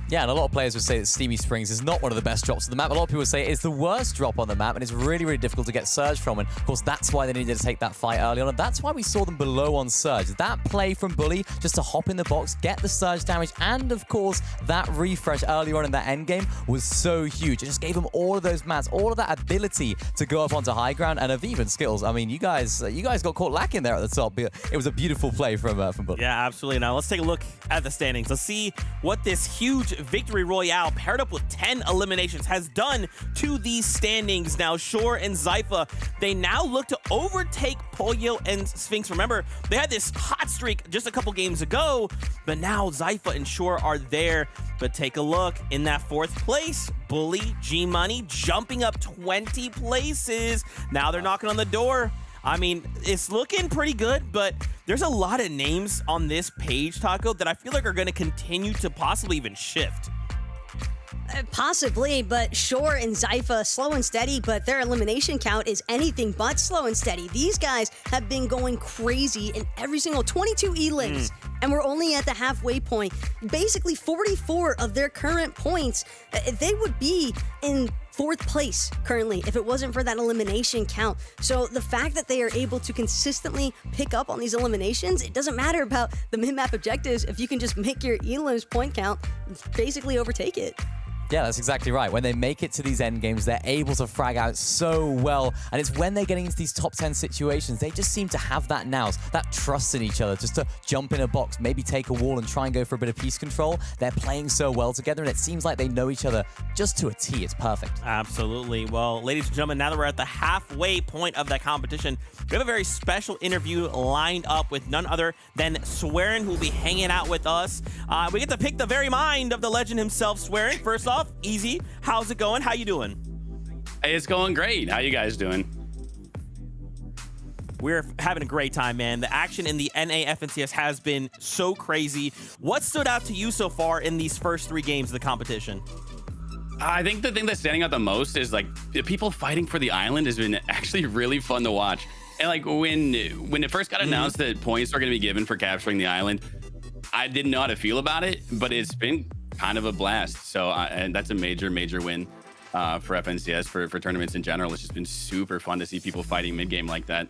Yeah, and a lot of players would say that Steamy Springs is not one of the best drops on the map. A lot of people say it's the worst drop on the map, and it's really, really difficult to get Surge from. And of course, that's why they needed to take that fight early on. And that's why we saw them below on Surge. That play from Bully, just to hop in the box, get the Surge damage, and of course, that refresh early on in that end game was so huge. It just gave them all of those mats, all of that ability to go up onto high ground. And Aviv and Skittles, I mean, you guys got caught lacking there at the top. It was a beautiful play from Bully. Yeah, absolutely. Now let's take a look at the standings. Let's see what this huge victory royale paired up with 10 eliminations has done to these standings. Now Shore and Zypha, they now look to overtake Pollo and Sphinx. Remember, they had this hot streak just a couple games ago, but now Zypha and Shore are there. But take a look in that 4th place, Bully, G-Money jumping up 20 places. Now they're knocking on the door. I mean, it's looking pretty good, but there's a lot of names on this page, Taco, that I feel like are going to continue to possibly even shift. Possibly, but Shore and Zypha, slow and steady, but their elimination count is anything but slow and steady. These guys have been going crazy in every single 22 elims, and we're only at the halfway point. Basically, 44 of their current points, they would be in 4th place currently if it wasn't for that elimination count. So the fact that they are able to consistently pick up on these eliminations, it doesn't matter about the mid-map objectives. If you can just make your elims point count, basically overtake it. Yeah, that's exactly right. When they make it to these end games, they're able to frag out so well. And it's when they're getting into these top 10 situations, they just seem to have that nous, that trust in each other, just to jump in a box, maybe take a wall and try and go for a bit of piece control. They're playing so well together, and it seems like they know each other just to a T. It's perfect. Absolutely. Well, ladies and gentlemen, now that we're at the halfway point of that competition, we have a very special interview lined up with none other than Swearin, who will be hanging out with us. We get to pick the very mind of the legend himself, Swearin. First off, easy. How's it going? How you doing? Hey, it's going great. How you guys doing? We're having a great time, man. The action in the NA FNCS has been so crazy. What stood out to you so far in these first 3 games of the competition? I think the thing that's standing out the most is like the people fighting for the island has been actually really fun to watch. And like when it first got announced that points are going to be given for capturing the island, I didn't know how to feel about it, but it's been kind of a blast. So and that's a major win for FNCS, for tournaments in general. It's just been super fun to see people fighting mid-game like that.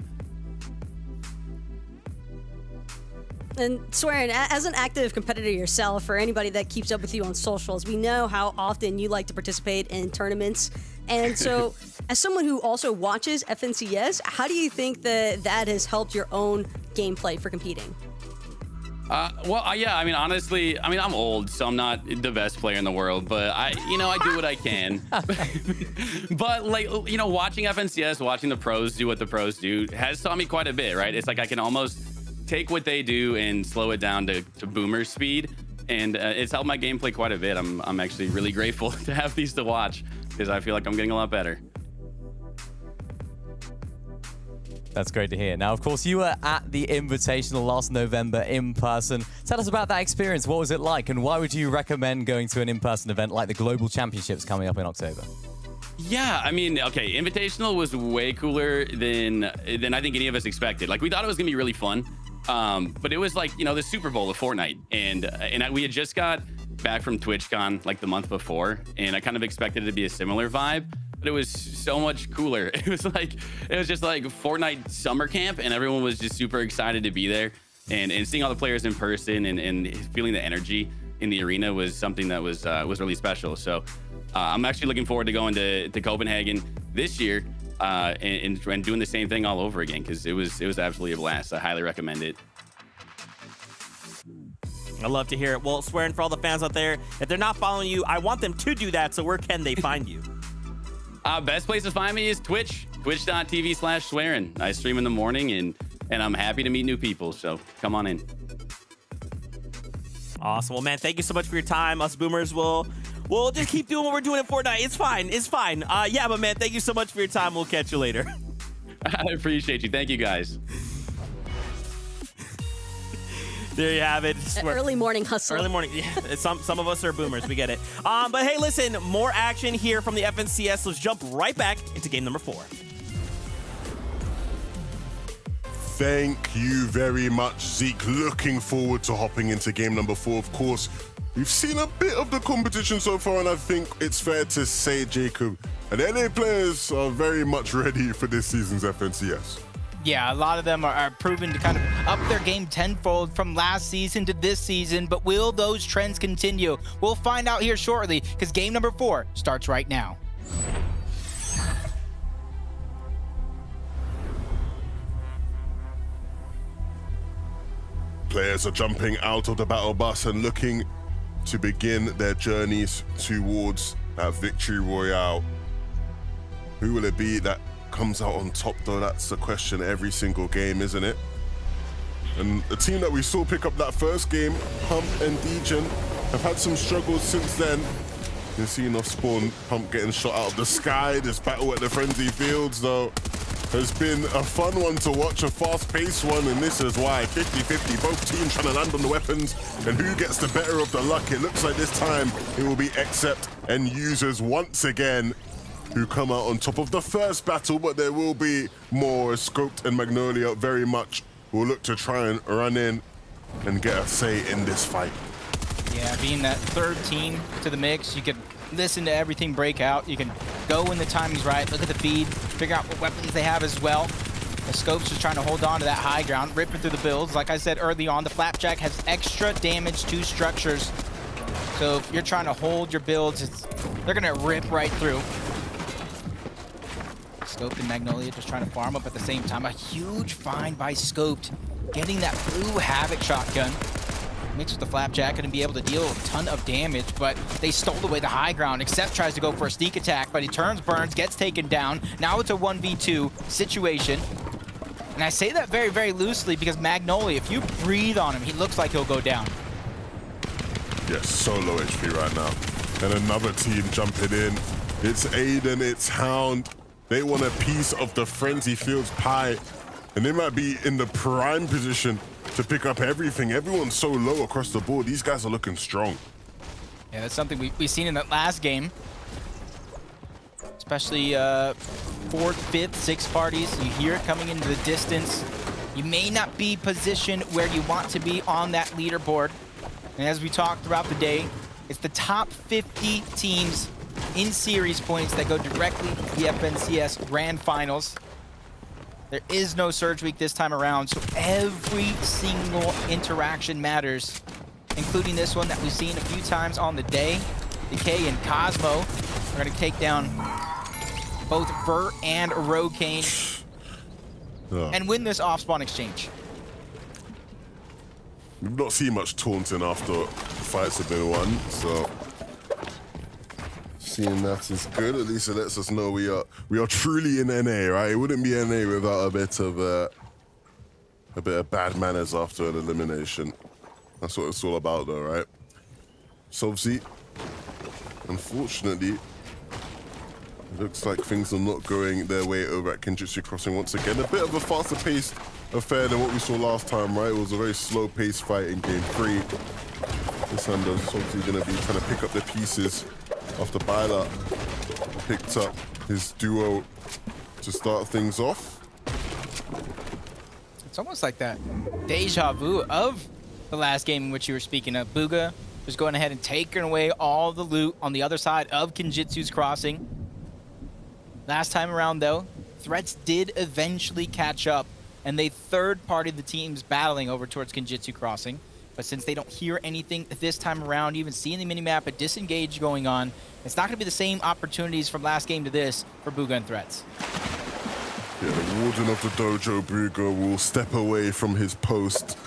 And Swearin, as an active competitor yourself, or anybody that keeps up with you on socials, we know how often you like to participate in tournaments. And so, as someone who also watches FNCS, how do you think that has helped your own gameplay for competing? Yeah, I mean, honestly, I'm old, so I'm not the best player in the world, but I do what I can. But like, watching FNCS, watching the pros do what the pros do has taught me quite a bit, right? It's like I can almost take what they do and slow it down to boomer speed, and it's helped my gameplay quite a bit. I'm actually really grateful to have these to watch because I feel like I'm getting a lot better. That's great to hear. Now, of course, you were at the Invitational last November in person. Tell us about that experience. What was it like, and why would you recommend going to an in-person event like the Global Championships coming up in October? Yeah, I mean, okay, Invitational was way cooler than I think any of us expected. Like, we thought it was gonna be really fun, but it was like, the Super Bowl of Fortnite, and we had just got back from TwitchCon like the month before, and I kind of expected it to be a similar vibe. But it was so much cooler. It was just like Fortnite summer camp, and everyone was just super excited to be there. And seeing all the players in person and feeling the energy in the arena was something that was really special. So I'm actually looking forward to going to Copenhagen this year. and doing the same thing all over again, because it was absolutely a blast. I highly recommend it. I love to hear it. Well, Swearing, for all the fans out there, if they're not following you, I want them to do that. So where can they find you? Best place to find me is Twitch, twitch.tv/Swearing. I stream in the morning, and I'm happy to meet new people. So come on in. Awesome. Well, man, thank you so much for your time. Us boomers will just keep doing what we're doing at Fortnite. It's fine. It's fine. Yeah, but man, thank you so much for your time. We'll catch you later. I appreciate you. Thank you, guys. There you have it. Early morning hustle. Early morning. Yeah, some of us are boomers. We get it. But hey, listen, more action here from the FNCS. Let's jump right back into game number 4. Thank you very much, Zeke. Looking forward to hopping into game number 4. Of course, we've seen a bit of the competition so far, and I think it's fair to say, Jacob, and NA players are very much ready for this season's FNCS. Yeah, a lot of them are proven to kind of up their game tenfold from last season to this season, but will those trends continue? We'll find out here shortly, because game number 4 starts right now. Players are jumping out of the battle bus and looking to begin their journeys towards that victory royale. Who will it be that comes out on top, though? That's the question every single game, isn't it? And the team that we saw pick up that first game, Pump and Degen, have had some struggles since then. You can see enough spawn, Pump getting shot out of the sky. This battle at the Frenzy Fields, though, has been a fun one to watch, a fast-paced one, and this is why 50-50, both teams trying to land on the weapons, and who gets the better of the luck? It looks like this time it will be Accept and Users once again who come out on top of the first battle, but there will be more. Scoped and Magnolia very much will look to try and run in and get a say in this fight. Yeah, being that third team to the mix, you can listen to everything break out. You can go when the timing's right, look at the feed, figure out what weapons they have as well. The Scope's just trying to hold on to that high ground, ripping through the builds. Like I said early on, the Flapjack has extra damage to structures. So if you're trying to hold your builds, they're gonna rip right through. Scoped and Magnolia just trying to farm up at the same time. A huge find by Scoped, getting that blue Havoc shotgun. Mixed with the Flapjack, going to be able to deal a ton of damage, but they stole away the high ground. Accept tries to go for a sneak attack, but he turns, burns, gets taken down. Now it's a 1v2 situation. And I say that very, very loosely because Magnolia, if you breathe on him, he looks like he'll go down. Yes, so low HP right now. And another team jumping in. It's Aiden, it's Hound. They want a piece of the Frenzy Fields pie, and they might be in the prime position to pick up everything. Everyone's so low across the board. These guys are looking strong. Yeah, that's something we've seen in that last game. Especially 4th, 5th, 6th parties. You hear it coming into the distance. You may not be positioned where you want to be on that leaderboard. And as we talked throughout the day, it's the top 50 teams in series points that go directly to the FNCS Grand Finals. There is no Surge Week this time around, so every single interaction matters, including this one that we've seen a few times on the day. Decay and Cosmo are going to take down both Vert and Rokane and win this off-spawn exchange. We've not seen much taunting after fights have been won, so seeing that is good. At least it lets us know we are truly in NA, right? It wouldn't be NA without a bit of bad manners after an elimination. That's what it's all about, though, right? Sovzi, unfortunately, it looks like things are not going their way over at Kenjutsu Crossing once again. A bit of a faster paced affair than what we saw last time, right? It was a very slow paced fight in game 3. This time, Sovzi going to be trying to pick up the pieces after Byla picked up his duo to start things off. It's almost like that deja vu of the last game in which you were speaking of. Bugha just going ahead and taking away all the loot on the other side of Kenjutsu's Crossing. Last time around, though, threats did eventually catch up, and they third-partied the teams battling over towards Kenjutsu Crossing. But since they don't hear anything this time around, even seeing the minimap, a disengage going on, it's not going to be the same opportunities from last game to this for Bugha and Threats. Yeah, the warden of the dojo, Brugger, will step away from his post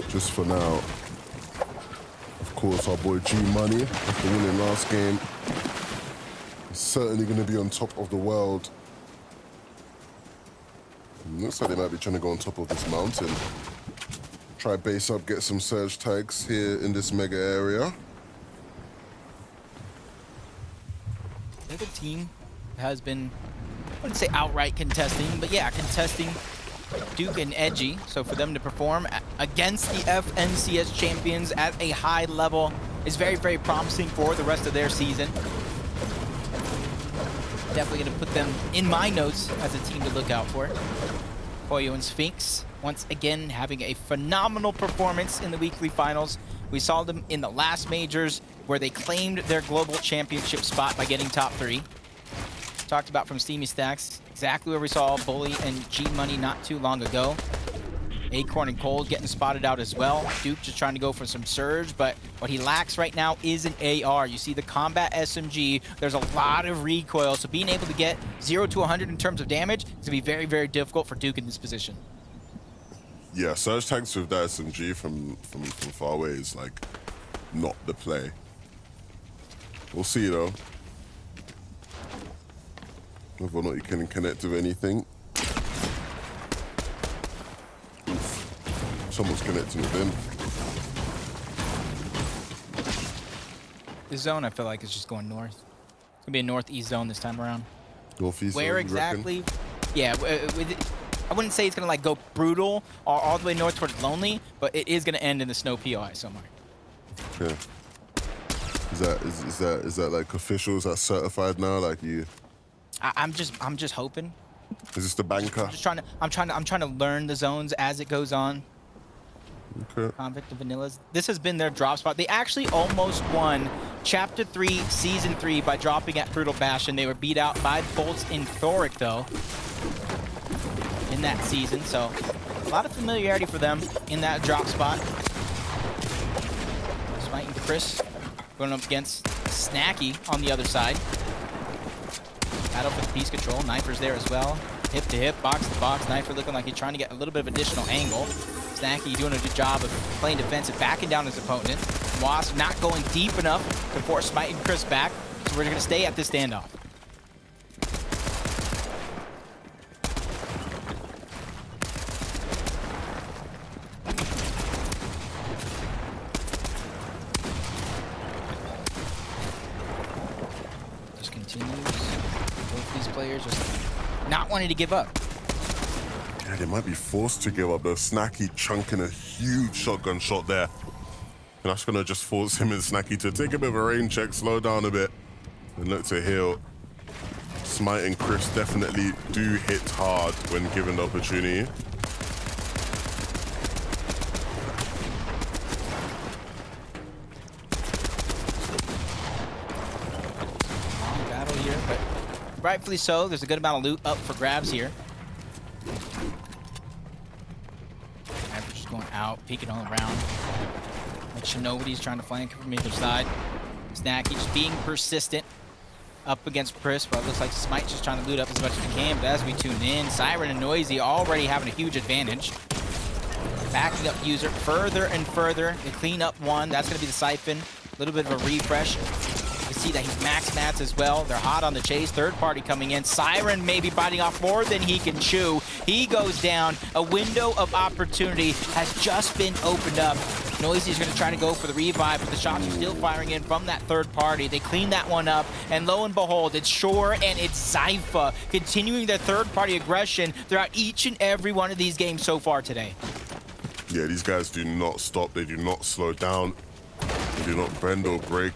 just for now. Of course, our boy G Money, after winning last game, is certainly going to be on top of the world. Looks like they might be trying to go on top of this mountain. Try base up, get some surge tags here in this mega area. The other team has been, I wouldn't say outright contesting, but yeah, contesting Duke and Edgy. So for them to perform against the FNCS champions at a high level is very, very promising for the rest of their season. Definitely going to put them in my notes as a team to look out for. Koyo and Sphinx, once again, having a phenomenal performance in the weekly finals. We saw them in the last majors where they claimed their global championship spot by getting top 3. Talked about from Steamy Stacks, exactly where we saw Bully and G-Money not too long ago. Acorn and Cold getting spotted out as well. Duke just trying to go for some surge, but what he lacks right now is an AR. You see the combat SMG, there's a lot of recoil, so being able to get 0 to 100 in terms of damage is going to be very, very difficult for Duke in this position. Yeah, surge tags with that SMG from far away is like not the play. We'll see though. Whether or not you can connect with anything. Someone's connecting with him. This zone, I feel like, is just going north. It's going to be a northeast zone this time around. Northeast Where zone, exactly? Yeah, I wouldn't say it's going to like go brutal or all the way north towards Lonely, but it is going to end in the snow POI somewhere. Okay. Is that like official? Is that certified now? Like you? I'm just hoping. Is this the banker? I'm trying to learn the zones as it goes on. Okay. Convict and Vanillas. This has been their drop spot. They actually almost won Chapter 3, Season 3 by dropping at Brutal Bastion. They were beat out by Bolts in Thoric, though, in that season. So a lot of familiarity for them in that drop spot. Smite and Chris going up against Snacky on the other side. Battle for the piece control. Knifer's there as well. Hip to hip, box to box. Knifer looking like he's trying to get a little bit of additional angle. Snacky doing a good job of playing defensive, backing down his opponent. Wasp not going deep enough to force Smite and Chris back. So we're going to stay at this standoff. Just continues. Both these players just not wanting to give up. Yeah, they might be forced to give up though. Snacky chunking a huge shotgun shot there. And that's gonna just force him and Snacky to take a bit of a rain check, slow down a bit, and look to heal. Smite and Chris definitely do hit hard when given the opportunity. Long battle here, but rightfully so. There's a good amount of loot up for grabs here. Just going out, peeking all around. Like Shinobi's trying to flank from either side. Snacky just being persistent up against Chris, but it looks like Smite just trying to loot up as much as he can. But as we tune in, Siren and Noisy already having a huge advantage. Backing up User further and further. They clean up one. That's going to be the Siphon. A little bit of a refresh. You see that he's max mats as well. They're hot on the chase. Third party coming in. Siren maybe biting off more than he can chew. He goes down. A window of opportunity has just been opened up. Noisy's going to try to go for the revive, but the shots are still firing in from that third party. They clean that one up, and lo and behold, it's Shore and it's Zypha continuing their third party aggression throughout each and every one of these games so far today. Yeah, these guys do not stop. They do not slow down. They do not bend or break.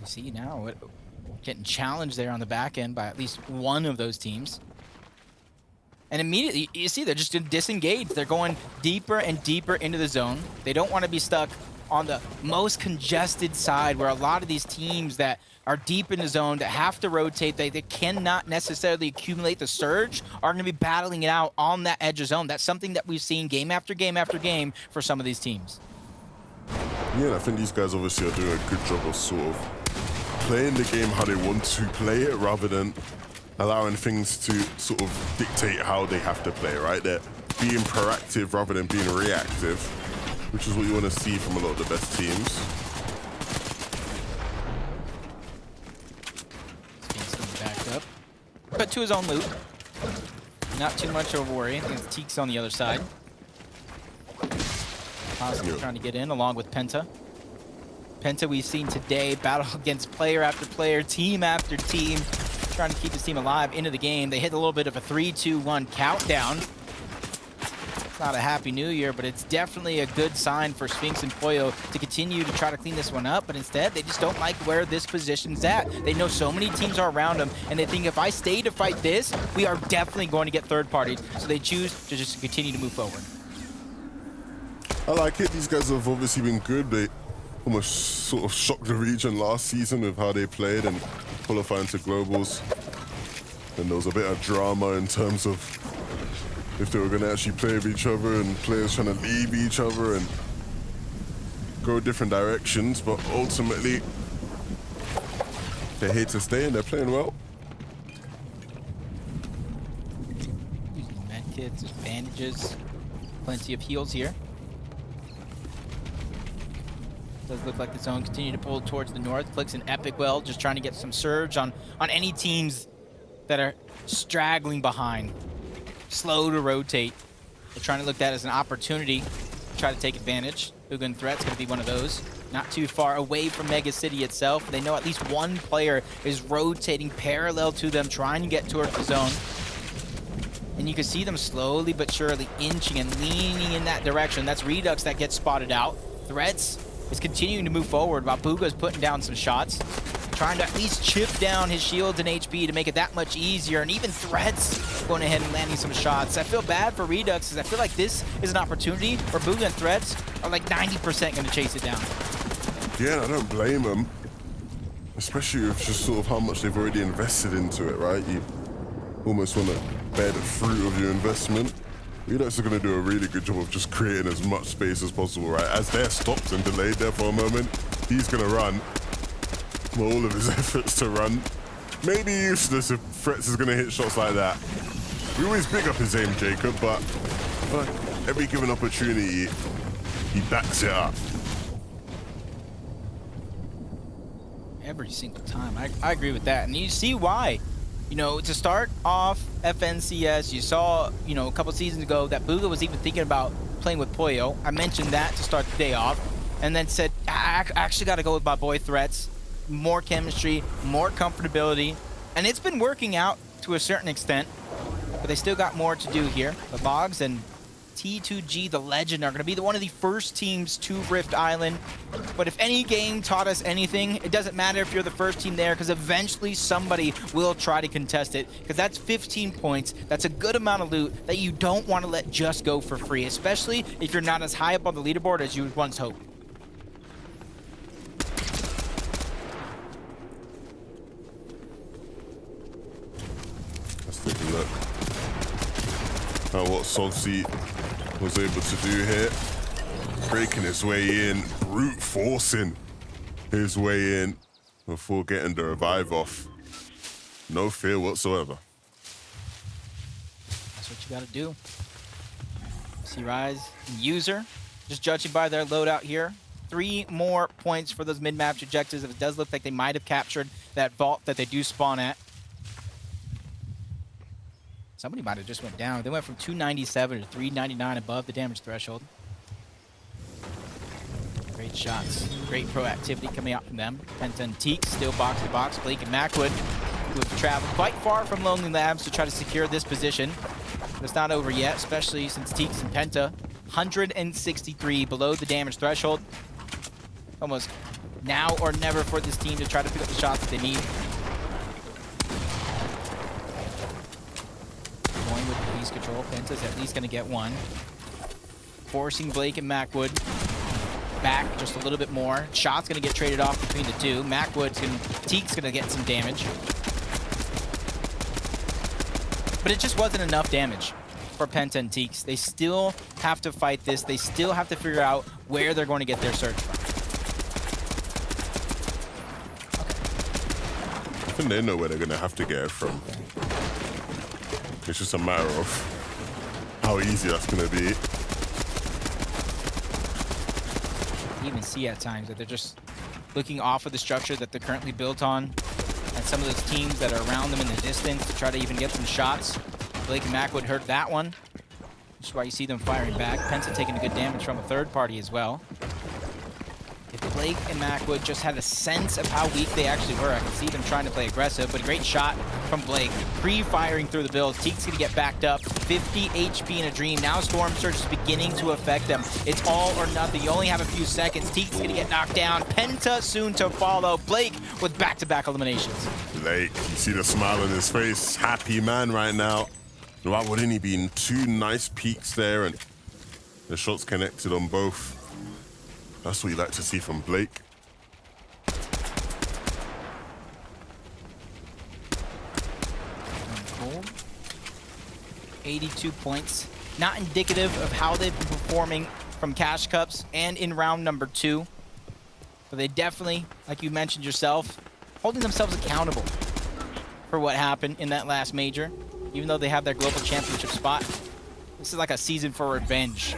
You see now, getting challenged there on the back end by at least one of those teams. And immediately, you see they're just disengaged. They're going deeper and deeper into the zone. They don't want to be stuck on the most congested side where a lot of these teams that are deep in the zone that have to rotate, they cannot necessarily accumulate the surge, are going to be battling it out on that edge of zone. That's something that we've seen game after game after game for some of these teams. Yeah, I think these guys obviously are doing a good job of sort of playing the game how they want to play it rather than allowing things to sort of dictate how they have to play, right? They're being proactive rather than being reactive, which is what you want to see from a lot of the best teams. Sphinx back up. But to his own loot. Not too much of a worry. I think it's Teeks on the other side. Possibly trying to get in along with Penta. Penta we've seen today battle against player after player, team after team, trying to keep his team alive into the game. They hit a little bit of a 3-2-1 countdown. It's not a happy new year, but it's definitely a good sign for Sphinx and Pollo to continue to try to clean this one up, but instead they just don't like where this position's at. They know so many teams are around them, and they think if I stay to fight this, we are definitely going to get third parties. So they choose to just continue to move forward. I like it. These guys have obviously been good. They almost sort of shocked the region last season with how they played and qualifying to globals. And there was a bit of drama in terms of if they were going to actually play with each other and players trying to leave each other and go different directions. But ultimately, they're here to stay and they're playing well. Using medkits, bandages, plenty of heals here. Does look like the zone continue to pull towards the north. Clicks an epic well, just trying to get some surge on any teams that are straggling behind. Slow to rotate. They're trying to look at that as an opportunity to try to take advantage. Ugin Threat's going to be one of those. Not too far away from Mega City itself. They know at least one player is rotating parallel to them, trying to get towards the zone. And you can see them slowly but surely inching and leaning in that direction. That's Redux that gets spotted out. Threats is continuing to move forward while Bugha's putting down some shots. Trying to at least chip down his shields and HP to make it that much easier. And even Threats going ahead and landing some shots. I feel bad for Redux because I feel like this is an opportunity where Bugha and Threats are like 90% going to chase it down. Yeah, I don't blame them. Especially with just sort of how much they've already invested into it, right? You almost want to bear the fruit of your investment. Redux are going to do a really good job of just creating as much space as possible, right? As they're stopped and delayed there for a moment, he's going to run. All of his efforts to run. Maybe useless if Threats is going to hit shots like that. We always big up his aim, Jacob, but every given opportunity, he backs it up. Every single time. I agree with that. And you see why. You know, to start off FNCS, you saw, you know, a couple seasons ago that Bugha was even thinking about playing with Pollo. I mentioned that to start the day off. And then said, I actually got to go with my boy Threats. More chemistry, more comfortability. And it's been working out to a certain extent. But they still got more to do here. The Logs and T2G, the Legend, are going to be one of the first teams to Rift Island. But if any game taught us anything, it doesn't matter if you're the first team there, because eventually somebody will try to contest it. Because that's 15 points. That's a good amount of loot that you don't want to let just go for free, especially if you're not as high up on the leaderboard as you once hoped. Let's take a look at what Sogzy was able to do here. Breaking his way in, brute forcing his way in before getting the revive off. No fear whatsoever. That's what you gotta do. See Rise and User, just judging by their loadout here. 3 more points for those mid-match objectives. It does look like they might have captured that vault that they do spawn at. Somebody might have just went down. They went from 297 to 399 above the damage threshold. Great shots. Great proactivity coming out from them. Penta and Teeks still box to box. Blake and Mackwood, who have traveled quite far from Lonely Labs to try to secure this position. But it's not over yet, especially since Teeks and Penta, 163 below the damage threshold. Almost now or never for this team to try to pick up the shots that they need. Going with the piece control. Penta's at least going to get one. Forcing Blake and Mackwood back just a little bit more. Shot's going to get traded off between the two. Teek's going to get some damage. But it just wasn't enough damage for Penta and Teeks. They still have to fight this. They still have to figure out where they're going to get their surge from. think they know where they're gonna have to get it from. It's just a matter of how easy that's gonna be. You even see at times that they're just looking off of the structure that they're currently built on, and some of those teams that are around them in the distance to try to even get some shots. Blake and Mac would hurt that one, which is why you see them firing back. Penta taking a good damage from a third party as well. If Blake and Macwood just had a sense of how weak they actually were, I can see them trying to play aggressive, but a great shot from Blake. Pre-firing through the builds. Teek's gonna get backed up. 50 HP in a dream. Now Storm Surge is beginning to affect them. It's all or nothing. You only have a few seconds. Teek's gonna get knocked down. Penta soon to follow. Blake with back-to-back eliminations. Blake, you see the smile on his face. Happy man right now. Why wouldn't he be in 2 nice peaks there, and the shots connected on both. That's what you like to see from Blake. Cold. 82 points. Not indicative of how they've been performing from Cash Cups and in round number 2. But they definitely, like you mentioned yourself, holding themselves accountable for what happened in that last major. Even though they have their global championship spot, this is like a season for revenge.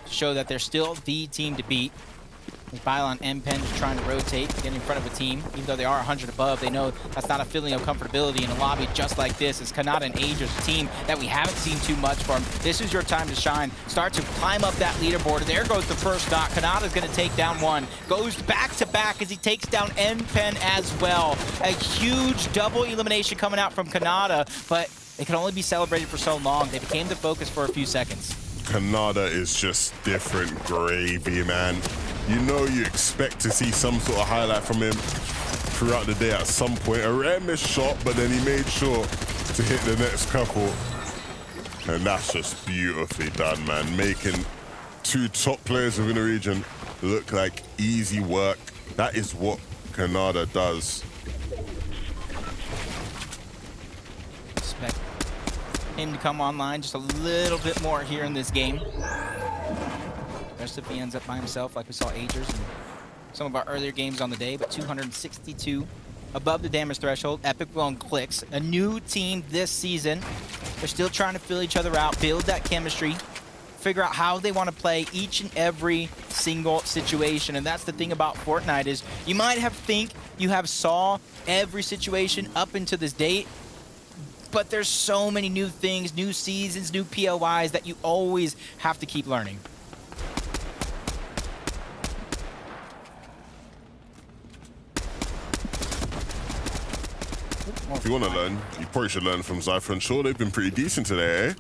To show that they're still the team to beat. Bylon and Pen just trying to rotate, get in front of a team. Even though they are 100 above, they know that's not a feeling of comfortability in a lobby just like this. It's Kanata and Aegis, a team that we haven't seen too much from. This is your time to shine. Start to climb up that leaderboard. There goes the first knock. Kanata's going to take down one. Goes back to back as he takes down N-Pen as well. A huge double elimination coming out from Kanata, but it can only be celebrated for so long. They became the focus for a few seconds. Kanata is just different gravy, man. You know you expect to see some sort of highlight from him throughout the day at some point. A rare missed shot, but then he made sure to hit the next couple. And that's just beautifully done, man. Making 2 top players within the region look like easy work. That is what Kanata does. Expect him to come online just a little bit more here in this game. Rest if he ends up by himself like we saw Agers in some of our earlier games on the day, but 262 above the damage threshold. Epic Will and Clicks, a new team this season. They're still trying to fill each other out, build that chemistry, figure out how they want to play each and every single situation. And that's the thing about Fortnite is you might think you have saw every situation up until this date, but there's so many new things, new seasons, new POIs that you always have to keep learning. If you want to learn, you probably should learn from Zypher and Shaw. They've been pretty decent today, eh?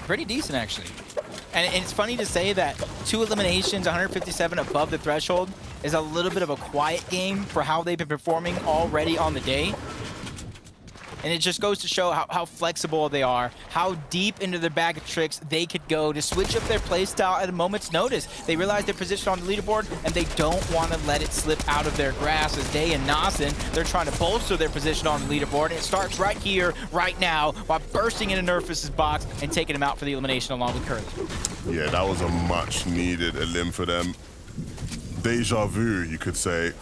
Pretty decent, actually. And it's funny to say that 2 eliminations, 157 above the threshold, is a little bit of a quiet game for how they've been performing already on the day. And it just goes to show how flexible they are, how deep into their bag of tricks they could go to switch up their playstyle at a moment's notice. They realize their position on the leaderboard, and they don't want to let it slip out of their grasp. As Day and Nasen, they're trying to bolster their position on the leaderboard, and it starts right here, right now, while bursting into Nerfus's box and taking him out for the elimination along with Curly. Yeah, that was a much-needed elim for them. Deja vu, you could say.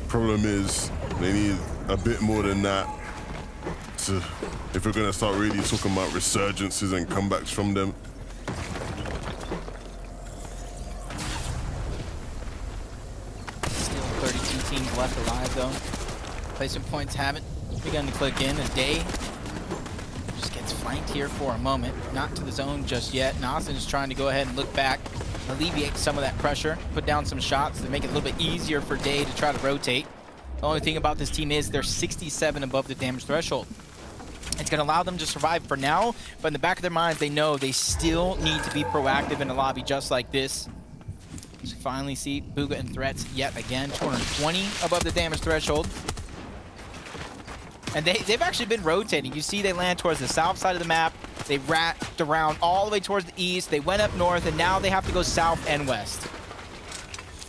Problem is, they need a bit more than that if we're going to start really talking about resurgences and comebacks from them. Still 32 teams left alive, though. Placement points haven't begun to click in. As Day just gets flanked here for a moment. Not to the zone just yet. Nasen is trying to go ahead and look back, alleviate some of that pressure, put down some shots to make it a little bit easier for Day to try to rotate. The only thing about this team is they're 67 above the damage threshold. It's going to allow them to survive for now, but in the back of their minds, they know they still need to be proactive in a lobby just like this. So we finally see Booga and Threats yet again, 220 above the damage threshold. And they've actually been rotating. You see they land towards the south side of the map. They wrapped around all the way towards the east. They went up north, and now they have to go south and west.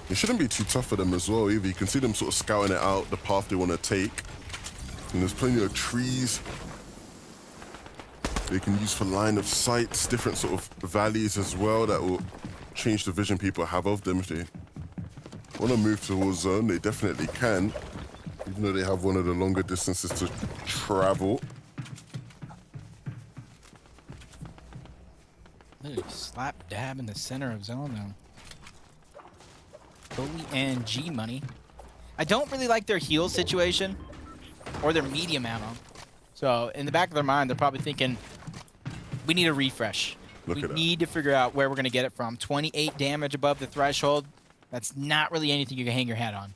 It shouldn't be too tough for them as well either. You can see them sort of scouting it out, the path they want to take. And there's plenty of trees they can use for line of sights, different sort of valleys as well that will change the vision people have of them. If they want to move towards zone, they definitely can. even though they have one of the longer distances to travel. Ooh, slap dab in the center of zone though. Bully and G Money. I don't really like their heal situation or their medium ammo. So in the back of their mind, they're probably thinking, we need a refresh. We need to figure out where we're going to get it from. 28 damage above the threshold. That's not really anything you can hang your hat on.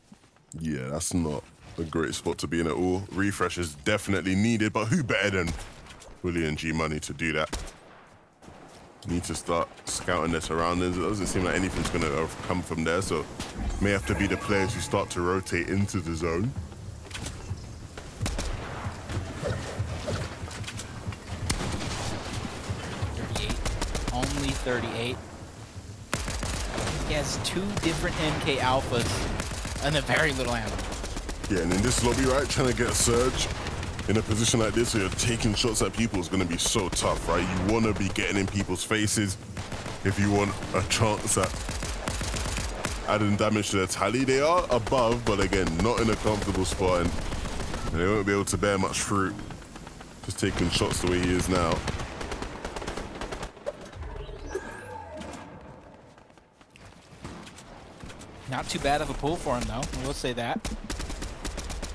Yeah, that's not a great spot to be in at all. Refresh is definitely needed, but who better than Willie and G Money to do that? Need to start scouting their surroundings. It doesn't seem like anything's going to come from there, so may have to be the players who start to rotate into the zone. Only 38. He has 2 different MK alphas and a very little ammo. Yeah, and in this lobby, right, trying to get a surge in a position like this where you're taking shots at people is going to be so tough, right? You want to be getting in people's faces if you want a chance at adding damage to their tally. They are above, but again, not in a comfortable spot, and they won't be able to bear much fruit just taking shots the way he is now. Not too bad of a pull for him, though. I will say that.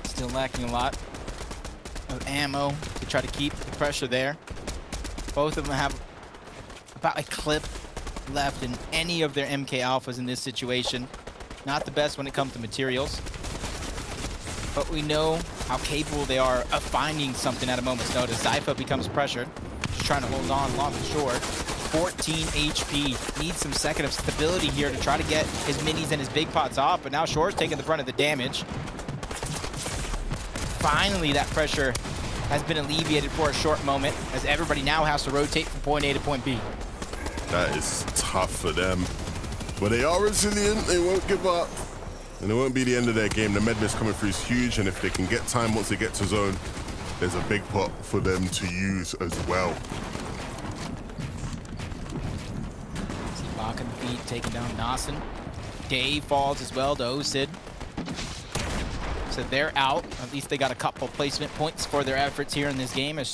Still lacking a lot of ammo to try to keep the pressure there. Both of them have about a clip left in any of their MK alphas in this situation. Not the best when it comes to materials. But we know how capable they are of finding something at a moment's notice. Zypha becomes pressured. Just trying to hold on along the shore. 14 HP. Needs some second of stability here to try to get his minis and his big pots off, but now Shore's taking the brunt of the damage. Finally, that pressure has been alleviated for a short moment, as everybody now has to rotate from point A to point B. That is tough for them. But they are resilient, they won't give up. And it won't be the end of their game. The med miss coming through is huge, and if they can get time once they get to zone, there's a big pot for them to use as well. Locking the feet, taking down Nasen. Dave falls as well to Osid. So they're out. At least they got a couple placement points for their efforts here in this game. As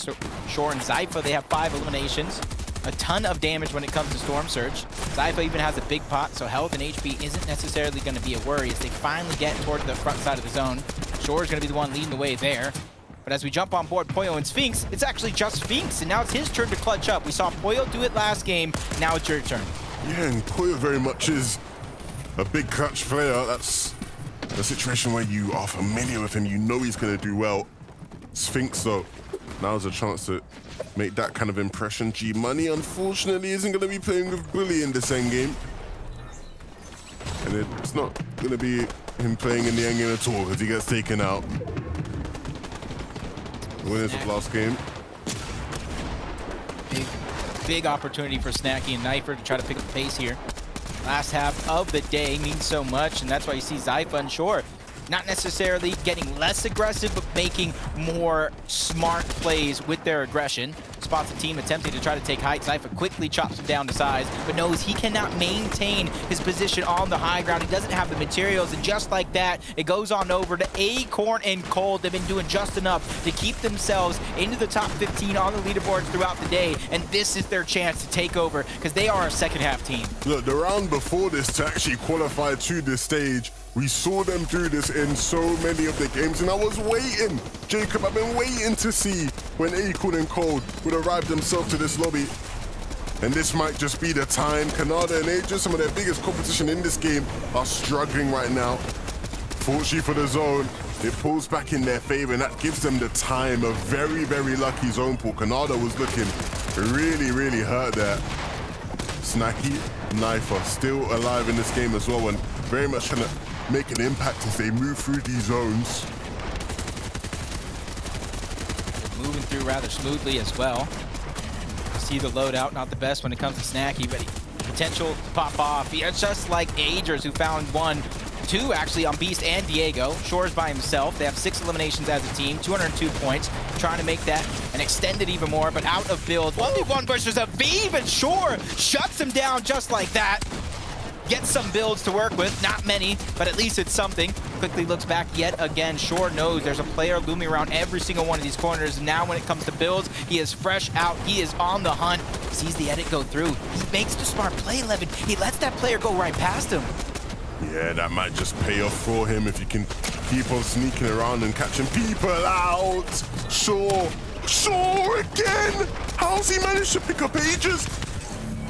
Shore and Zypha, they have 5 eliminations. A ton of damage when it comes to Storm Surge. Zypha even has a big pot, so health and HP isn't necessarily going to be a worry as they finally get towards the front side of the zone. Shore's going to be the one leading the way there. But as we jump on board Poyo and Sphinx, it's actually just Sphinx, and now it's his turn to clutch up. We saw Poyo do it last game, now it's your turn. Yeah, and Poyo very much is a big clutch player. That's a situation where you are familiar with him, you know he's going to do well. Sphinx, though, now's a chance to make that kind of impression. G Money, unfortunately, isn't going to be playing with Bully in this endgame. And it's not going to be him playing in the endgame at all because he gets taken out. The winners of last game. Big opportunity for Snacky and Knifer to try to pick up the pace here. Last half of the day means so much, and that's why you see Zypha and Shore not necessarily getting less aggressive, but making more smart plays with their aggression. Spots the team attempting to try to take height. Zypha quickly chops him down to size, but knows he cannot maintain his position on the high ground. He doesn't have the materials, and just like that, it goes on over to Acorn and Cold. They've been doing just enough to keep themselves into the top 15 on the leaderboards throughout the day, and this is their chance to take over, because they are a second half team. Look, the round before this to actually qualify to this stage, we saw them do this in so many of the games, and I was waiting, Jacob, I've been waiting to see when Acorn and Cold would arrive themselves to this lobby. And this might just be the time. Canada and Aegis, some of their biggest competition in this game, are struggling right now. Fortunately for the zone, it pulls back in their favor, and that gives them the time. A very, very lucky zone pull. Canada was looking really, really hurt there. Snacky, Knifer, still alive in this game as well, and very much trying to make an impact as they move through these zones. Moving through rather smoothly as well. You see the loadout, not the best when it comes to Snacky, but potential to pop off. It's just like Agers, who found 2 actually on Beast and Diego. Shore's by himself. They have 6 eliminations as a team, 202 points. Trying to make that and extend it even more, but out of build. 1v1 versus Aviv, and Shore shuts him down just like that. gets some builds to work with. Not many, but at least it's something. Quickly looks back yet again. Sure knows there's a player looming around every single one of these corners. Now when it comes to builds, he is fresh out. He is on the hunt. Sees the edit go through. He makes the smart play, Levin. He lets that player go right past him. Yeah, that might just pay off for him if you can keep on sneaking around and catching people out. Sure again. How's he managed to pick up Aegis?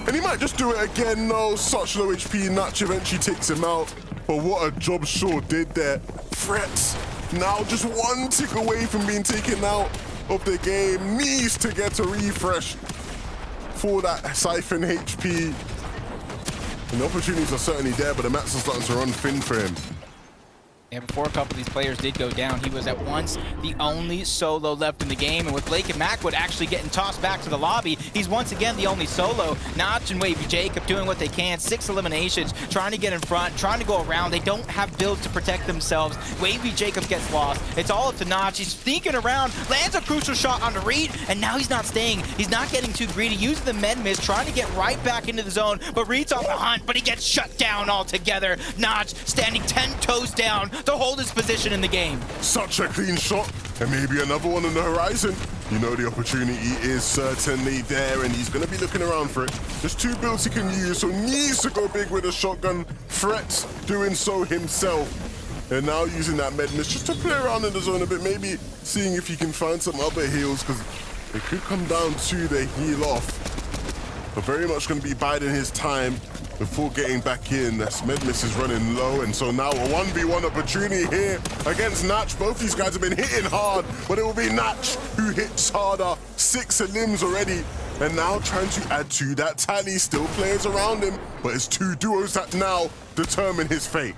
And he might just do it again. No, such low HP. Natch eventually takes him out. But what a job Shaw did there. Threats now just one tick away from being taken out of the game. Needs to get a refresh for that Siphon HP. And the opportunities are certainly there, but the mats are starting to run thin for him. And before a couple of these players did go down, he was at once the only solo left in the game. And with Blake and Macwood actually getting tossed back to the lobby, he's once again the only solo. Notch and Wavy Jacob doing what they can. 6 eliminations, trying to get in front, trying to go around. They don't have builds to protect themselves. Wavy Jacob gets lost. It's all up to Notch. He's sneaking around, lands a crucial shot on the Reed, and now he's not staying. He's not getting too greedy. Using the med miss, trying to get right back into the zone. But Reed's on the hunt, but he gets shut down altogether. Notch standing 10 toes down to hold his position in the game. Such a clean shot, and maybe another one on the horizon. You know the opportunity is certainly there, and he's going to be looking around for it. There's 2 builds he can use, so needs to go big with a shotgun. Threats doing so himself. And now using that med miss just to play around in the zone a bit, maybe seeing if he can find some other heals, because it could come down to the heal off. But very much going to be biding his time before getting back in. That Medmiss is running low, and so now a 1v1 opportunity here against Natch. Both these guys have been hitting hard, but it will be Natch who hits harder. 6 limbs already, and now trying to add to that tally. Still players around him, but it's 2 duos that now determine his fate.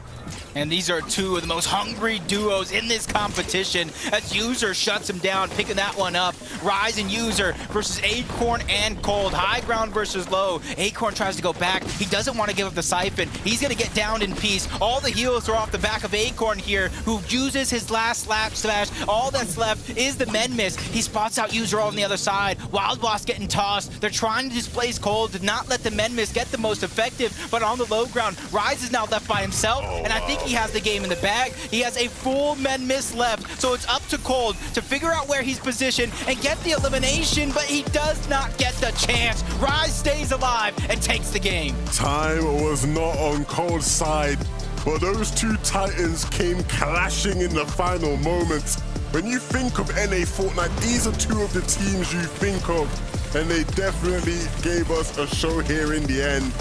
And these are 2 of the most hungry duos in this competition as User shuts him down, picking that one up. Rise and User versus Acorn and Cold. High ground versus low. Acorn tries to go back. He doesn't want to give up the Siphon. He's going to get down in peace. All the heals are off the back of Acorn here, who uses his last slap smash. All that's left is the med miss. He spots out User on the other side. Wild Boss getting tossed. They're trying to displace Cold to not let the med miss get the most effective, but on the low ground, Rise is now left by himself, and I think he has the game in the bag. He has a full med miss left, so it's up to Cold to figure out where he's positioned and get the elimination, but he does not get the chance. Rise stays alive and takes the game. Time was not on Cold's side, but those 2 Titans came clashing in the final moments. When you think of NA Fortnite, these are 2 of the teams you think of, and they definitely gave us a show here in the end.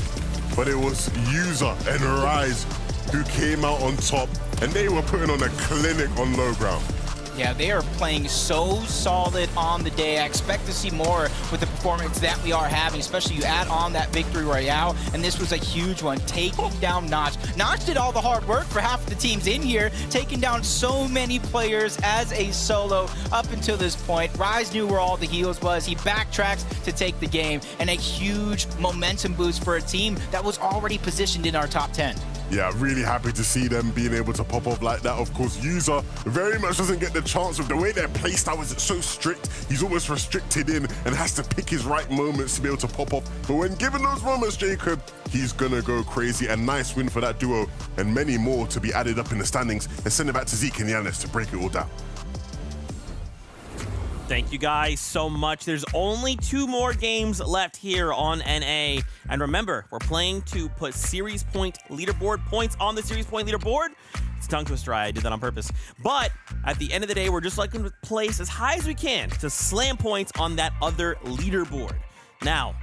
But it was User and Rise who came out on top, and they were putting on a clinic on low ground. Yeah, they are playing so solid on the day. I expect to see more with the performance that we are having, especially you add on that victory royale, and this was a huge one, taking down Notch. Notch did all the hard work for half the teams in here, taking down so many players as a solo up until this point. Rise knew where all the heals was. He backtracks to take the game, and a huge momentum boost for a team that was already positioned in our top 10. Yeah, really happy to see them being able to pop off like that. Of course, User very much doesn't get the chance with the way their playstyle is so strict. He's almost restricted in and has to pick his right moments to be able to pop off. But when given those moments, Jacob, he's gonna go crazy. A nice win for that duo, and many more to be added up in the standings. And send it back to Zeke and Giannis to break it all down. Thank you guys so much. There's only 2 more games left here on NA. And remember, we're playing to put series point leaderboard points on the series point leaderboard. It's a tongue twister. I did that on purpose. But at the end of the day, we're just looking to place as high as we can to slam points on that other leaderboard. Now,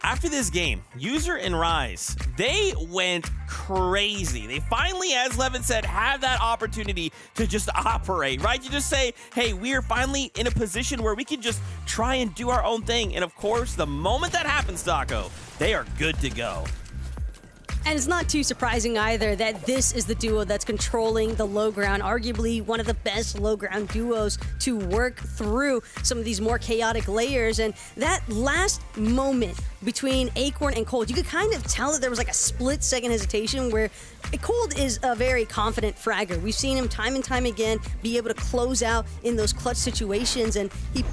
after this game, User and Rise, they went crazy. They finally, as Levin said, had that opportunity to just operate, right? You just say, hey, we're finally in a position where we can just try and do our own thing. And of course, the moment that happens, Daco, they are good to go. And it's not too surprising either that this is the duo that's controlling the low ground, arguably one of the best low ground duos to work through some of these more chaotic layers. And that last moment between Acorn and Cold, you could kind of tell that there was like a split-second hesitation where Cold is a very confident fragger. We've seen him time and time again be able to close out in those clutch situations, and he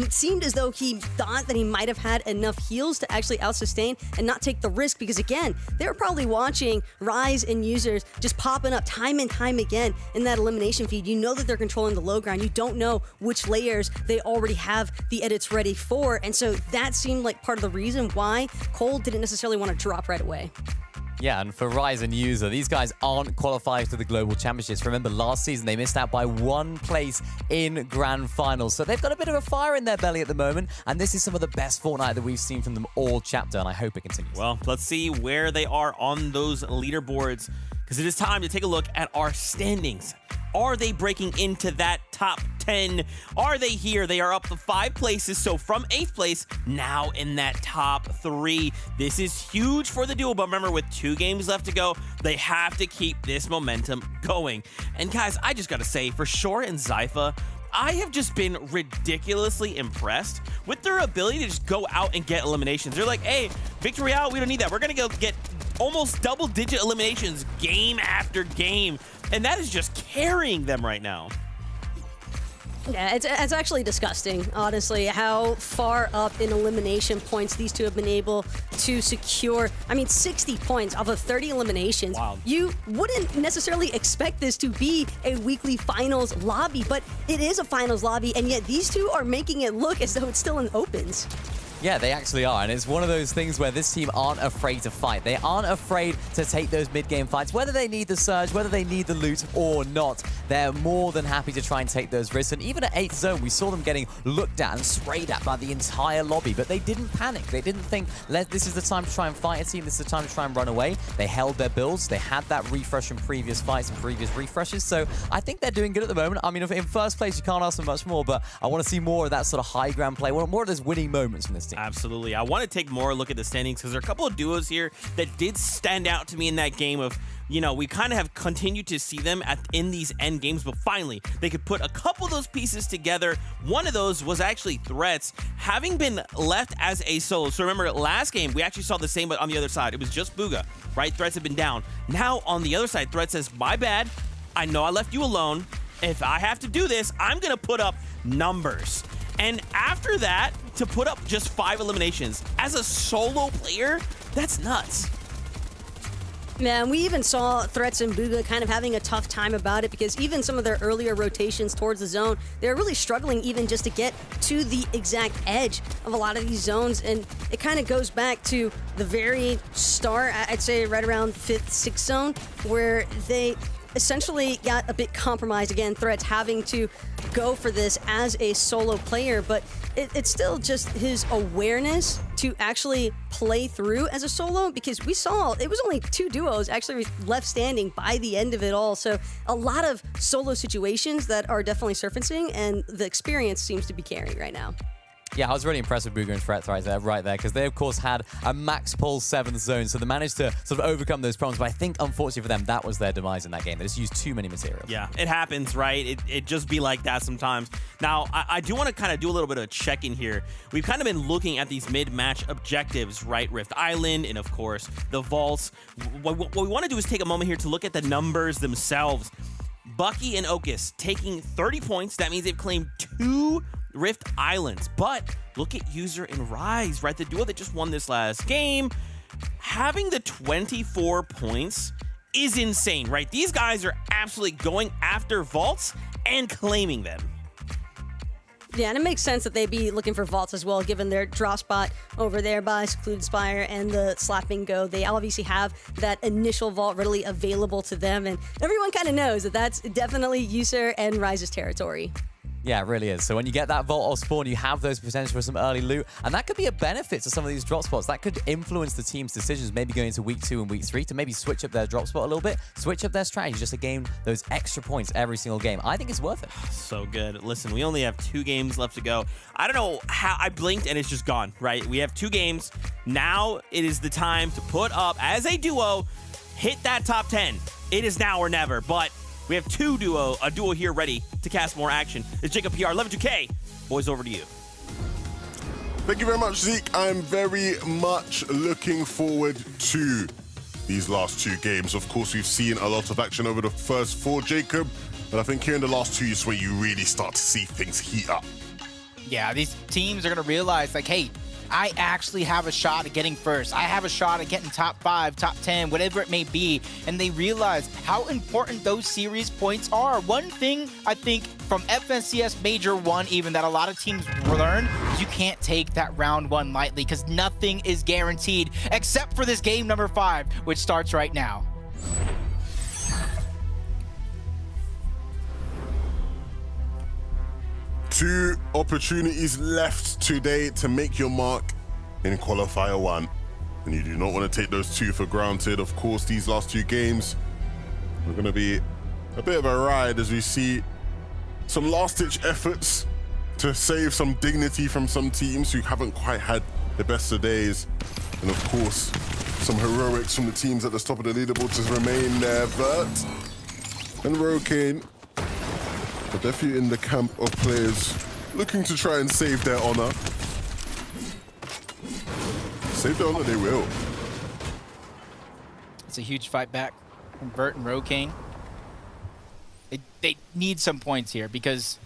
seemed as though he thought that he might have had enough heals to actually out-sustain and not take the risk, because again, they were probably watching Rise and users just popping up time and time again in that elimination feed. You know that they're controlling the low ground. You don't know which layers they already have the edits ready for. And so that seemed like part of the reason why Cole didn't necessarily want to drop right away. Yeah, and for Rise and User, these guys aren't qualified to the Global Championships. Remember, last season they missed out by 1 place in Grand Finals. So they've got a bit of a fire in their belly at the moment, and this is some of the best Fortnite that we've seen from them all chapter, and I hope it continues. Well, let's see where they are on those leaderboards, because it is time to take a look at our standings. Are they breaking into that top 10? Are they here? They are up to 5 places, so from 8th place, now in that top 3. This is huge for the duo, but remember, with 2 games left to go, they have to keep this momentum going. And guys, I just gotta say, for Shore and Zypha, I have just been ridiculously impressed with their ability to just go out and get eliminations. They're like, hey, Victory Royale, we don't need that. We're gonna go get almost double-digit eliminations game after game. And that is just carrying them right now. Yeah, it's actually disgusting, honestly, how far up in elimination points these two have been able to secure. I mean, 60 points off of 30 eliminations. Wow. You wouldn't necessarily expect this to be a weekly finals lobby, but it is a finals lobby, and yet these two are making it look as though it's still in opens. Yeah, they actually are, and it's one of those things where this team aren't afraid to fight. They aren't afraid to take those mid-game fights, whether they need the surge, whether they need the loot or not. They're more than happy to try and take those risks, and even at 8th zone, we saw them getting looked at and sprayed at by the entire lobby, but they didn't panic. They didn't think, this is the time to try and fight a team, this is the time to try and run away. They held their builds, they had that refresh from previous fights and previous refreshes, so I think they're doing good at the moment. I mean, in first place, you can't ask for much more, but I want to see more of that sort of high ground play, more of those winning moments from this team. Absolutely. I want to take more look at the standings because there are a couple of duos here that did stand out to me in that game of, you know, we kind of have continued to see them in these end games, but finally they could put a couple of those pieces together. One of those was actually Threats, having been left as a solo. So remember, last game, we actually saw the same, but on the other side. It was just Booga, right? Threats had been down. Now on the other side, Threats says, my bad. I know I left you alone. If I have to do this, I'm going to put up numbers. And after that, to put up just 5 eliminations as a solo player, that's nuts. Man, we even saw Threats and Booga kind of having a tough time about it because even some of their earlier rotations towards the zone, they're really struggling even just to get to the exact edge of a lot of these zones. And it kind of goes back to the very start, I'd say right around 5th, 6th zone, where they essentially got a bit compromised. Again, Threats having to go for this as a solo player, but it's still just his awareness to actually play through as a solo, because we saw it was only 2 duos actually left standing by the end of it all. So a lot of solo situations that are definitely surfacing, and the experience seems to be carrying right now. Yeah, I was really impressed with Booga and Threats right there, because they, of course, had a max pull 7th zone, so they managed to sort of overcome those problems, but I think, unfortunately for them, that was their demise in that game. They just used too many materials. Yeah, it happens, right? It just be like that sometimes. Now, I do want to kind of do a little bit of check-in here. We've kind of been looking at these mid-match objectives, right? Rift Island and, of course, the vaults. What we want to do is take a moment here to look at the numbers themselves. Bucky and Okus taking 30 points. That means they've claimed 2 Rift Islands. But look at User and Rise, right? The duo that just won this last game. Having the 24 points is insane, right? These guys are absolutely going after vaults and claiming them. Yeah, and it makes sense that they'd be looking for vaults as well, given their drop spot over there by Secluded Spire and the Slapping Go. They obviously have that initial vault readily available to them, and everyone kind of knows that that's definitely User and Rise's territory. Yeah, it really is. So when you get that vault or spawn, you have those potential for some early loot, and that could be a benefit to some of these drop spots. That could influence the team's decisions, maybe going into week 2 and week 3 to maybe switch up their drop spot a little bit, switch up their strategy just to gain those extra points every single game. I think it's worth it. So good. Listen, we only have 2 games left to go. I don't know how I blinked and it's just gone, right? We have 2 games. Now it is the time to put up as a duo, hit that top 10. It is now or never, but we have a duo here ready to cast more action. It's Jacob PR, 112K. Boys, over to you. Thank you very much, Zeke. I'm very much looking forward to these last 2 games. Of course, we've seen a lot of action over the first 4, Jacob, but I think here in the last 2 is where you really start to see things heat up. Yeah, these teams are going to realize, like, hey, I actually have a shot at getting first. I have a shot at getting top 5, top 10, whatever it may be. And they realize how important those series points are. One thing I think from FNCS Major 1 even that a lot of teams learn is you can't take that round 1 lightly because nothing is guaranteed except for this game number 5, which starts right now. Two opportunities left today to make your mark in qualifier 1. And you do not want to take those 2 for granted. Of course, these last 2 games are going to be a bit of a ride as we see some last-ditch efforts to save some dignity from some teams who haven't quite had the best of days. And of course, some heroics from the teams at the top of the leaderboard to remain there. Vert and Rokane are definitely in the camp of players looking to try and save their honor. Save their honor, they will. It's a huge fight back from Vert and Rokane. They need some points here because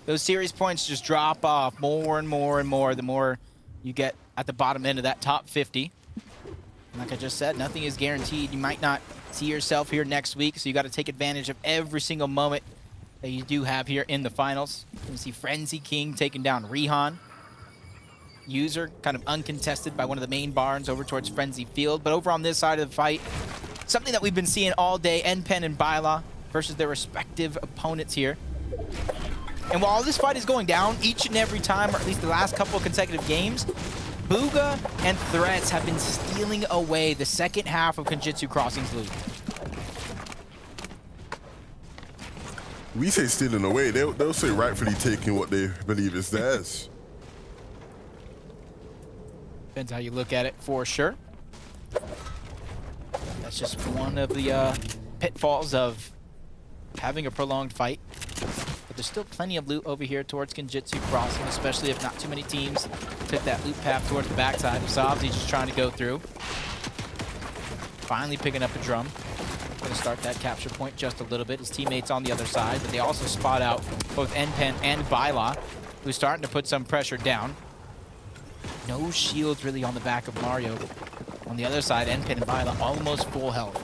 those series points just drop off more and more and more the more you get at the bottom end of that top 50. And like I just said, nothing is guaranteed. You might not see yourself here next week, so you got to take advantage of every single moment that you do have here in the finals. You can see Frenzy King taking down Rihan. User kind of uncontested by one of the main barns over towards Frenzy Field. But over on this side of the fight, something that we've been seeing all day, NPen and Byla versus their respective opponents here. And while this fight is going down each and every time, or at least the last couple of consecutive games, Bugha and Threats have been stealing away the second half of Kenjutsu Crossing's loot. We say stealing away, they'll say rightfully taking what they believe is theirs. Depends how you look at it, for sure. That's just one of the pitfalls of having a prolonged fight. But there's still plenty of loot over here towards Kenjutsu Crossing, especially if not too many teams took that loot path towards the backside. Sabzi's just trying to go through. Finally picking up a drum. Going to start that capture point just a little bit. His teammates on the other side, but they also spot out both NPen and Byla, who's starting to put some pressure down. No shields really on the back of Mario. On the other side, NPen and Byla almost full health.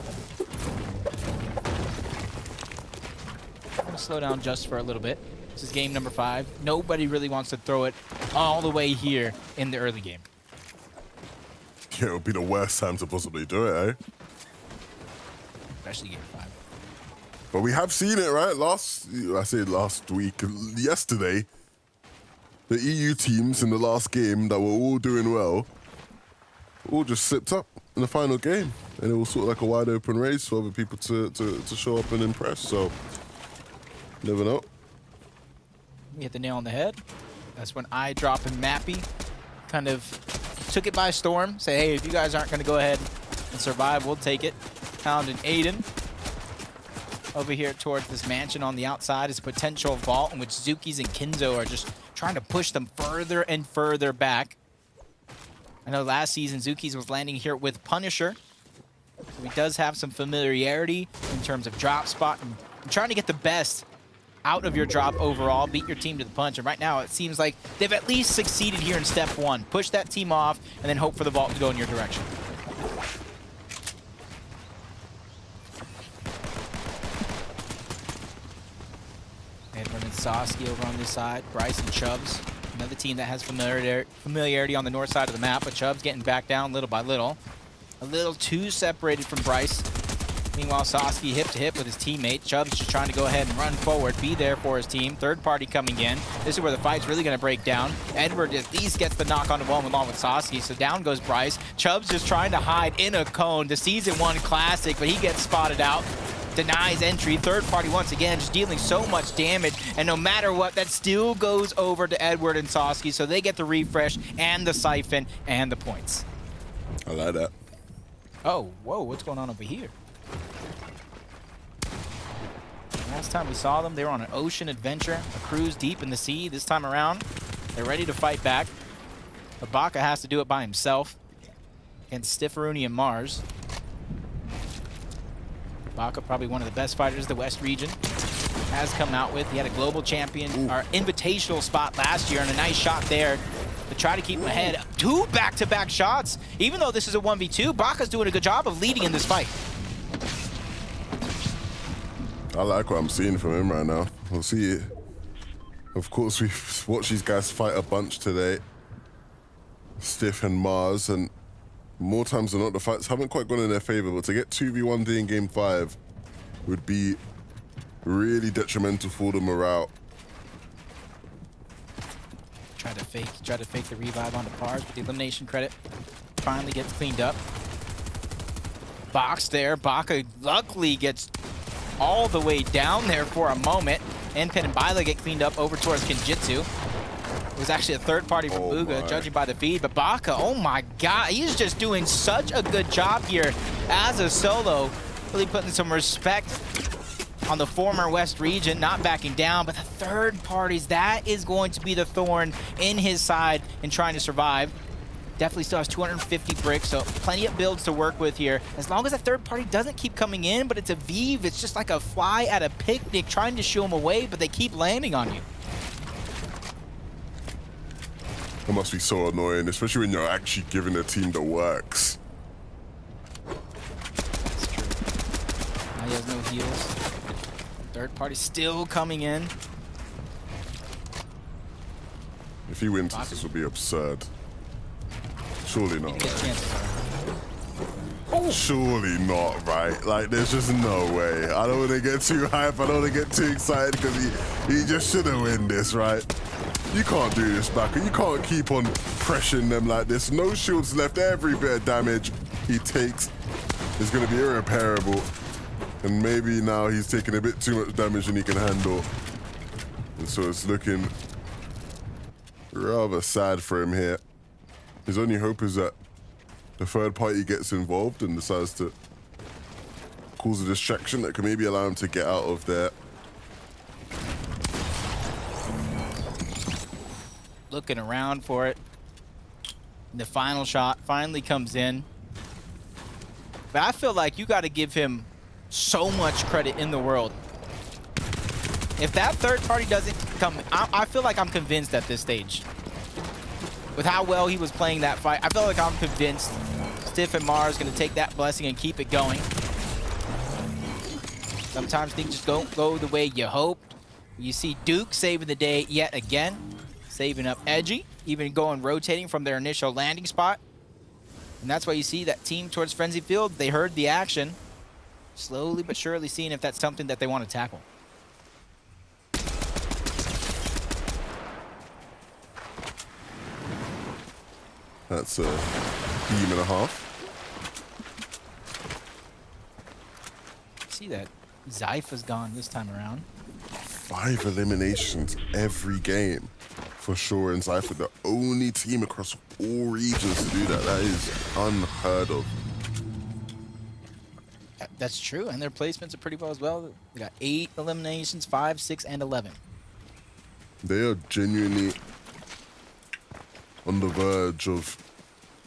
I'm going to slow down just for a little bit. This is game number 5. Nobody really wants to throw it all the way here in the early game. Yeah, it would be the worst time to possibly do it, eh? Especially game 5. But we have seen it, right? Last week, yesterday, the EU teams in the last game that were all doing well, all just slipped up in the final game. And it was sort of like a wide open race for other people to show up and impress. So, never know. We hit the nail on the head. That's when I drop and Mappy kind of took it by storm. Say, hey, if you guys aren't going to go ahead and survive, we'll take it. Hound and Aiden. Over here towards this mansion on the outside is a potential vault in which Zukis and Kinzo are just trying to push them further and further back. I know last season Zukis was landing here with Punisher. So he does have some familiarity in terms of drop spot and trying to get the best out of your drop overall, beat your team to the punch. And right now it seems like they've at least succeeded here in step 1. Push that team off and then hope for the vault to go in your direction. Edward and Saskia over on this side. Bryce and Chubbs, another team that has familiarity on the north side of the map, but Chubbs getting back down little by little. A little too separated from Bryce. Meanwhile, Saskia hip to hip with his teammate. Chubbs just trying to go ahead and run forward, be there for his team. Third party coming in. This is where the fight's really going to break down. Edward at least gets the knock on the wall along with Saskia, so down goes Bryce. Chubbs just trying to hide in a cone. The Season 1 Classic, but he gets spotted out. Denies entry. Third party once again just dealing so much damage, and no matter what, that still goes over to Edward and Saskia, so they get the refresh and the siphon and the points. I like that. Oh, whoa, what's going on over here? Last time we saw them, they were on an ocean adventure, a cruise deep in the sea. This time around, they're ready to fight back. Ibaka has to do it by himself against Stifferuni and Mars. Ibaka, probably one of the best fighters the West region has come out with. He had a global champion, or invitational spot last year, and a nice shot there to try to keep him ahead. 2 back-to-back shots. Even though this is a 1v2, Baka's doing a good job of leading in this fight. I like what I'm seeing from him right now. We'll see it. Of course, we've watched these guys fight a bunch today. Stiff and Mars, and more times than not, the fights haven't quite gone in their favor, but to get 2v1 in game 5 would be really detrimental for the morale. Try to fake the revive onto Pars, but the elimination credit finally gets cleaned up. Box there. Baka luckily gets all the way down there for a moment. Enpen and Bila get cleaned up over towards Kenjutsu. It was actually a third party from Bugha, judging by the feed. But Baka, oh my god, he's just doing such a good job here as a solo. Really putting some respect on the former West region, not backing down. But the third parties, that is going to be the thorn in his side in trying to survive. Definitely still has 250 bricks, so plenty of builds to work with here. As long as a third party doesn't keep coming in, but it's a Vive, it's just like a fly at a picnic trying to shoo them away, but they keep landing on you. It must be so annoying, especially when you're actually giving a team that works. That's true. Now he has no heals. Third party still coming in. If he wins, this will be absurd. Surely not, right? Surely not, right? Like, there's just no way. I don't want to get too hype. I don't want to get too excited because he just shouldn't win this, right? You can't do this, Baka. You can't keep on pressuring them like this. No shields left. Every bit of damage he takes is going to be irreparable. And maybe now he's taking a bit too much damage than he can handle. And so it's looking rather sad for him here. His only hope is that the third party gets involved and decides to cause a distraction that can maybe allow him to get out of there. Looking around for it. The final shot finally comes in. But I feel like you got to give him so much credit in the world. If that third party doesn't come, I feel like I'm convinced at this stage. With how well he was playing that fight, I feel like I'm convinced Stiff and Mars going to take that blessing and keep it going. Sometimes things just don't go the way you hoped. You see Duke saving the day yet again, saving up Edgy, even going rotating from their initial landing spot. And that's why you see that team towards Frenzy Field. They heard the action, slowly but surely seeing if that's something that they want to tackle. That's a beam and a half. See that Zypha's gone this time around. 5 eliminations every game for sure, and Zypha the only team across all regions to do that. That is unheard of. That's true, and their placements are pretty well as well. They got 8 eliminations, 5, 6, and 11. They are genuinely on the verge of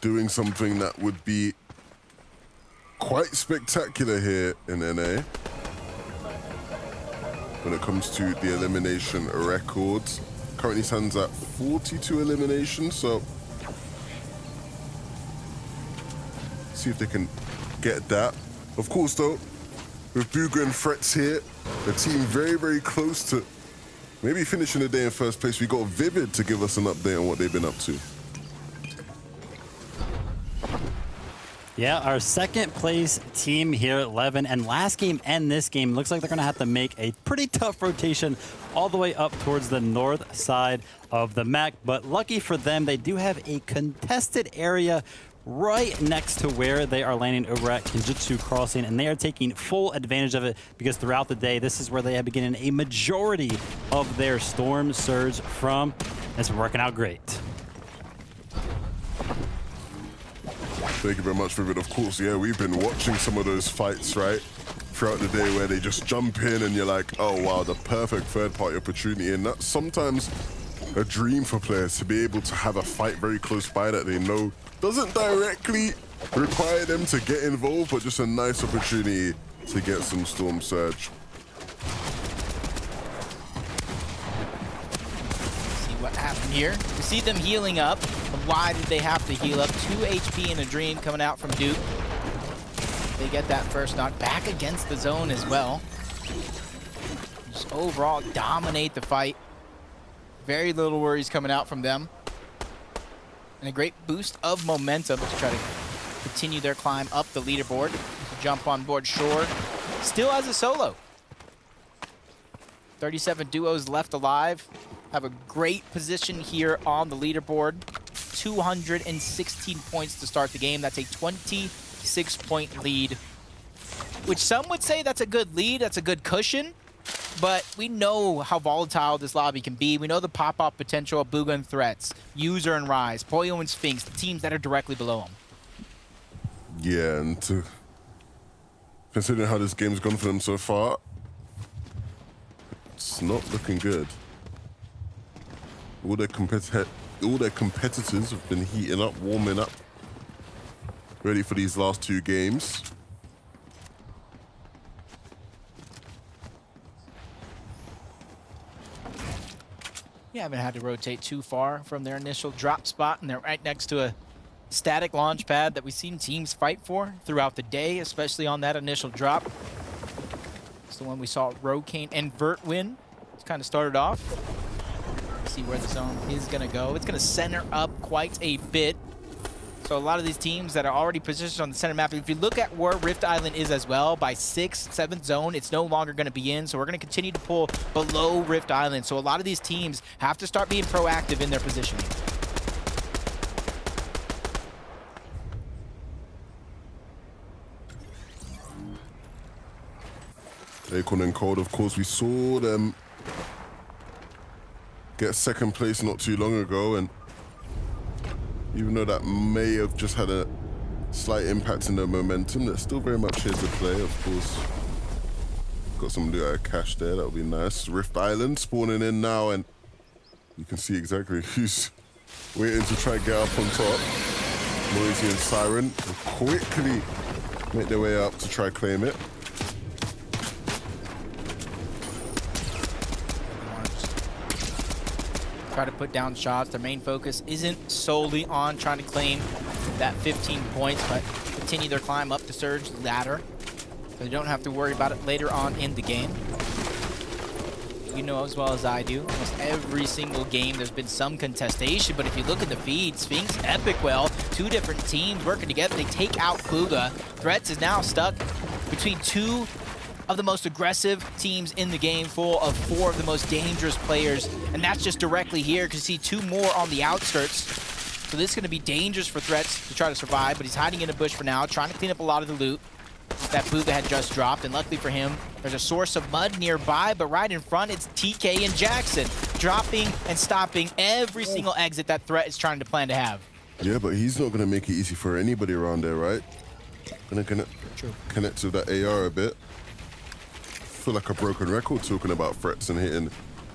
doing something that would be quite spectacular here in NA when it comes to the elimination records. Currently stands at 42 eliminations, so see if they can get that. Of course, though, with Bugha and Frets here, the team very, very close to maybe finishing the day in first place. We got Vivid to give us an update on what they've been up to. Yeah, our second place team here at 11, and last game and this game looks like they're going to have to make a pretty tough rotation all the way up towards the north side of the map. But lucky for them, they do have a contested area right next to where they are landing over at Kenjutsu Crossing, and they are taking full advantage of it because throughout the day, this is where they have been getting a majority of their Storm Surge from. It's been working out great. Thank you very much, Vivid. Of course, yeah, we've been watching some of those fights, right, throughout the day where they just jump in and you're like, oh, wow, the perfect third-party opportunity. And that's sometimes a dream for players, to be able to have a fight very close by that they know doesn't directly require them to get involved, but just a nice opportunity to get some Storm Surge. See what happens here. We see them healing up. Why did they have to heal up? 2 HP in a dream coming out from Duke. They get that first knock back against the zone as well. Just overall dominate the fight. Very little worries coming out from them. And a great boost of momentum to try to continue their climb up the leaderboard. To jump on board Shore. Still has a solo. 37 duos left alive. Have a great position here on the leaderboard. 216 points to start the game. That's a 26-point lead, which some would say that's a good lead. That's a good cushion. But we know how volatile this lobby can be. We know the pop-off potential of Bugha and Threats, User and Rise, Pollo and Sphinx, the teams that are directly below them. Yeah, and considering how this game's gone for them so far, it's not looking good. All their competitors have been heating up, warming up, ready for these last 2 games. You haven't had to rotate too far from their initial drop spot, and they're right next to a static launch pad that we've seen teams fight for throughout the day, especially on that initial drop. It's the one we saw Rokane and Vert win. It's kind of started off. See where the zone is going to go. It's going to center up quite a bit. So a lot of these teams that are already positioned on the center map, if you look at where Rift Island is as well, by 6th, 7th zone, it's no longer going to be in. So we're going to continue to pull below Rift Island. So a lot of these teams have to start being proactive in their positioning. Acorn and Cold, of course, we saw them get 2nd place not too long ago, and even though that may have just had a slight impact in their momentum, they're still very much here to play. Of course, got some blue cash there, that would be nice. Rift Island spawning in now, and you can see exactly who's waiting to try and get up on top. Noisy and Siren will quickly make their way up to try claim it. Try to put down shots. Their main focus isn't solely on trying to claim that 15 points, but continue their climb up the Surge ladder, so they don't have to worry about it later on in the game. You know as well as I do, almost every single game there's been some contestation, but if you look at the feed, Sphinx, Epicwell, 2 different teams working together, they take out Bugha. Threats is now stuck between 2 of the most aggressive teams in the game, full of 4 of the most dangerous players, and that's just directly here because you see 2 more on the outskirts. So this is going to be dangerous for Threats to try to survive, but he's hiding in a bush for now, trying to clean up a lot of the loot that Bugha had just dropped, and luckily for him, there's a source of mud nearby, but right in front, it's TK and Jackson dropping and stopping every single exit that Threat is trying to plan to have. Yeah, but he's not going to make it easy for anybody around there, right? Gonna connect to that AR a bit. Feel like a broken record talking about threats and hitting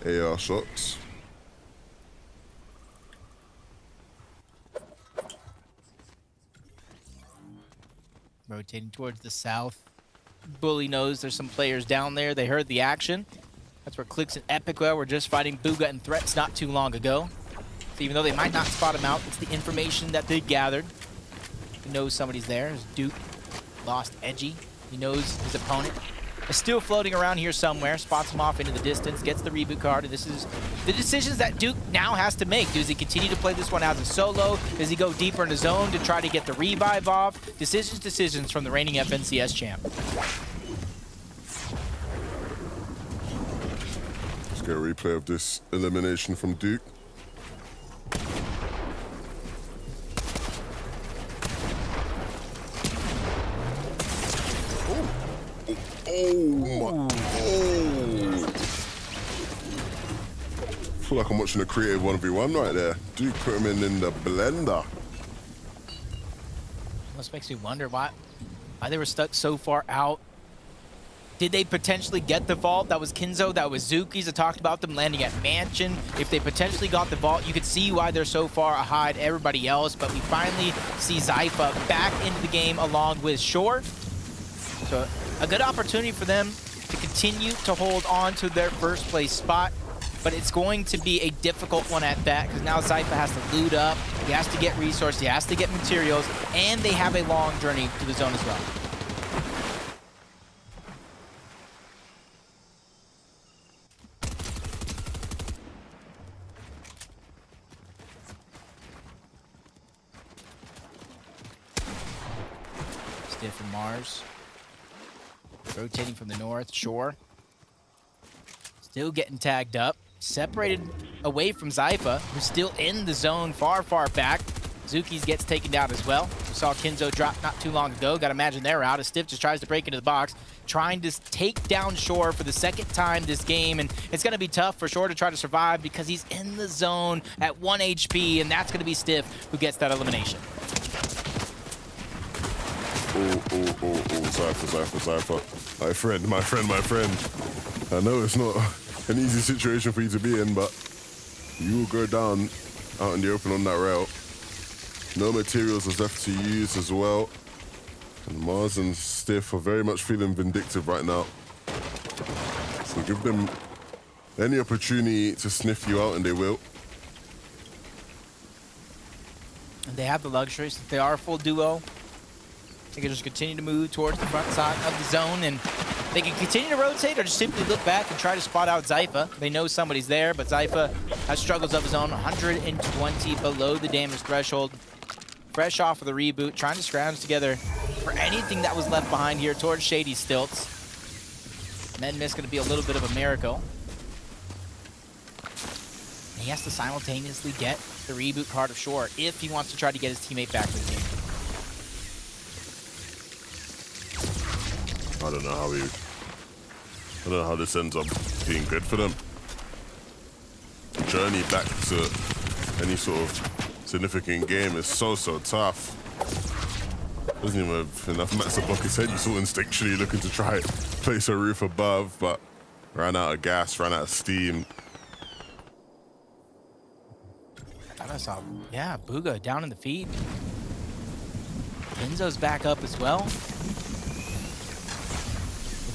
AR shots. Rotating towards the south. Bully knows there's some players down there. They heard the action. That's where Clicks and Epicwell were just fighting Bugha and Threats not too long ago. So even though they might not spot him out, it's the information that they gathered. He knows somebody's there. There's Duke. Lost Edgy. He knows his opponent is still floating around here somewhere, spots him off into the distance, gets the reboot card, and this is the decisions that Duke now has to make. Does he continue to play this one as a solo? Does he go deeper in the zone to try to get the revive off? Decisions from the reigning FNCS champ. Let's get a replay of this elimination from Duke. Oh my! Oh! Feel like I'm watching a creative 1v1 right there. Duke put him in the blender. This makes me wonder why they were stuck so far out. Did they potentially get the vault? That was Kinzo, that was Zuki's. I talked about them landing at Mansion. If they potentially got the vault, you could see why they're so far ahead everybody else. But we finally see Zypha back into the game along with Shore. So a good opportunity for them to continue to hold on to their first place spot. but it's going to be a difficult one at that because now Zypha has to loot up, he has to get resources, he has to get materials, and they have a long journey to the zone as well. Stiff and Mars. Rotating from the north shore. Still getting tagged up. Separated away from Zypha, who's still in the zone far, far back. Zukis gets taken down as well. We saw Kinzo drop not too long ago. Gotta imagine they're out as Stiff just tries to break into the box, trying to take down Shore for the second time this game. And it's gonna be tough for Shore to try to survive because he's in the zone at 1 HP, and that's gonna be Stiff who gets that elimination. Zypha. My friend. I know it's not an easy situation for you to be in, but you will go down out in the open on that rail. No materials is left to use as well. And Mars and Stiff are very much feeling vindictive right now. So give them any opportunity to sniff you out and they will. And they have the luxury, since they are a full duo. They can just continue to move towards the front side of the zone, and they can continue to rotate or just simply look back and try to spot out Zypha. They know somebody's there, but Zypha has struggles of his own. 120 below the damage threshold. Fresh off of the reboot, trying to scrounge together for anything that was left behind here towards Shady Stilts. Medmiss going to be a little bit of a miracle. And he has to simultaneously get the reboot card of Shore if he wants to try to get his teammate back to the game. I don't know how this ends up being good for them. Journey back to any sort of significant game is so tough. Doesn't even have enough mats to block his head. You saw instinctually looking to try place a roof above, but ran out of gas, ran out of steam. I saw, yeah, Booga down in the feed. Enzo's back up as well.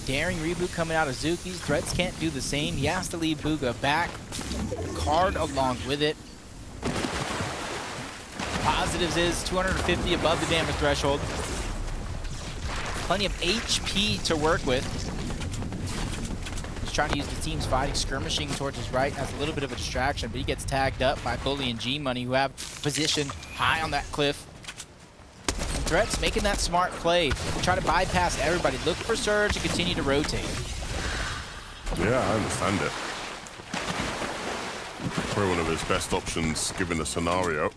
Daring reboot coming out of Zuki's. Threats can't do the same. He has to leave Booga back. Card along with it. Positives is 250 above the damage threshold. Plenty of HP to work with. He's trying to use the team's fighting, skirmishing towards his right. That's a little bit of a distraction, but he gets tagged up by Bully and G-Money, who have positioned high on that cliff. Threats making that smart play. Try to bypass everybody. Look for Surge to continue to rotate. Yeah, I understand it. Probably one of his best options given the scenario.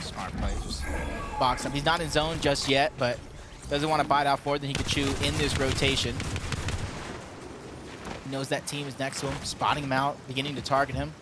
Smart play. Just box him. He's not in zone just yet, but doesn't want to bite off more than he could chew in this rotation. Knows that team is next to him, spotting him out, beginning to target him.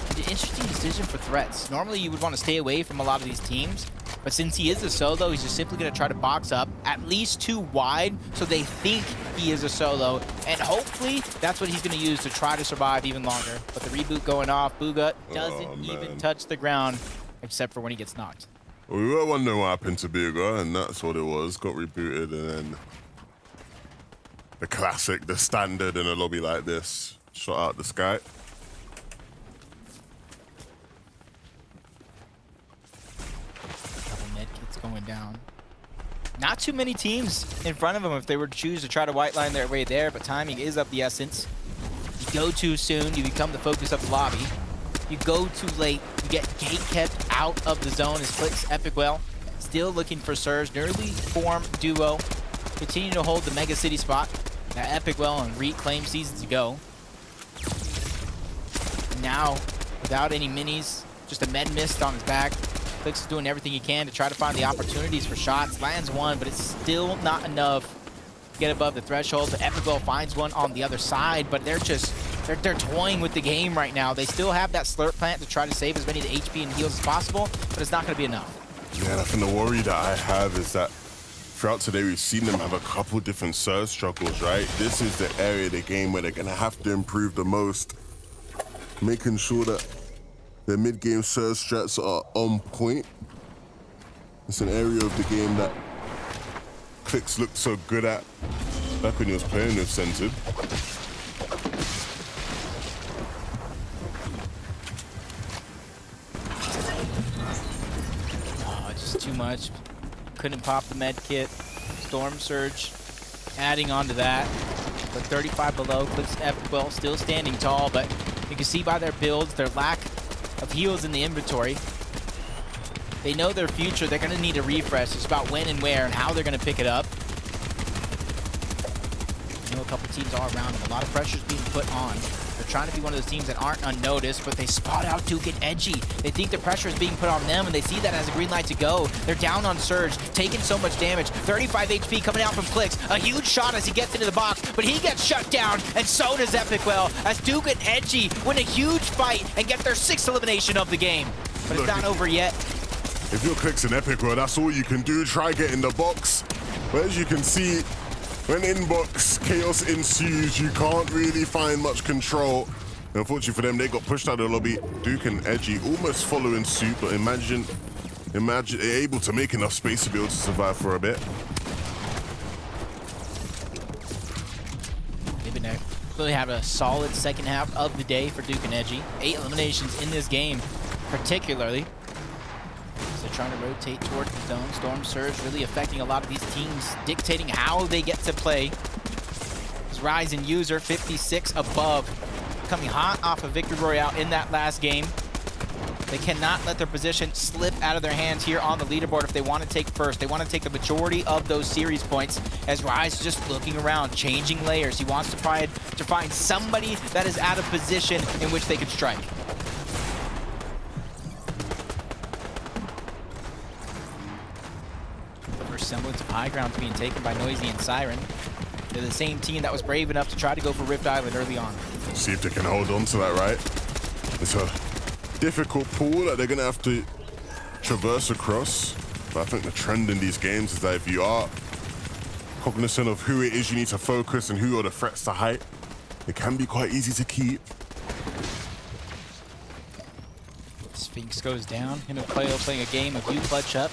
An interesting decision for Threats. Normally you would want to stay away from a lot of these teams, but since he is a solo, he's just simply going to try to box up at least 2 wide so they think he is a solo, and hopefully that's what he's going to use to try to survive even longer. But the reboot going off, Booga doesn't even touch the ground except for when he gets knocked. Well, we were wondering what happened to Booga, and that's what it was. Got rebooted, and then the classic, the standard in a lobby like this, shot out the sky. Couple medkits going down. Not too many teams in front of him if they were to choose to try to white line their way there, but timing is of the essence. You go too soon, you become the focus of the lobby. You go too late, you get gate kept out of the zone as Clicks Epicwell still looking for Surge. Nearly formed duo. Continue to hold the Mega City spot that Epicwell and Reet claimed seasons ago. Now, without any minis, just a med mist on his back. Clicks is doing everything he can to try to find the opportunities for shots. Lands one, but it's still not enough to get above the threshold. But Epicwell finds one on the other side, but they're toying with the game right now. They still have that slurp plant to try to save as many HP and heals as possible, but it's not going to be enough. Yeah, and I think the worry that I have is that throughout today, we've seen them have a couple different Surge struggles, right? This is the area of the game where they're going to have to improve the most, making sure that their mid-game Surge strats are on point. It's an area of the game that Clix looked so good at back when he was playing with Centered. Oh, just too much. Couldn't pop the med kit. Storm Surge adding on to that. But 35 below, Clix Epic still standing tall, but you can see by their builds, their lack of heals in the inventory. They know their future. They're going to need a refresh. It's about when and where and how they're going to pick it up. I know a couple teams all around them. A lot of pressure's being put on. They're trying to be one of those teams that aren't unnoticed, but they spot out Duke and Edgy. They think the pressure is being put on them, and they see that as a green light to go. They're down on Surge, taking so much damage. 35 HP coming out from Clix. A huge shot as he gets into the box, but he gets shut down, and so does Epicwell, as Duke and Edgy win a huge fight and get their 6th elimination of the game. But it's not over yet. If you're Clix and Epicwell, that's all you can do. Try get in the box. But as you can see, when in-box chaos ensues, you can't really find much control. And unfortunately for them, they got pushed out of the lobby. Duke and Edgy almost following suit, but imagine they're able to make enough space to be able to survive for a bit. They've been really having a solid second half of the day for Duke and Edgy. 8 eliminations in this game, particularly. So trying to rotate towards the zone. Storm Surge really affecting a lot of these teams, dictating how they get to play. This Rise and User 56 above, coming hot off of Victory Royale in that last game. They cannot let their position slip out of their hands here on the leaderboard if they want to take first. They want to take the majority of those series points, as Rise is just looking around, changing layers. He wants to try to find somebody that is out of position in which they could strike. Semblance of high ground being taken by Noisy and Siren. They're the same team that was brave enough to try to go for Rift Island early on. See if they can hold on to that, right? It's a difficult pool that they're going to have to traverse across. But I think the trend in these games is that if you are cognizant of who it is you need to focus and who are the threats to height, it can be quite easy to keep. Sphinx goes down. Him and Playo playing a game of you clutch up.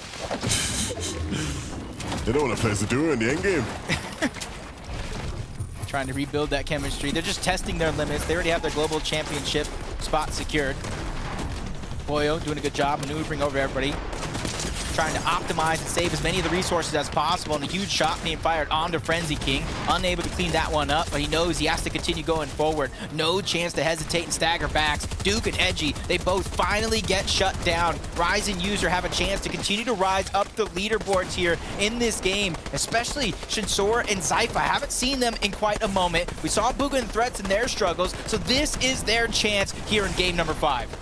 They don't want to play as a duo in the end game. Trying to rebuild that chemistry. They're just testing their limits. They already have their global championship spot secured. Boyo doing a good job maneuvering over everybody. Trying to optimize and save as many of the resources as possible, and a huge shot being fired onto Frenzy King. Unable to clean that one up, but he knows he has to continue going forward. No chance to hesitate and stagger backs. Duke and Edgy, they both finally get shut down. Rise and User have a chance to continue to rise up the leaderboards here in this game, especially Shinsora and Zypha. I haven't seen them in quite a moment. We saw Booga and Threats in their struggles, so this is their chance here in game number 5.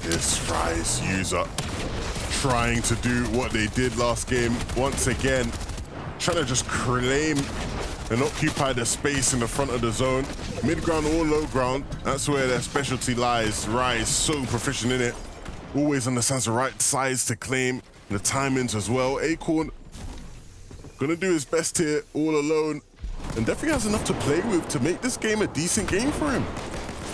This Rise User trying to do what they did last game once again, trying to just claim and occupy the space in the front of the zone. Mid-ground or low ground, that's where their specialty lies. Rise, so proficient in it. Always understands the right size to claim, the timings as well. Acorn gonna do his best here all alone, and definitely has enough to play with to make this game a decent game for him.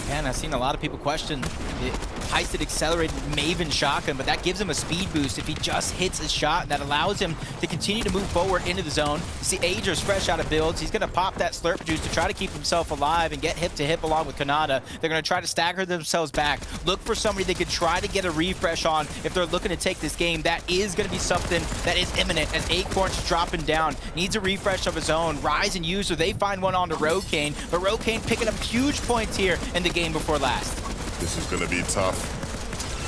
Yeah, and I've seen a lot of people question the heisted accelerated Maven shotgun, but that gives him a speed boost if he just hits his shot, and that allows him to continue to move forward into the zone. You see Ager's fresh out of builds. He's going to pop that slurp juice to try to keep himself alive and get hip to hip along with Kanata. They're going to try to stagger themselves back, look for somebody they could try to get a refresh on if they're looking to take this game. That is going to be something that is imminent, as Acorn's dropping down, needs a refresh of his own. Rise and User, they find one onto Rokane, but Rokane picking up huge points here in the game before last. This is going to be tough.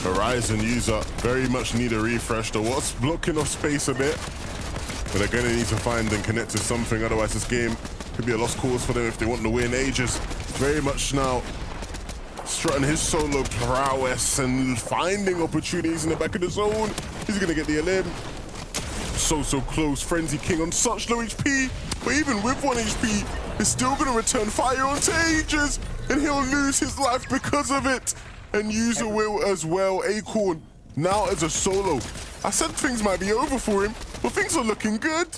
Horizon User very much need a refresh. The What's blocking off space a bit, but they're going to need to find and connect to something, otherwise this game could be a lost cause for them if they want to win. Aegis very much now strutting his solo prowess and finding opportunities in the back of the zone. He's going to get the elim. So close. Frenzy King on such low HP, but even with 1 HP, he's still going to return fire onto Aegis, and he'll lose his life because of it. And User will as well. Acorn now as a solo. I said things might be over for him, but things are looking good.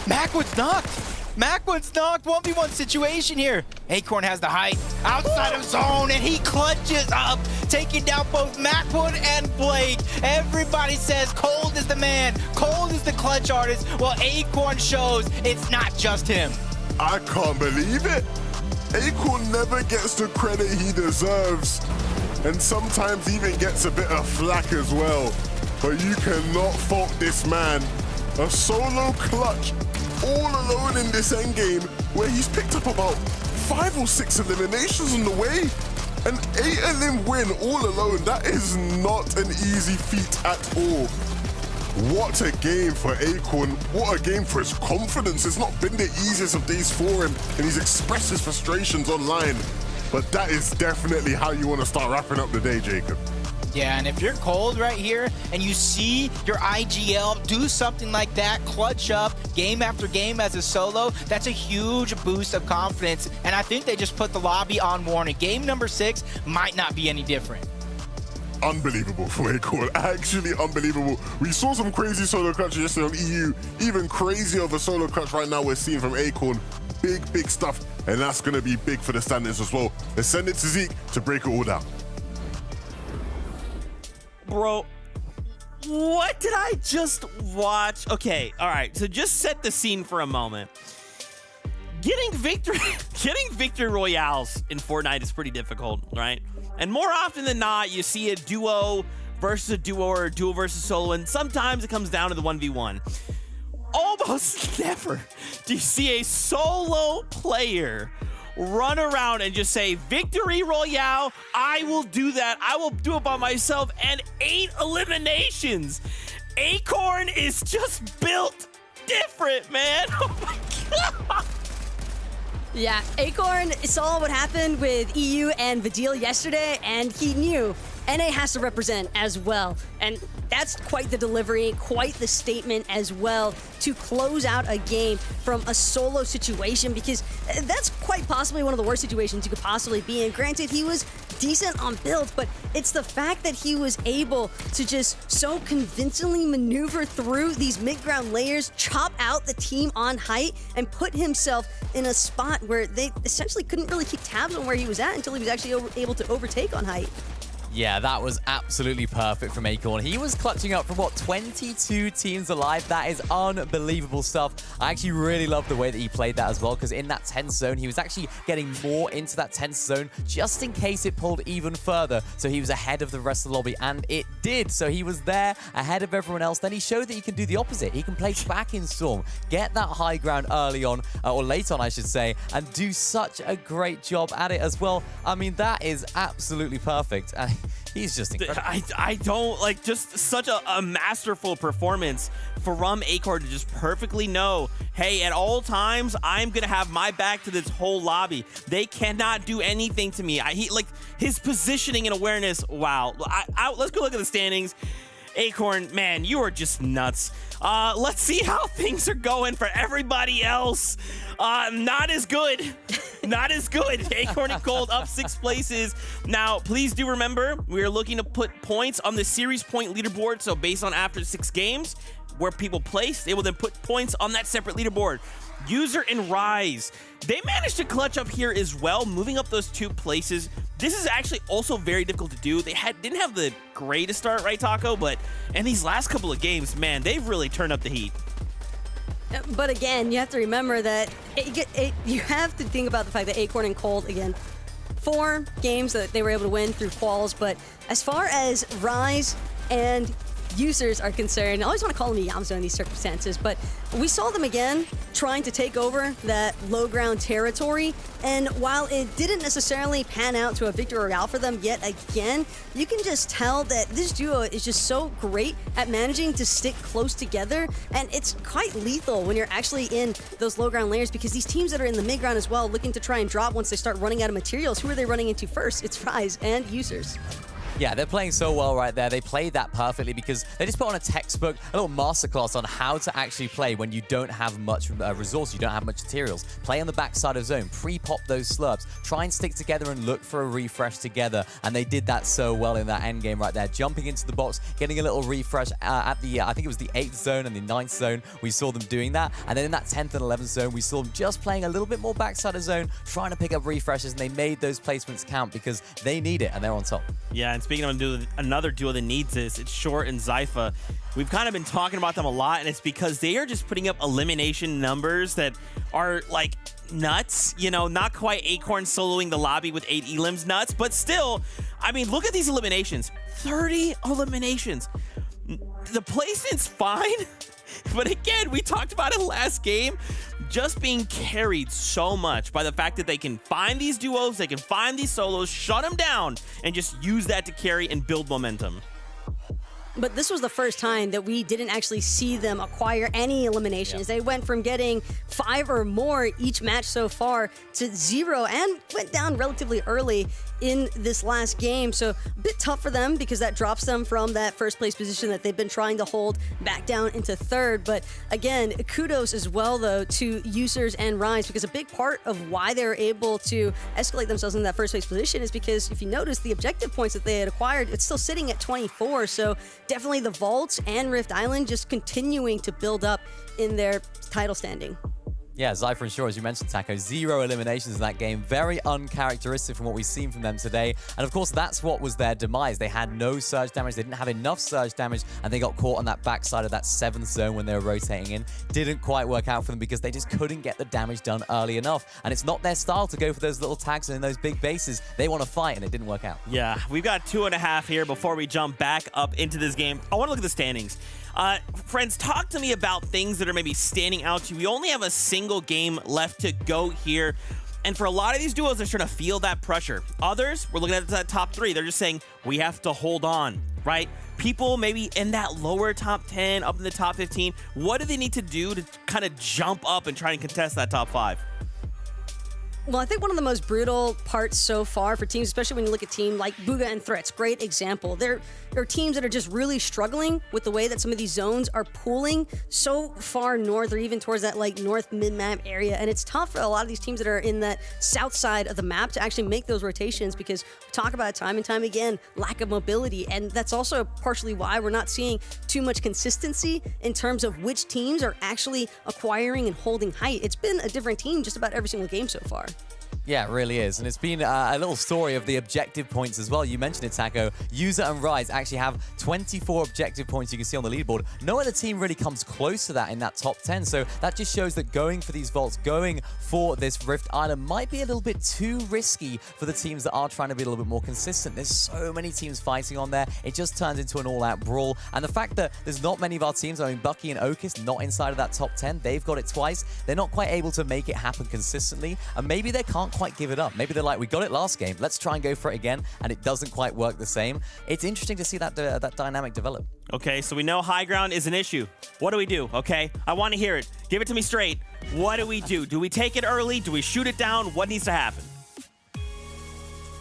Macwood's knocked. Macwood's knocked. 1v1 situation here. Acorn has the height outside of zone, and he clutches up, taking down both Macwood and Blake. Everybody says Cold is the man. Cold is the clutch artist. Well, Acorn shows it's not just him. I can't believe it. Acorn never gets the credit he deserves, and sometimes even gets a bit of flack as well. But you cannot fault this man. A solo clutch all alone in this endgame where he's picked up about 5 or 6 eliminations on the way. An 8-elim win all alone, that is not an easy feat at all. What a game for Acorn. What a game for his confidence. It's not been the easiest of days for him, and he's expressed his frustrations online. But that is definitely how you want to start wrapping up the day, Jacob. Yeah, and if you're Cold right here and you see your IGL do something like that, clutch up game after game as a solo, that's a huge boost of confidence. And I think they just put the lobby on warning. Game number 6 might not be any different. Unbelievable for Acorn, actually unbelievable. We saw some crazy solo clutches yesterday on EU. Even crazier of a solo clutch right now we're seeing from Acorn. Big stuff, and that's going to be big for the standings as well. Let's send it to Zeke to break it all down. Bro, what did I just watch? Okay, all right, so just set the scene for a moment. Getting victory royales in Fortnite is pretty difficult, right? And more often than not, you see a duo versus a duo or a duo versus solo, and sometimes it comes down to the 1v1. Almost never do you see a solo player run around and just say, victory royale, I will do that. I will do it by myself, and 8 eliminations. Acorn is just built different, man. Oh my God. Yeah, Acorn saw what happened with EU and Vidil yesterday, and he knew NA has to represent as well. And that's quite the delivery, quite the statement as well to close out a game from a solo situation, because that's quite possibly one of the worst situations you could possibly be in. Granted, he was decent on build, but it's the fact that he was able to just so convincingly maneuver through these mid-ground layers, chop out the team on height, and put himself in a spot where they essentially couldn't really keep tabs on where he was at until he was actually able to overtake on height. Yeah, that was absolutely perfect from Acorn. He was clutching up from, 22 teams alive. That is unbelievable stuff. I actually really love the way that he played that as well, because in that 10th zone, he was actually getting more into that 10th zone just in case it pulled even further. So he was ahead of the rest of the lobby, and it did. So he was there ahead of everyone else. Then he showed that he can do the opposite. He can play back in Storm, get that high ground early on, or late on, I should say, and do such a great job at it as well. I mean, that is absolutely perfect. He's just incredible. I don't like, just such a masterful performance from Acorn to just perfectly know, hey, at all times, I'm going to have my back to this whole lobby. They cannot do anything to me. His positioning and awareness, wow. Let's go look at the standings. Acorn, man, you are just nuts. Let's see how things are going for everybody else. Not as good. Not as good. Acorn and Cold up 6 places. Now, please do remember, we are looking to put points on the series point leaderboard. So based on after 6 games, where people place, they will then put points on that separate leaderboard. User and Rise, they managed to clutch up here as well, moving up those 2 places. This is actually also very difficult to do. They didn't have the greatest start, right, Taco? But in these last couple of games, man, they've really turned up the heat. But again, you have to remember that you have to think about the fact that Acorn and Cold, again, 4 games that they were able to win through quals. But as far as Rise and users are concerned, I always want to call them Yamso in these circumstances, but we saw them again trying to take over that low ground territory, and while it didn't necessarily pan out to a victory royale for them yet again, you can just tell that this duo is just so great at managing to stick close together, and it's quite lethal when you're actually in those low ground layers, because these teams that are in the mid ground as well, looking to try and drop once they start running out of materials, who are they running into first? It's Rise and users. Yeah, they're playing so well right there. They played that perfectly because they just put on a textbook, a little masterclass on how to actually play when you don't have much resource, you don't have much materials. Play on the backside of zone, pre-pop those slurps, try and stick together and look for a refresh together. And they did that so well in that end game right there. Jumping into the box, getting a little refresh at the, I think it was the 8th zone and the 9th zone. We saw them doing that. And then in that 10th and 11th zone, we saw them just playing a little bit more backside of zone, trying to pick up refreshes, and they made those placements count because they need it and they're on top. Yeah, and speaking of another duo that needs this, it's Short and Zypha. We've kind of been talking about them a lot, and it's because they are just putting up elimination numbers that are like nuts. You know, not quite Acorn soloing the lobby with 8 elims nuts, but still, I mean, look at these eliminations. 30 eliminations. The placement's fine, but again, we talked about it last game. Just being carried so much by the fact that they can find these duos, they can find these solos, shut them down, and just use that to carry and build momentum. But this was the first time that we didn't actually see them acquire any eliminations. They went from getting 5 or more each match so far to 0 and went down relatively early in this last game. So a bit tough for them because that drops them from that first place position that they've been trying to hold back down into 3rd. But again, kudos as well, though, to Users and Rise, because a big part of why they're able to escalate themselves in that first place position is because if you notice the objective points that they had acquired, it's still sitting at 24. So definitely the Vaults and Rift Island just continuing to build up in their title standing. Yeah, Zypha and Shore, as you mentioned, Taco, 0 eliminations in that game. Very uncharacteristic from what we've seen from them today. And of course, that's what was their demise. They had no surge damage. They didn't have enough surge damage, and they got caught on that backside of that 7th zone when they were rotating in. Didn't quite work out for them because they just couldn't get the damage done early enough. And it's not their style to go for those little tags and in those big bases. They want to fight, and it didn't work out. Yeah, we've got 2.5 here before we jump back up into this game. I want to look at the standings. Friends, talk to me about things that are maybe standing out to you. We only have a single game left to go here. And for a lot of these duos, they're trying to feel that pressure. Others, we're looking at that top 3. They're just saying, we have to hold on, right? People maybe in that lower top 10, up in the top 15, what do they need to do to kind of jump up and try and contest that top 5? Well, I think one of the most brutal parts so far for teams, especially when you look at teams like Bugha and Threats, great example. There are teams that are just really struggling with the way that some of these zones are pooling so far north or even towards that like north mid-map area. And it's tough for a lot of these teams that are in that south side of the map to actually make those rotations because we talk about it time and time again, lack of mobility. And that's also partially why we're not seeing too much consistency in terms of which teams are actually acquiring and holding height. It's been a different team just about every single game so far. Yeah, it really is. And it's been a little story of the objective points as well. You mentioned it, Taco. User and Rise actually have 24 objective points you can see on the leaderboard. No other team really comes close to that in that top 10. So that just shows that going for these vaults, going for this Rift Island might be a little bit too risky for the teams that are trying to be a little bit more consistent. There's so many teams fighting on there. It just turns into an all-out brawl. And the fact that there's not many of our teams, I mean, Bucky and Okis, not inside of that top 10. They've got it twice. They're not quite able to make it happen consistently. And maybe they can't quite give it up. Maybe they're like, we got it last game, let's try and go for it again, and it doesn't quite work the same. It's interesting to see that that dynamic develop. Okay, so we know high ground is an issue. What do we do? Okay, I want to hear it. Give it to me straight. What do we do? Do we take it early? Do we shoot it down? What needs to happen?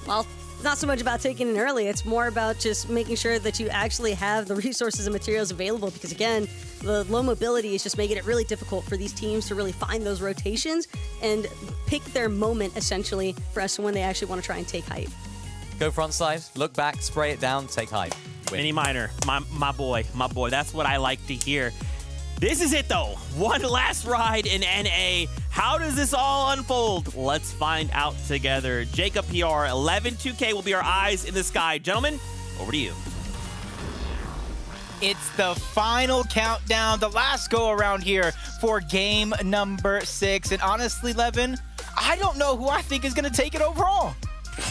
Well, it's not so much about taking it early. It's more about just making sure that you actually have the resources and materials available because, again, the low mobility is just making it really difficult for these teams to really find those rotations and pick their moment, essentially, for us when they actually want to try and take height. Go front side, look back, spray it down, take height. Win. Mini Miner, my boy. That's what I like to hear. This is it, though. One last ride in NA. How does this all unfold? Let's find out together. Jacob PR, 11-2K will be our eyes in the sky. Gentlemen, over to you. It's the final countdown, the last go around here for game number 6. And honestly, Levin, I don't know who I think is going to take it overall.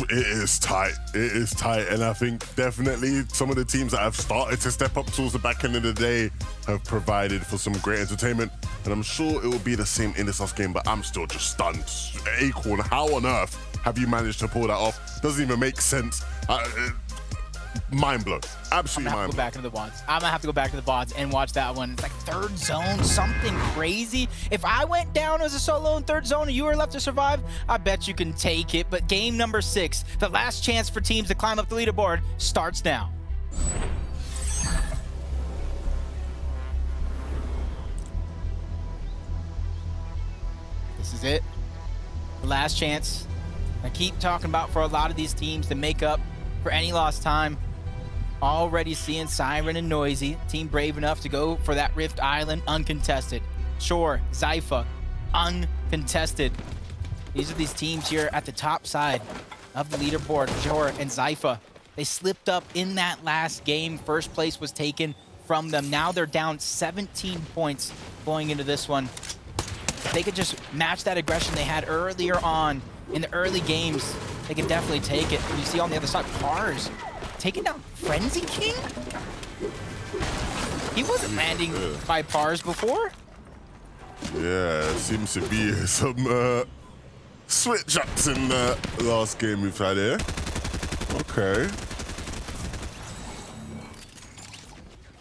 It is tight. It is tight. And I think definitely some of the teams that have started to step up towards the back end of the day have provided for some great entertainment. And I'm sure it will be the same in this last game, but I'm still just stunned. Acorn, how on earth have you managed to pull that off? Doesn't even make sense. mind blown. Absolutely I'm gonna have mind to go blown. back into the bonds. I'm gonna have to go back to the bonds and watch that one. It's like third zone, something crazy. If I went down as a solo in third zone and you were left to survive, I bet you can take it. But game number 6, the last chance for teams to climb up the leaderboard, starts now. This is it. The last chance. I keep talking about for a lot of these teams to make up for any lost time. Already seeing Siren and Noisy, team brave enough to go for that Rift Island uncontested. Sure, Zypha, uncontested. These are these teams here at the top side of the leaderboard. Sure and Zypha, they slipped up in that last game. First place was taken from them. Now they're down 17 points going into this one. If they could just match that aggression they had earlier on in the early games, they can definitely take it. And you see on the other side, Pars taking down Frenzy King? He wasn't landing by Pars before. Yeah, seems to be some switch ups in the last game we've had here. Okay.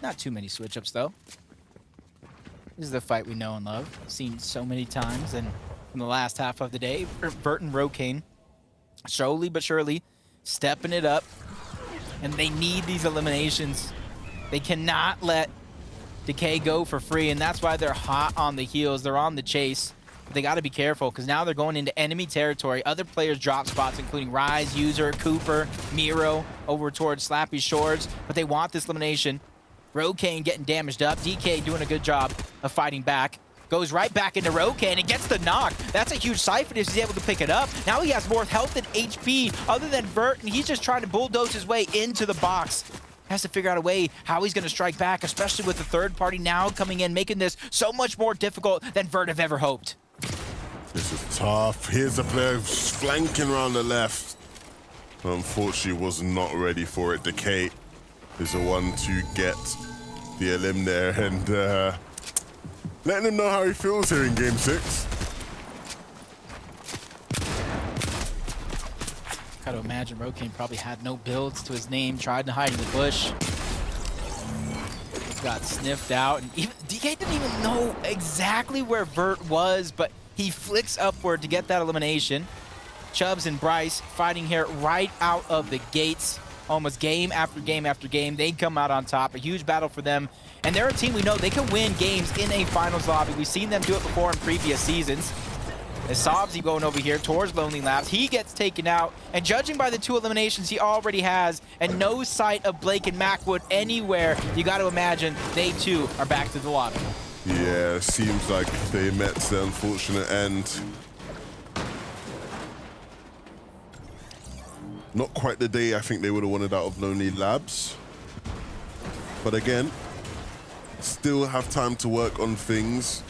Not too many switch ups though. This is the fight we know and love. Seen so many times, and in the last half of the day, Vert and Rokane slowly but surely stepping it up, and they need these eliminations. They cannot let Decay go for free, and that's why they're hot on the heels. They're on the chase. But they got to be careful because now they're going into enemy territory. Other players drop spots, including Rise, User, Cooper, Miro, over towards Slappy Shores, but they want this elimination. Rokane getting damaged up. DK doing a good job of fighting back. Goes right back into Rokane and gets the knock. That's a huge siphon if he's able to pick it up. Now he has more health than HP other than Vert, and he's just trying to bulldoze his way into the box. Has to figure out a way how he's going to strike back, especially with the third party now coming in, making this so much more difficult than Vert have ever hoped. This is tough. Here's a player flanking around the left. Unfortunately, was not ready for it. Decay is the one to get the elim there and letting him know how he feels here in game 6. Got to imagine Rokane probably had no builds to his name, tried to hide in the bush. Got sniffed out, and even DK didn't even know exactly where Vert was, but he flicks upward to get that elimination. Chubbs and Bryce fighting here right out of the gates. Almost game after game after game. They come out on top. A huge battle for them. And they're a team we know they can win games in a finals lobby. We've seen them do it before in previous seasons. As Sobsy going over here towards Lonely Labs, he gets taken out. And judging by the 2 eliminations he already has, and no sight of Blake and Macwood anywhere, you got to imagine they too are back to the lobby. Yeah, seems like they met the unfortunate end. Not quite the day I think they would have wanted out of Lonely Labs. But again, still have time to work on things.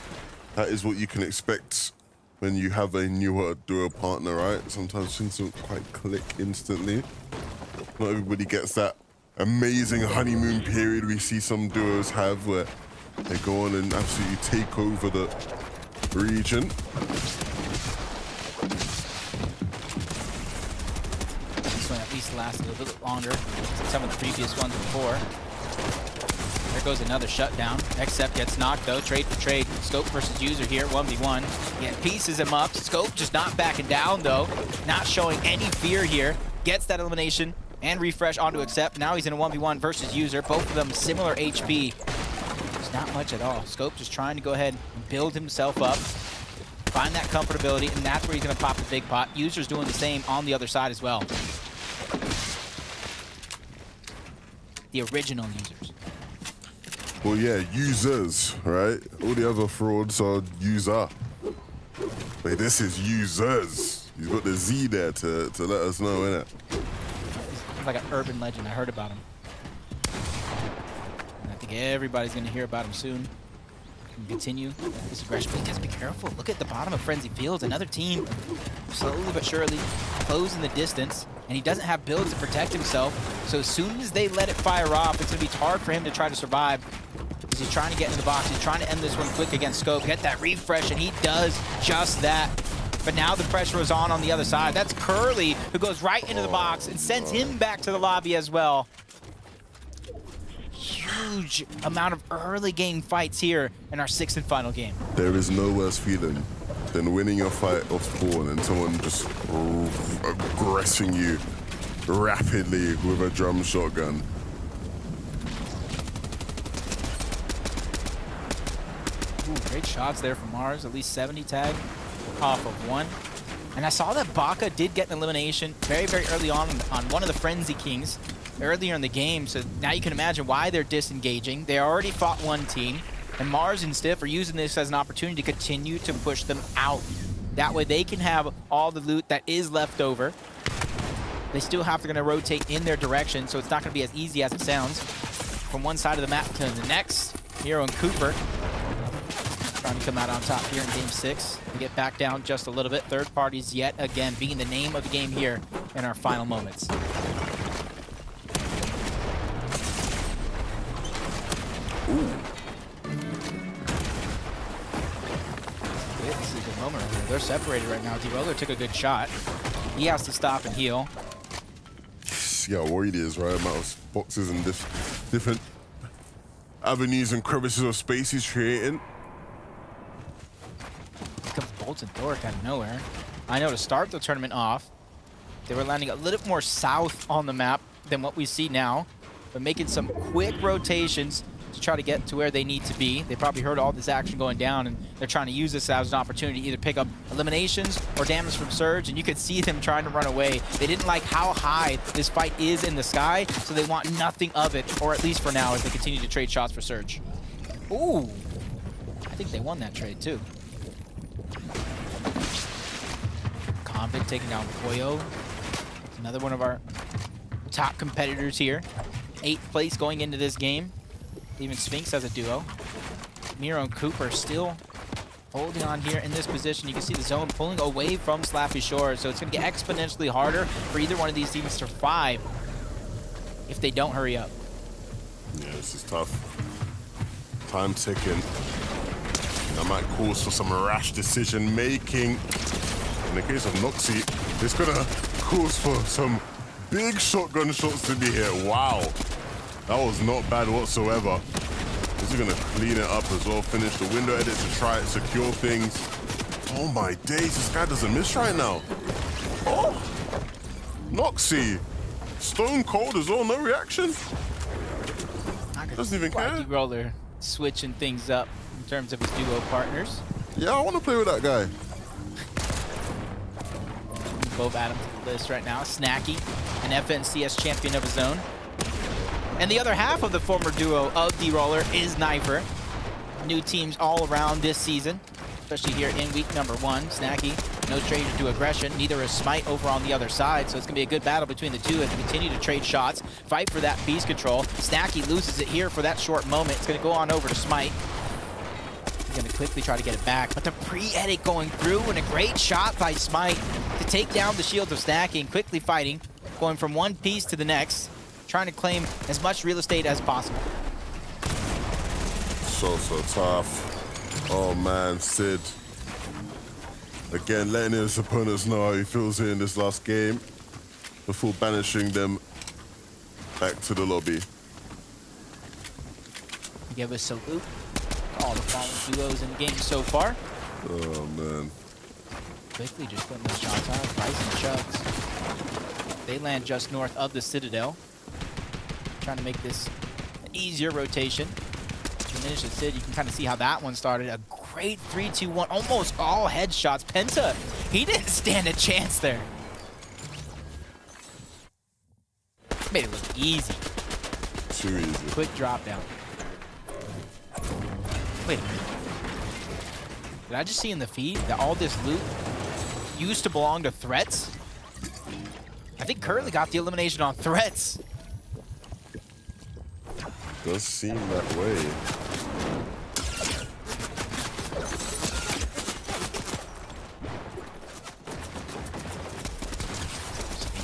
That is what you can expect when you have a newer duo partner, right? Sometimes things don't quite click instantly. Not everybody gets that amazing honeymoon period we see some duos have where they go on and absolutely take over the region. At least last a little bit longer than some of the previous ones before. There goes another shutdown. Xcept gets knocked though. Trade for trade. Scope versus User here, 1v1. Yeah, pieces him up. Scope just not backing down though. Not showing any fear here. Gets that elimination and refresh onto Xcept. Now he's in a 1v1 versus User. Both of them similar HP. There's not much at all. Scope just trying to go ahead and build himself up. Find that comfortability, and that's where he's going to pop the big pot. User's doing the same on the other side as well. The original Users. Well, yeah, users, right? All the other frauds are user. But this is users. He's got the Z there to let us know, innit? He's like an urban legend. I heard about him. And I think everybody's going to hear about him soon. Continue this aggression, but he has to be careful. Look at the bottom of Frenzy Fields. Another team slowly but surely closing the distance, and he doesn't have builds to protect himself. So as soon as they let it fire off, it's going to be hard for him to try to survive because he's trying to get in the box. He's trying to end this one quick against Scope, get that refresh, and he does just that. But now the pressure is on the other side. That's Curly, who goes right into the box and sends him back to the lobby as well. huge amount of early game fights here in our 6th and final game. There is no worse feeling than winning your fight off spawn and someone just aggressing you rapidly with a drum shotgun. Ooh, great shots there from Mars. At least 70 tag off of one. And I saw that Baka did get an elimination very, very early on one of the Frenzy Kings earlier in the game. So now you can imagine why they're disengaging. They already fought one team. And Mars and Stiff are using this as an opportunity to continue to push them out. That way they can have all the loot that is left over. They still have to rotate in their direction, so it's not going to be as easy as it sounds. From one side of the map to the next, Hero and Cooper trying to come out on top here in game 6 to get back down just a little bit. Third parties yet again being the name of the game here in our final moments. Ooh. This is a moment right here. They're separated right now. D-Roller took a good shot. He has to stop and heal. See how worried he is, right? Amount of boxes and different avenues and crevices of space he's creating. Here comes Bolton Thoric out of nowhere. I know to start the tournament off, they were landing a little more south on the map than what we see now, but making some quick rotations to try to get to where they need to be. They probably heard all this action going down, and they're trying to use this as an opportunity to either pick up eliminations or damage from Surge, and you could see them trying to run away. They didn't like how high this fight is in the sky, so they want nothing of it, or at least for now, as they continue to trade shots for Surge. Ooh, I think they won that trade too. Convict taking down Poyo. Another one of our top competitors here. 8th place going into this game. Even Sphinx as a duo. Miro and Cooper still holding on here in this position. You can see the zone pulling away from Slappy Shores, so it's going to get exponentially harder for either one of these teams to survive if they don't hurry up. Yeah, this is tough. Time ticking. That might cause for some rash decision making. In the case of Noxy, it's going to cause for some big shotgun shots to be hit. Wow. That was not bad whatsoever. This is going to clean it up as well. Finish the window edit to try and secure things. Oh my days, this guy doesn't miss right now. Oh! Noxy. Stone cold as well, no reaction. Doesn't even care. D-Roller switching things up in terms of his duo partners. Yeah, I want to play with that guy. Both add him to the list right now. Snacky, an FNCS champion of his own. And the other half of the former duo of D-Roller is Knifer. New teams all around this season, especially here in week number 1. Snacky, no stranger to aggression. Neither is Smite over on the other side, so it's going to be a good battle between the two as they continue to trade shots, fight for that piece control. Snacky loses it here for that short moment. It's going to go on over to Smite. He's going to quickly try to get it back, but the pre-edit going through and a great shot by Smite to take down the shields of Snacky and quickly fighting, going from one piece to the next, trying to claim as much real estate as possible. So tough. Oh man, Sid. Again, letting his opponents know how he feels here in this last game before banishing them back to the lobby. Give a salute to all the fallen duos in the game so far. Oh man. Quickly just putting those shots out, Bryson chugs. They land just north of the Citadel. Trying to make this an easier rotation. To finish the Sid, you can kind of see how that one started. A great 3-2-1, almost all headshots. Penta, he didn't stand a chance there. Made it look easy. Too easy. Quick drop down. Wait a minute. Did I just see in the feed that all this loot used to belong to Threats? I think Curly got the elimination on Threats. Does seem that way.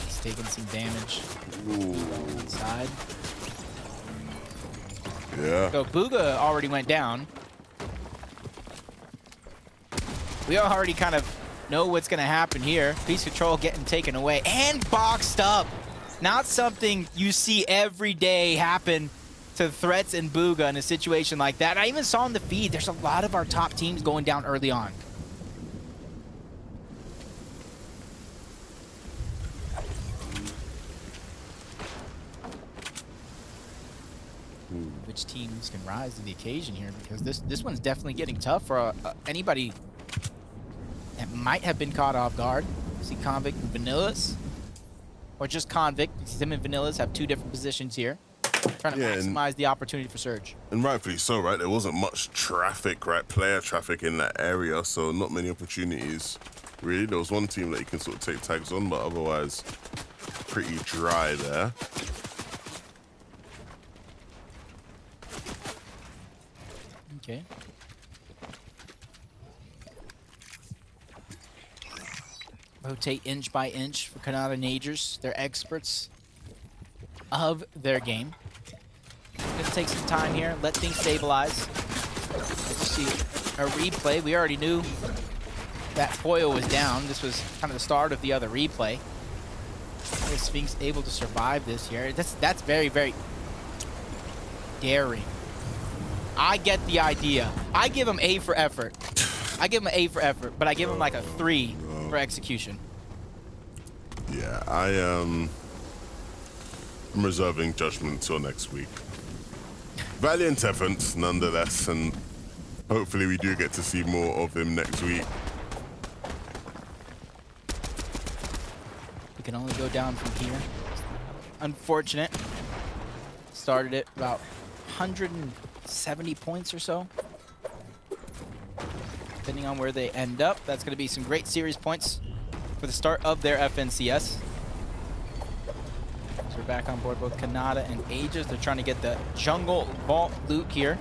He's taking some damage. Ooh. Inside. Yeah. So Booga already went down. We already kind of know what's going to happen here. Piece control getting taken away and boxed up. Not something you see every day happen to Threats and Booga in a situation like that. I even saw in the feed, there's a lot of our top teams going down early on. Which teams can rise to the occasion here, because this one's definitely getting tough for anybody that might have been caught off guard. See Convict and Vanillas, or just Convict. Him and Vanillas have two different positions here, trying to maximize the opportunity for Surge. And rightfully so, right? There wasn't much traffic, right? Player traffic in that area, so not many opportunities. Really, there was one team that you can sort of take tags on, but otherwise pretty dry there. Okay. Rotate inch by inch for Canada Nagers. They're experts of their game. Gonna take some time here, let things stabilize. Let's see a replay. We already knew that foil was down. This was kind of the start of the other replay. Is Sphinx able to survive this here? That's very, very daring. I get the idea. I give him A for effort. I give him an A for effort, but I give him like a 3 for execution. Yeah, I'm reserving judgment till next week. Valiant efforts, nonetheless, and hopefully we do get to see more of him next week. We can only go down from here. Unfortunate. Started at about 170 points or so. Depending on where they end up, that's going to be some great series points for the start of their FNCS. So we're back on board both Kanata and Aegis. They're trying to get the jungle vault loot here.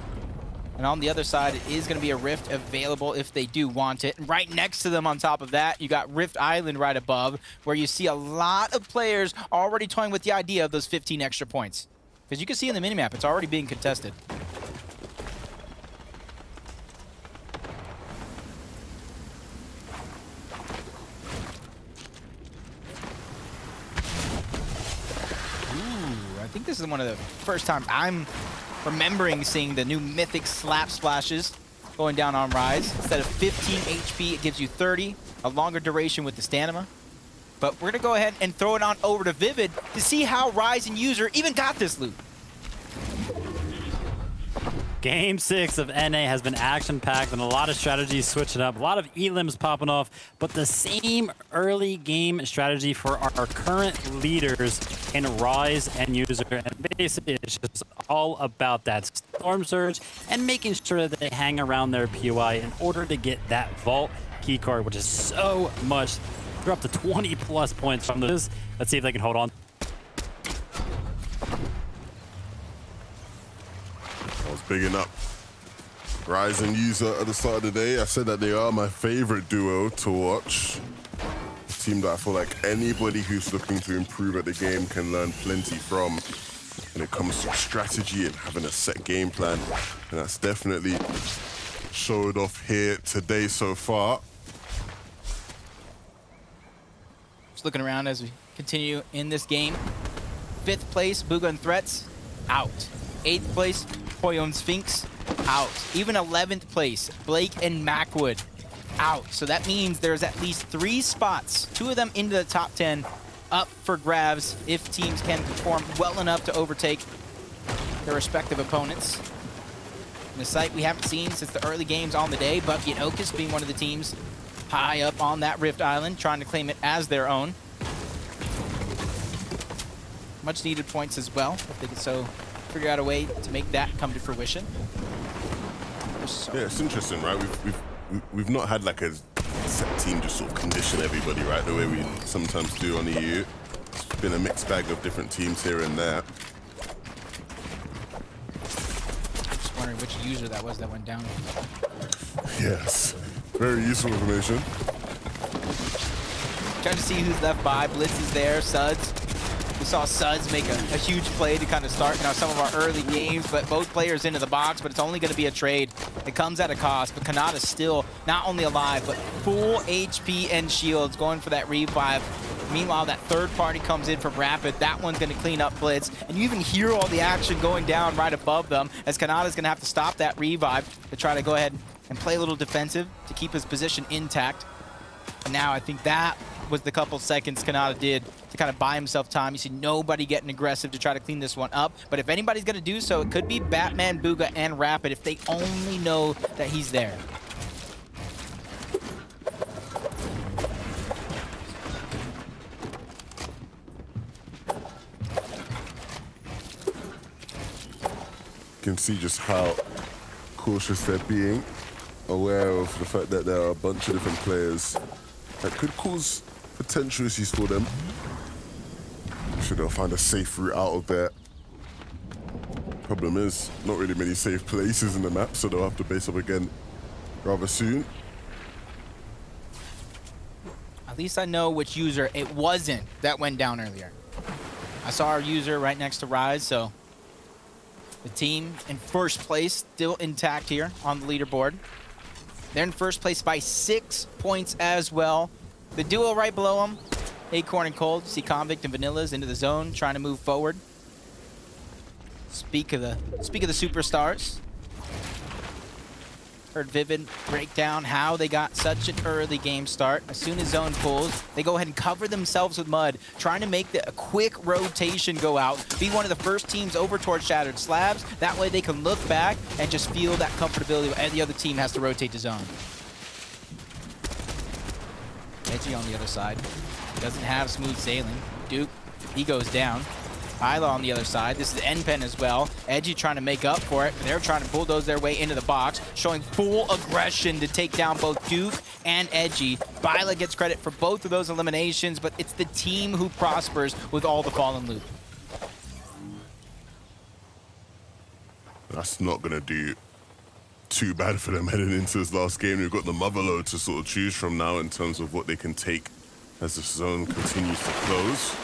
And on the other side, it is going to be a Rift available if they do want it. And right next to them on top of that, you got Rift Island right above, where you see a lot of players already toying with the idea of those 15 extra points. Because you can see in the minimap, it's already being contested. I think this is one of the first time I'm remembering seeing the new mythic slap splashes going down on Rise. Instead of 15 HP, it gives you 30, a longer duration with the stamina. But we're gonna go ahead and throw it on over to Vivid to see how Rise and User even got this loot. Game 6 of NA has been action-packed and a lot of strategies switching up, a lot of elims popping off, but the same early game strategy for our current leaders in Rise and User. And basically, it's just all about that Storm Surge and making sure that they hang around their POI in order to get that Vault keycard, which is so much. They're up to 20+ points from this. Let's see if they can hold on. I was bigging up Rise and User at the start of the day. I said that they are my favorite duo to watch. A team that I feel like anybody who's looking to improve at the game can learn plenty from when it comes to strategy and having a set game plan. And that's definitely showed off here today so far. Just looking around as we continue in this game. 5th place, Booga and Threats, out. 8th place, Poyo and Sphinx, out. Even 11th place, Blake and Macwood, out. So that means there's at least 3 spots, 2 of them into the top 10, up for grabs if teams can perform well enough to overtake their respective opponents. In the site we haven't seen since the early games on the day, Bucky and Okus being one of the teams high up on that Rift Island, trying to claim it as their own. Much needed points as well, if they could so figure out a way to make that come to fruition. Yeah, it's interesting, right? We've not had like a set team just sort of condition everybody, right? The way we sometimes do on EU. It's been a mixed bag of different teams here and there. Just wondering which user that was that went down. Yes, very useful information. Trying to see who's left by. Blitz is there, Suds. We saw Suds make a huge play to kind of start some of our early games, but both players into the box, but it's only going to be a trade. It comes at a cost, but Kanata's still not only alive, but full HP and shields, going for that revive Meanwhile, that third party comes in from Rapid. That one's going to clean up Blitz. And you even hear all the action going down right above them as Kanata's going to have to stop that revive to try to go ahead and play a little defensive to keep his position intact. And now I think that was the couple seconds Kanata did to kind of buy himself time. You see nobody getting aggressive to try to clean this one up. But if anybody's going to do so, it could be Batman, Booga, and Rapid if they only know that he's there. You can see just how cautious they're being, aware of the fact that there are a bunch of different players that could cause potential issues for them. I'm sure they'll find a safe route out of there. Problem is, not really many safe places in the map, so they'll have to base up again rather soon. At least I know which user it wasn't that went down earlier. I saw our user right next to Rise, so the team in first place, still intact here on the leaderboard. They're in first place by 6 points as well. The duo right below them, Acorn and Cold. See Convict and Vanillas into the zone, trying to move forward. Speak of the superstars. Heard Vivid break down how they got such an early game start. As soon as zone pulls, they go ahead and cover themselves with mud, trying to make a quick rotation go out, be one of the first teams over towards Shattered Slabs. That way they can look back and just feel that comfortability, and the other team has to rotate to zone. Edgy on the other side. Doesn't have smooth sailing. Duke, he goes down. Isla on the other side. This is N-Pen as well. Edgy trying to make up for it. They're trying to bulldoze their way into the box, showing full aggression to take down both Duke and Edgy. Bila gets credit for both of those eliminations, but it's the team who prospers with all the fallen loot. That's not going to do too bad for them heading into this last game. We've got the motherload to sort of choose from now in terms of what they can take as the zone continues to close.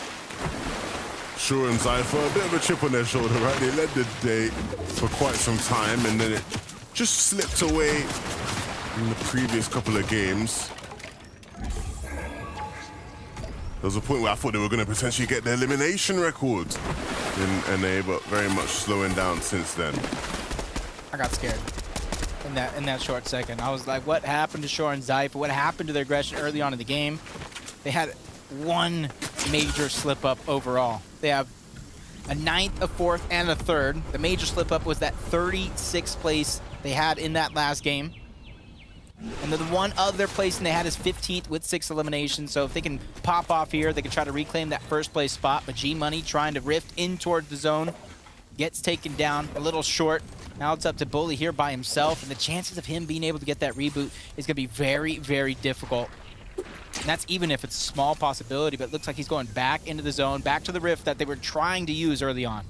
Sure and Zypher, a bit of a chip on their shoulder, right? They led the day for quite some time, and then it just slipped away in the previous couple of games. There was a point where I thought they were going to potentially get their elimination record in NA, but very much slowing down since then. I got scared in that short second. I was like, what happened to Shore and Zypher? What happened to their aggression early on in the game? They had one major slip up overall. They have a 9th, a 4th, and a 3rd. The major slip up was that 36th place they had in that last game. And the one other placing they had is 15th with 6 eliminations. So if they can pop off here, they can try to reclaim that first place spot. But G-Money trying to rift in towards the zone. Gets taken down a little short. Now it's up to Bully here by himself. And the chances of him being able to get that reboot is going to be very, very difficult. And that's even if it's a small possibility, but it looks like he's going back into the zone, back to the rift that they were trying to use early on.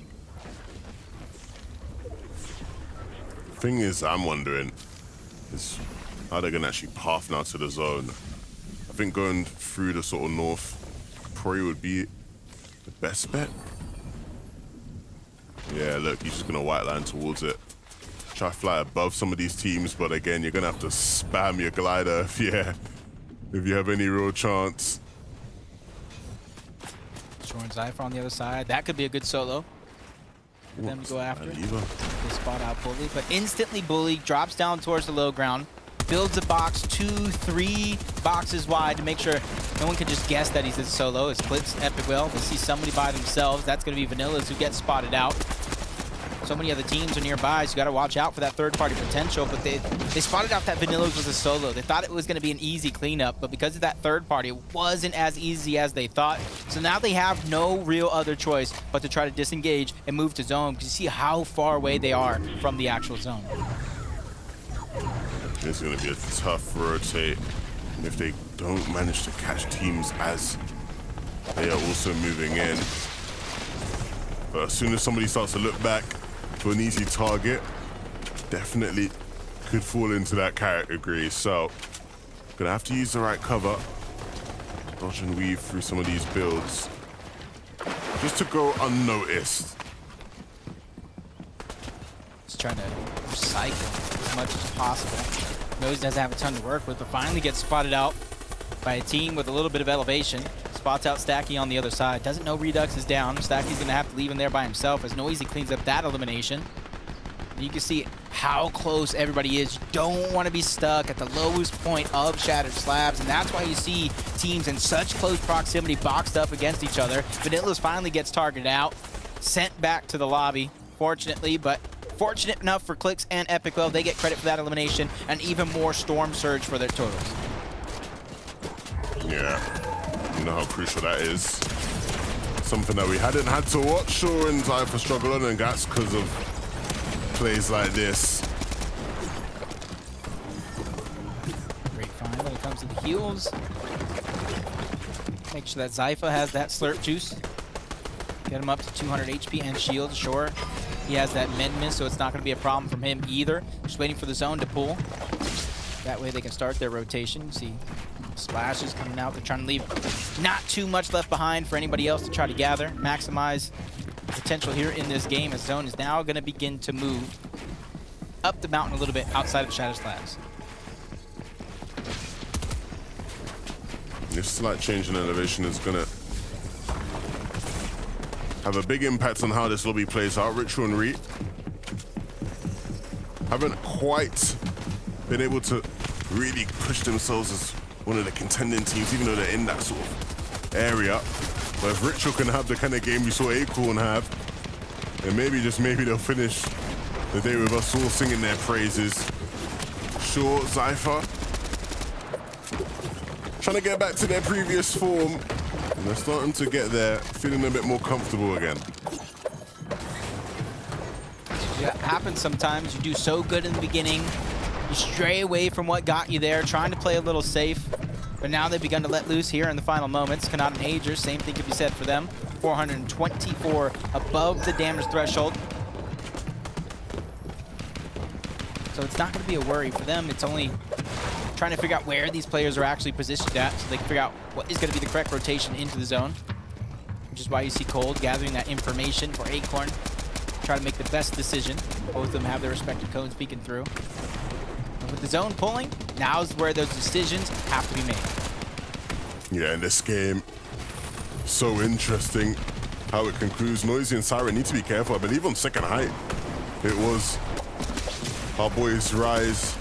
The thing is, I'm wondering is how they're going to actually path now to the zone. I think going through the sort of north probably would be the best bet. Yeah, look, he's just going to white line towards it. Try to fly above some of these teams, but again, you're going to have to spam your glider if you have any real chance. Shore and Zypher on the other side. That could be a good solo for them to go after. They spot out Bully, but instantly Bully drops down towards the low ground, builds a box 2, 3 boxes wide to make sure no one can just guess that he's a solo. It's Clips, Epic Will. They see somebody by themselves. That's going to be Vanillas who gets spotted out. So many other teams are nearby, so you got to watch out for that third-party potential. But they spotted out that Vanillas was a solo. They thought it was going to be an easy cleanup, but because of that third party, it wasn't as easy as they thought. So now they have no real other choice but to try to disengage and move to zone, because you see how far away they are from the actual zone. It's going to be a tough rotate if they don't manage to catch teams as they are also moving in. But as soon as somebody starts to look back for an easy target, definitely could fall into that category. So, gonna have to use the right cover, dodge and weave through some of these builds, just to go unnoticed. Just trying to recycle as much as possible. Knows he doesn't have a ton to work with, but finally gets spotted out by a team with a little bit of elevation. spots out Stacky on the other side. Doesn't know Redux is down. Stacky's going to have to leave him there by himself as Noisy cleans up that elimination. And you can see how close everybody is. You don't want to be stuck at the lowest point of Shattered Slabs, and that's why you see teams in such close proximity boxed up against each other. Vanillas finally gets targeted out, sent back to the lobby, fortunately, but fortunate enough for Clix and Epic, well, they get credit for that elimination and even more Storm Surge for their totals. Yeah, you know how crucial that is. Something that we hadn't had to watch Shaw and Zypher struggle on, and that's because of plays like this. Great find when it comes to the heals. Make sure that Zypher has that slurp juice. Get him up to 200 HP and shield. Sure, he has that med miss, so it's not going to be a problem from him either. Just waiting for the zone to pull. That way they can start their rotation. You see splashes coming out. They're trying to leave not too much left behind for anybody else to try to gather. Maximize potential here in this game as zone is now going to begin to move up the mountain a little bit outside of Shattered Slabs. This slight change in elevation is going to have a big impact on how this lobby plays out. Ritual and Reet haven't quite been able to really push themselves as one of the contending teams, even though they're in that sort of area. But if Ritual can have the kind of game we saw Acorn have, then maybe, just maybe, they'll finish the day with us all singing their praises. Sure, Zypher trying to get back to their previous form, and they're starting to get there, feeling a bit more comfortable again. That happens sometimes. You do so good in the beginning, you stray away from what got you there, trying to play a little safe. But now they've begun to let loose here in the final moments. Kanata and Agers, same thing could be said for them. 424 above the damage threshold. So it's not going to be a worry for them. It's only trying to figure out where these players are actually positioned at so they can figure out what is going to be the correct rotation into the zone. Which is why you see Cold gathering that information for Acorn. Try to make the best decision. Both of them have their respective codes peeking through. With the zone pulling, now is where those decisions have to be made. Yeah, in this game, so interesting how it concludes. Noisy and Siren need to be careful. I believe on second height, it was our boys Rise.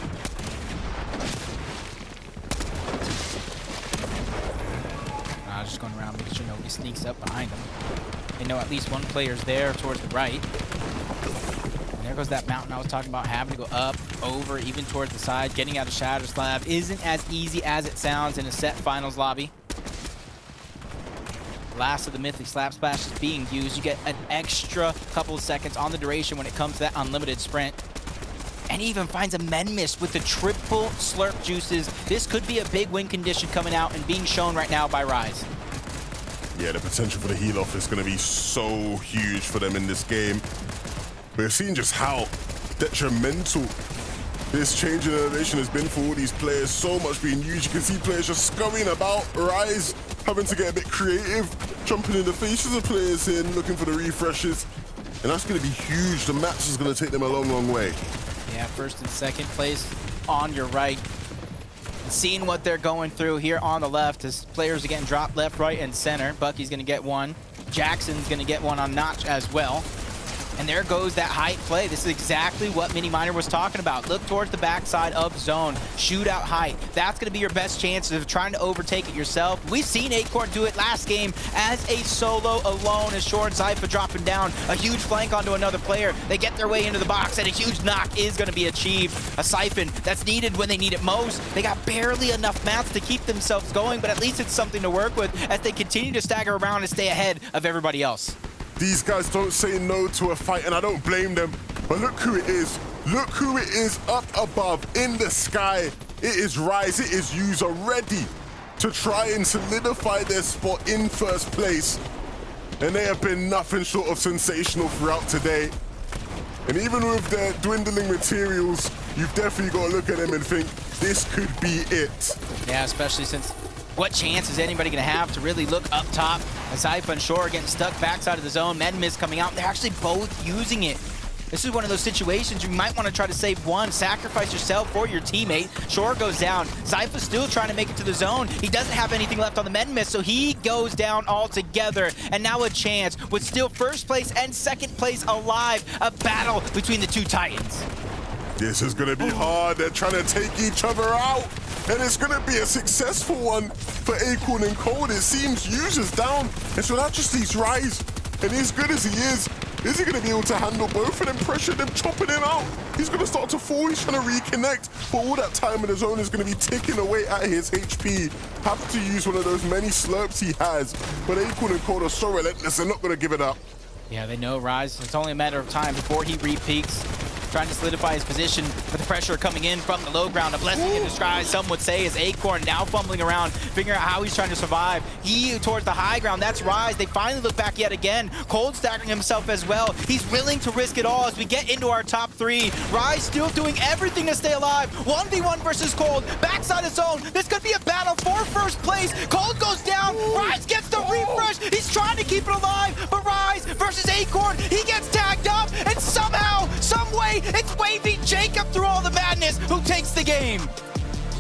Just going around, making sure nobody sneaks up behind them. They know at least one player's there towards the right. There goes that mountain I was talking about, having to go up, over, even towards the side. Getting out of Shattered Slab isn't as easy as it sounds in a set finals lobby. Last of the Mythic Slap Splash is being used. You get an extra couple of seconds on the duration when it comes to that unlimited sprint. And he even finds a Med Mist with the triple slurp juices. This could be a big win condition coming out and being shown right now by Rise. Yeah, the potential for the heal off is going to be so huge for them in this game. We're seeing just how detrimental this change in elevation has been for all these players. So much being used. You can see players just scurrying about. Rise having to get a bit creative, jumping in the faces of players here and looking for the refreshes. And that's going to be huge. The match is going to take them a long, long way. Yeah, first and second place on your right. And seeing what they're going through here on the left as players are getting dropped left, right, and center. Bucky's going to get one. Jackson's going to get one on Notch as well. And there goes that height play. This is exactly what Mini Miner was talking about. Look towards the backside of zone. Shoot out height. That's going to be your best chance of trying to overtake it yourself. We've seen Acorn do it last game as a solo alone as Short Zypher dropping down. A huge flank onto another player. They get their way into the box and a huge knock is going to be achieved. A siphon that's needed when they need it most. They got barely enough mats to keep themselves going, but at least it's something to work with as they continue to stagger around and stay ahead of everybody else. These guys don't say no to a fight, and I don't blame them. But look who it is. Look who it is up above in the sky. It is Rise. It is User ready to try and solidify their spot in first place. And they have been nothing short of sensational throughout today. And even with their dwindling materials, you've definitely got to look at them and think, this could be it. Yeah, especially since what chance is anybody going to have to really look up top? As Zypher and Shore getting stuck backside of the zone, Med Mist coming out. They're actually both using it This is one of those situations you might want to try to save one, sacrifice yourself for your teammate. Shore goes down. Zypha's still trying to make it to the zone. He doesn't have anything left on the med miss, so he goes down altogether. And now a chance with still first place and second place alive. A battle between the two Titans. This is going to be hard. They're trying to take each other out. And it's going to be a successful one for Acorn and Cold. It seems User's down. And so that just leaves Rise. And as good as he is he going to be able to handle both of them, pressure them, chopping him out? He's going to start to fall. He's trying to reconnect. But all that time in the zone is going to be ticking away at his HP. Have to use one of those many slurps he has. But Acorn and Cold are so relentless. They're not going to give it up. Yeah, they know Rise. It's only a matter of time before he re-peaks. Trying to solidify his position with the pressure coming in from the low ground. A blessing in disguise, some would say, is Acorn now fumbling around, figuring out how he's trying to survive. He towards the high ground, that's Rise. They finally look back yet again. Cold staggering himself as well. He's willing to risk it all as we get into our top three. Rise still doing everything to stay alive. 1v1 versus Cold, backside of zone. This could be a battle for first place. Cold goes down, Rise gets the refresh. He's trying to keep it alive, but Rise versus Acorn, he gets tagged up, and somehow, some way, it's Wavy Jacob through all the madness who takes the game.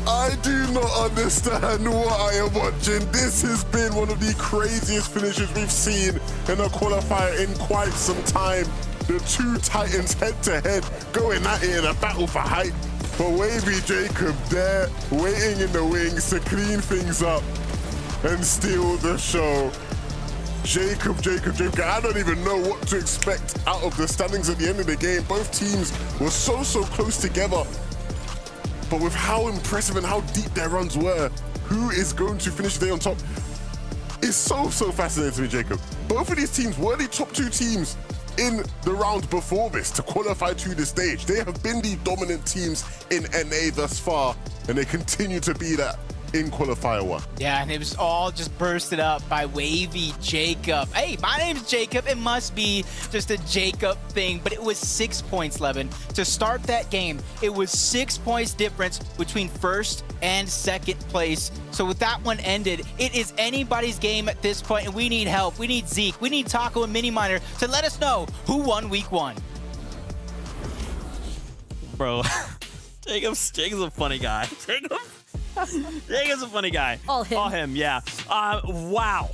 I do not understand what I am watching. This has been one of the craziest finishes we've seen in a qualifier in quite some time. The two Titans head-to-head going at it in a battle for height. But Wavy Jacob there, waiting in the wings to clean things up and steal the show. Jacob, I don't even know what to expect out of the standings at the end of the game. Both teams were so close together. But with how impressive and how deep their runs were, who is going to finish the day on top is so fascinating to me, Jacob. Both of these teams were the top two teams in the round before this to qualify to the stage. They have been the dominant teams in NA thus far, and they continue to be that in qualifier 1. Yeah, and it was all just bursted up by Wavy Jacob. Hey, my name's Jacob. It must be just a Jacob thing, but it was 6 points, Levin. To start that game, it was 6 points difference between first and second place. So with that one ended, it is anybody's game at this point, and we need help. We need Zeke. We need Taco and Mini Miner to let us know who won week 1. Bro, Jacob's a funny guy. Jacob's a funny guy. All him. Yeah. Wow.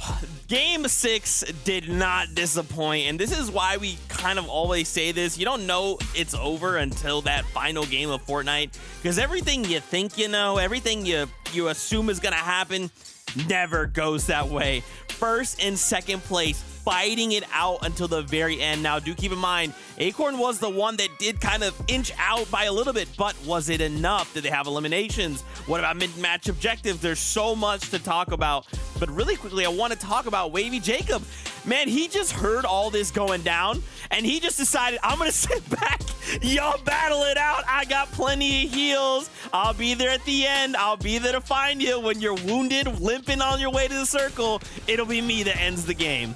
Game 6 did not disappoint, and this is why we kind of always say this. You don't know it's over until that final game of Fortnite, because everything you think you know, everything you assume is gonna happen, never goes that way. First and second place, fighting it out until the very end. Now, do keep in mind, Acorn was the one that did kind of inch out by a little bit, but was it enough? Did they have eliminations? What about mid-match objectives? There's so much to talk about, but really quickly, I want to talk about Wavy Jacob. Man, he just heard all this going down, and he just decided, I'm going to sit back. Y'all battle it out. I got plenty of heals. I'll be there at the end. I'll be there to find you when you're wounded, limping on your way to the circle. It'll be me that ends the game.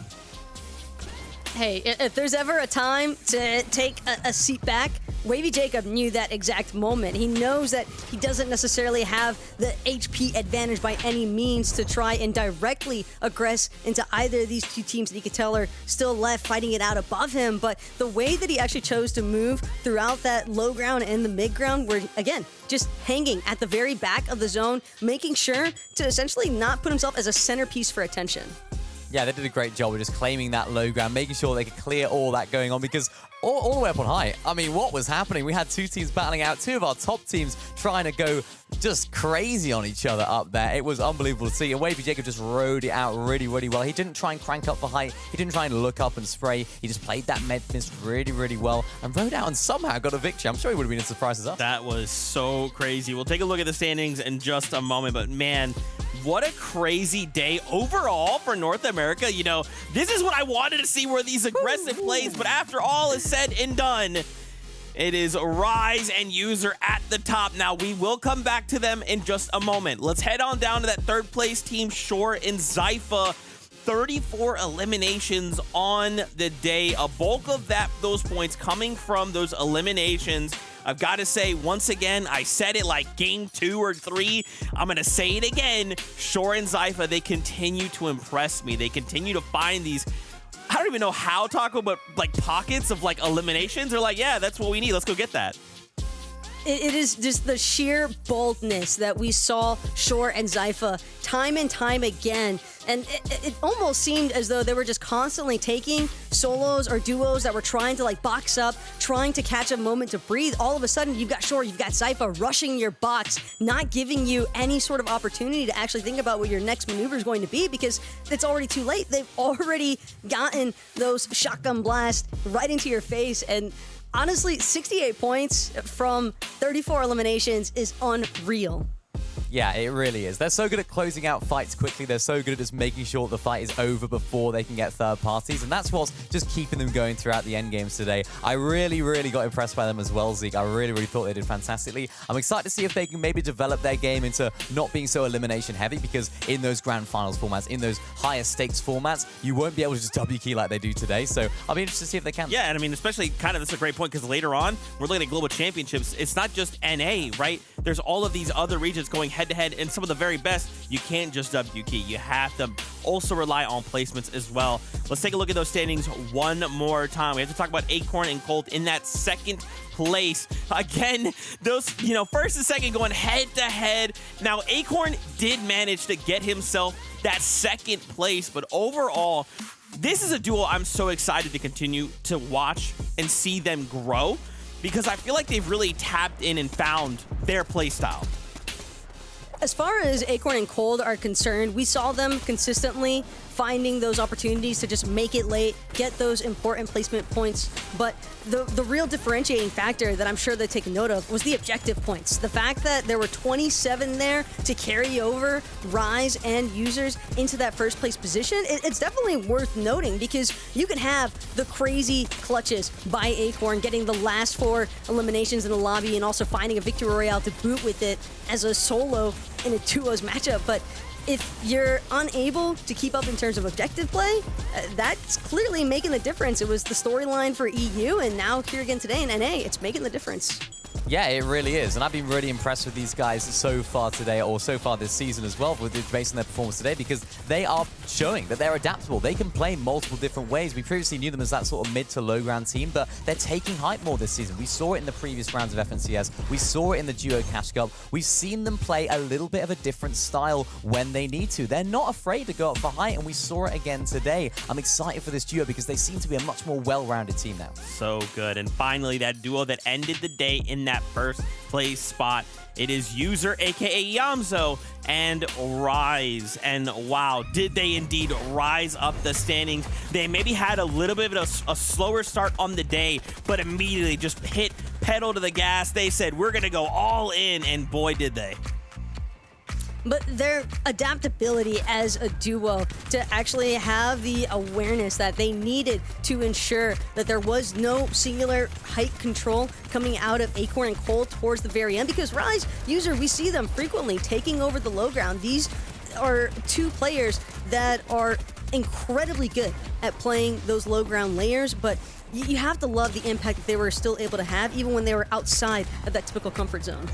Hey, if there's ever a time to take a seat back, Wavy Jacob knew that exact moment. He knows that he doesn't necessarily have the HP advantage by any means to try and directly aggress into either of these two teams that he could tell are still left fighting it out above him. But the way that he actually chose to move throughout that low ground and the mid ground were, again, just hanging at the very back of the zone, making sure to essentially not put himself as a centerpiece for attention. Yeah, they did a great job of just claiming that low ground, making sure they could clear all that going on, because all the way up on high, I mean, what was happening? We had two teams battling out, two of our top teams trying to go just crazy on each other up there. It was unbelievable to see. And Wavy Jacob just rode it out really well. He didn't try and crank up for height. He didn't try and look up and spray. He just played that med mist really well and rode out and somehow got a victory. I'm sure he would have been as surprised as us. That was so crazy. We'll take a look at the standings in just a moment, but man, what a crazy day overall for North America. You know, this is what I wanted to see, were these aggressive plays, but after all is said and done, it is Rise and User at the top. Now, we will come back to them in just a moment. Let's head on down to that third place team, Shore and Zypha. 34 eliminations on the day. A bulk of those points coming from those eliminations. I've got to say, once again, I said it like game 2 or 3. I'm going to say it again. Shore and Zypha, they continue to impress me. They continue to find these I don't even know how Taco, but like pockets of like eliminations are like, yeah, that's what we need. Let's go get that. It is just the sheer boldness that we saw Shore and Zypha time and time again. And it almost seemed as though they were just constantly taking solos or duos that were trying to like box up, trying to catch a moment to breathe. All of a sudden, you've got Shore, you've got Zypha rushing your box, not giving you any sort of opportunity to actually think about what your next maneuver is going to be because it's already too late. They've already gotten those shotgun blasts right into your face. And honestly, 68 points from 34 eliminations is unreal. Yeah, it really is. They're so good at closing out fights quickly. They're so good at just making sure the fight is over before they can get third parties. And that's what's just keeping them going throughout the end games today. I really, really got impressed by them as well, Zeke. I really, really thought they did fantastically. I'm excited to see if they can maybe develop their game into not being so elimination heavy, because in those grand finals formats, in those higher stakes formats, you won't be able to just W key like they do today. So I'll be interested to see if they can. Yeah, and I mean, especially kind of, that's a great point, because later on, we're looking at global championships. It's not just NA, right? There's all of these other regions going head to head, and some of the very best. You can't just W key. You have to also rely on placements as well. Let's take a look at those standings one more time. We have to talk about Acorn and Colt in that second place. Again, those, first and second going head to head. Now, Acorn did manage to get himself that second place, but overall, this is a duo I'm so excited to continue to watch and see them grow, because I feel like they've really tapped in and found their play style. As far as Acorn and Cold are concerned, we saw them consistently finding those opportunities to just make it late, get those important placement points. But the real differentiating factor that I'm sure they take note of was the objective points. The fact that there were 27 there to carry over Rise and users into that first place position, it's definitely worth noting, because you can have the crazy clutches by Acorn, getting the last 4 eliminations in the lobby and also finding a victory royale to boot with it as a solo in a duos matchup. But if you're unable to keep up in terms of objective play, that's clearly making the difference. It was the storyline for EU, and now here again today in NA, it's making the difference. Yeah, it really is. And I've been really impressed with these guys so far today, or so far this season as well, based on their performance today, because they are showing that they're adaptable. They can play multiple different ways. We previously knew them as that sort of mid to low ground team, but they're taking hype more this season. We saw it in the previous rounds of FNCS. We saw it in the Duo Cash Cup. We've seen them play a little bit of a different style when they need to. They're not afraid to go up for height, and we saw it again today. I'm excited for this duo because they seem to be a much more well-rounded team now. So good. And finally, that duo that ended the day in that first place spot. It is User, aka Yamzo, and Rise. And wow, did they indeed rise up the standings. They maybe had a little bit of a slower start on the day, but immediately just hit pedal to the gas. They said, we're going to go all in, and boy, did they. But their adaptability as a duo to actually have the awareness that they needed to ensure that there was no singular height control coming out of Acorn and Cole towards the very end, because Rise, User, we see them frequently taking over the low ground. These are two players that are incredibly good at playing those low ground layers, but you have to love the impact that they were still able to have even when they were outside of that typical comfort zone.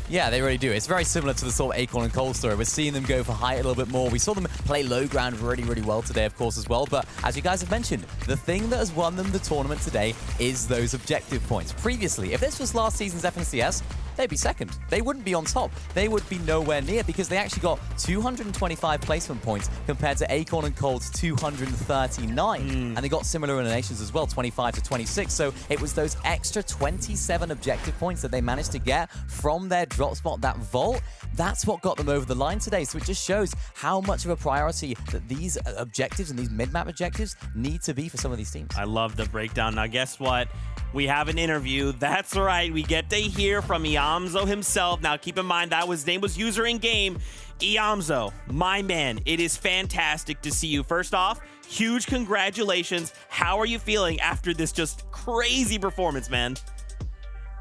Yeah, they really do. It's very similar to the sort of Acorn and Cole story. We're seeing them go for height a little bit more. We saw them play low ground really, really well today, of course, as well. But as you guys have mentioned, the thing that has won them the tournament today is those objective points. Previously, if this was last season's FNCS, they'd be second. They wouldn't be on top. They would be nowhere near, because they actually got 225 placement points compared to Acorn and Cold's 239. And they got similar eliminations as well, 25 to 26. So it was those extra 27 objective points that they managed to get from their drop spot, that vault. That's what got them over the line today. So it just shows how much of a priority that these objectives and these mid-map objectives need to be for some of these teams. I love the breakdown. Now, guess what? We have an interview. That's right. We get to hear from Iamzo himself. Now, keep in mind that his name was User in game. Iamzo, my man, it is fantastic to see you. First off, huge congratulations. How are you feeling after this just crazy performance, man?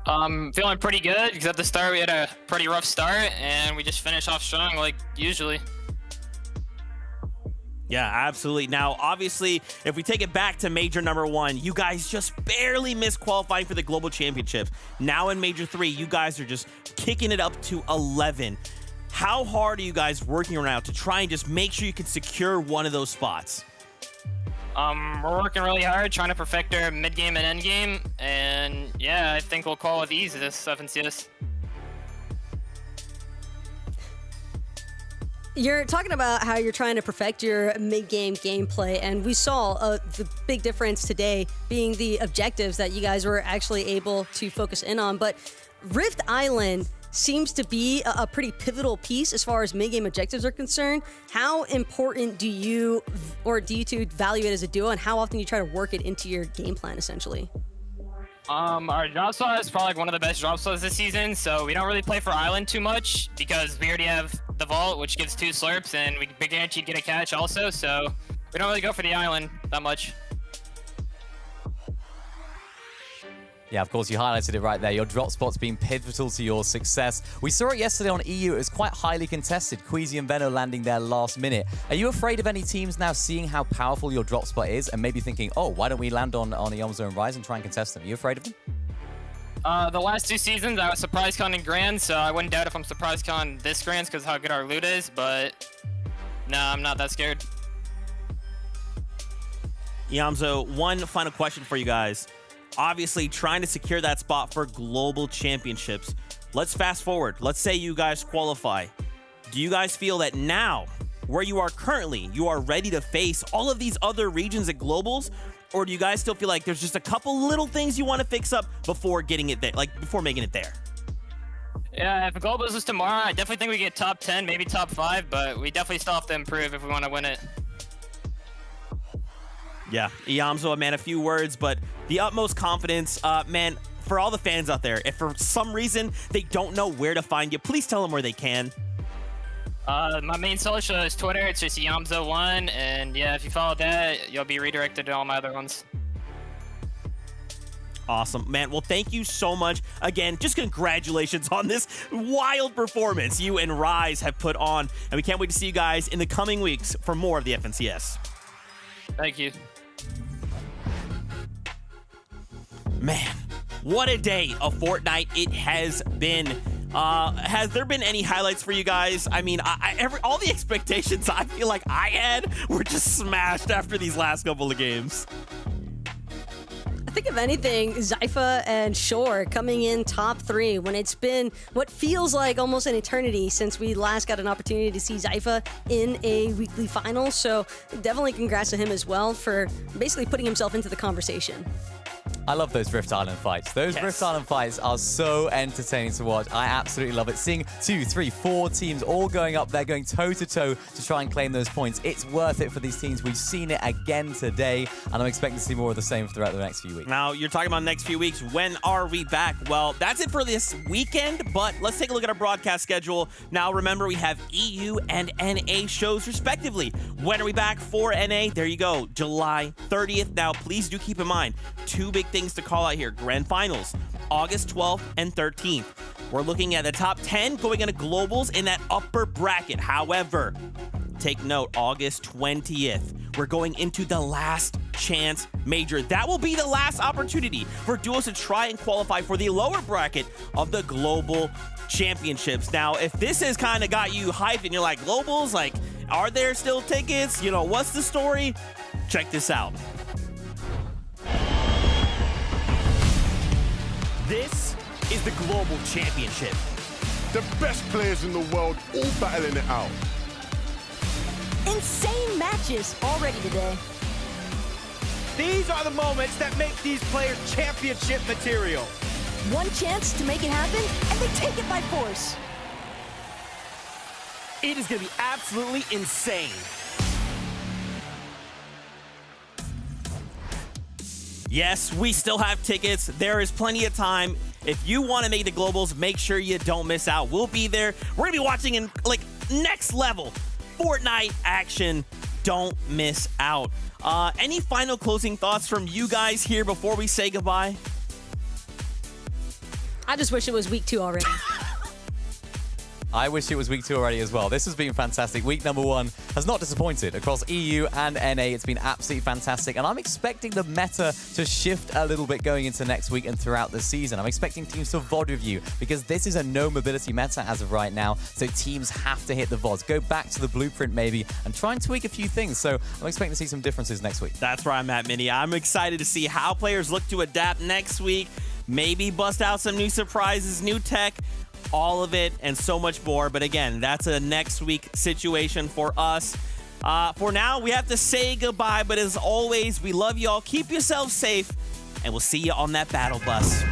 Feeling pretty good, because at the start we had a pretty rough start and we just finished off strong like usually. Yeah, absolutely. Now, obviously, if we take it back to Major number 1, you guys just barely missed qualifying for the Global Championships. Now in Major 3, you guys are just kicking it up to 11. How hard are you guys working around to try and just make sure you can secure one of those spots? We're working really hard, trying to perfect our mid game and end game, and yeah, I think we'll call it easy this FNCS. You're talking about how you're trying to perfect your mid-game gameplay, and we saw the big difference today being the objectives that you guys were actually able to focus in on. But Rift Island seems to be a pretty pivotal piece as far as mid-game objectives are concerned. How important do you two value it as a duo, and how often do you try to work it into your game plan, essentially? Our drop spot is probably like one of the best drop spots this season, so we don't really play for Island too much because we already have the Vault, which gives 2 slurps, and we guaranteed get a catch also, so we don't really go for the Island that much. Yeah, of course, you highlighted it right there. Your drop spot's been pivotal to your success. We saw it yesterday on EU. It was quite highly contested. Queasy and Veno landing there last minute. Are you afraid of any teams now seeing how powerful your drop spot is and maybe thinking, oh, why don't we land on Yomzo and Rise and try and contest them? Are you afraid of them? The last 2 seasons, I was surprise con in Grand, so I wouldn't doubt if I'm surprise con this Grand because how good our loot is, but no, I'm not that scared. Yomzo, one final question for you guys. Obviously, trying to secure that spot for global championships. Let's fast forward. Let's say you guys qualify. Do you guys feel that now, where you are currently, you are ready to face all of these other regions at globals? Or do you guys still feel like there's just a couple little things you want to fix up before getting it there, like before making it there? Yeah, if globals is tomorrow, I definitely think we get top 10, maybe top 5, but we definitely still have to improve if we want to win it. Yeah, Yomzo, man, a few words, but the utmost confidence. Man, for all the fans out there, if for some reason they don't know where to find you, please tell them where they can. My main social is Twitter. It's just Yomzo1, and yeah, if you follow that, you'll be redirected to all my other ones. Awesome, man. Well, thank you so much. Again, just congratulations on this wild performance you and Rise have put on, and we can't wait to see you guys in the coming weeks for more of the FNCS. Thank you. Man, what a day of Fortnite it has been. Has there been any highlights for you guys? I mean, all the expectations I feel like I had were just smashed after these last couple of games. I think if anything, Zypha and Shore coming in top 3 when it's been what feels like almost an eternity since we last got an opportunity to see Zypha in a weekly final. So definitely congrats to him as well for basically putting himself into the conversation. I love those Rift Island fights. Those Rift Island fights are so entertaining to watch. I absolutely love it. Seeing 2, 3, 4 teams all going up there, going toe-to-toe to try and claim those points. It's worth it for these teams. We've seen it again today, and I'm expecting to see more of the same throughout the next few weeks. Now, you're talking about next few weeks. When are we back? Well, that's it for this weekend, but let's take a look at our broadcast schedule. Now, remember, we have EU and NA shows respectively. When are we back for NA? There you go, July 30th. Now, please do keep in mind, 2 big things to call out here. Grand Finals, August 12th and 13th. We're looking at the top 10 going into globals in that upper bracket. However, take note, August 20th, we're going into the last chance major. That will be the last opportunity for duos to try and qualify for the lower bracket of the global championships. Now, if this has kind of got you hyped and you're like, globals, like, are there still tickets? You know, what's the story? Check this out. This is the Global Championship. The best players in the world all battling it out. Insane matches already today. These are the moments that make these players championship material. One chance to make it happen, and they take it by force. It is going to be absolutely insane. Yes, we still have tickets. There is plenty of time. If you want to make the globals, make sure you don't miss out. We'll be there. We're going to be watching in like next level Fortnite action. Don't miss out. Any final closing thoughts from you guys here before we say goodbye? I just wish it was week 2 already. I wish it was week 2 already as well. This has been fantastic. Week number 1 has not disappointed across EU and NA. It's been absolutely fantastic. And I'm expecting the meta to shift a little bit going into next week and throughout the season. I'm expecting teams to VOD review because this is a no mobility meta as of right now. So teams have to hit the VODs. Go back to the blueprint maybe and try and tweak a few things. So I'm expecting to see some differences next week. That's where I'm at, Minnie. I'm excited to see how players look to adapt next week. Maybe bust out some new surprises, new tech, all of it, and so much more. But again, that's a next week situation for us. For now, we have to say goodbye. But as always, we love y'all. Keep yourselves safe, and we'll see you on that battle bus.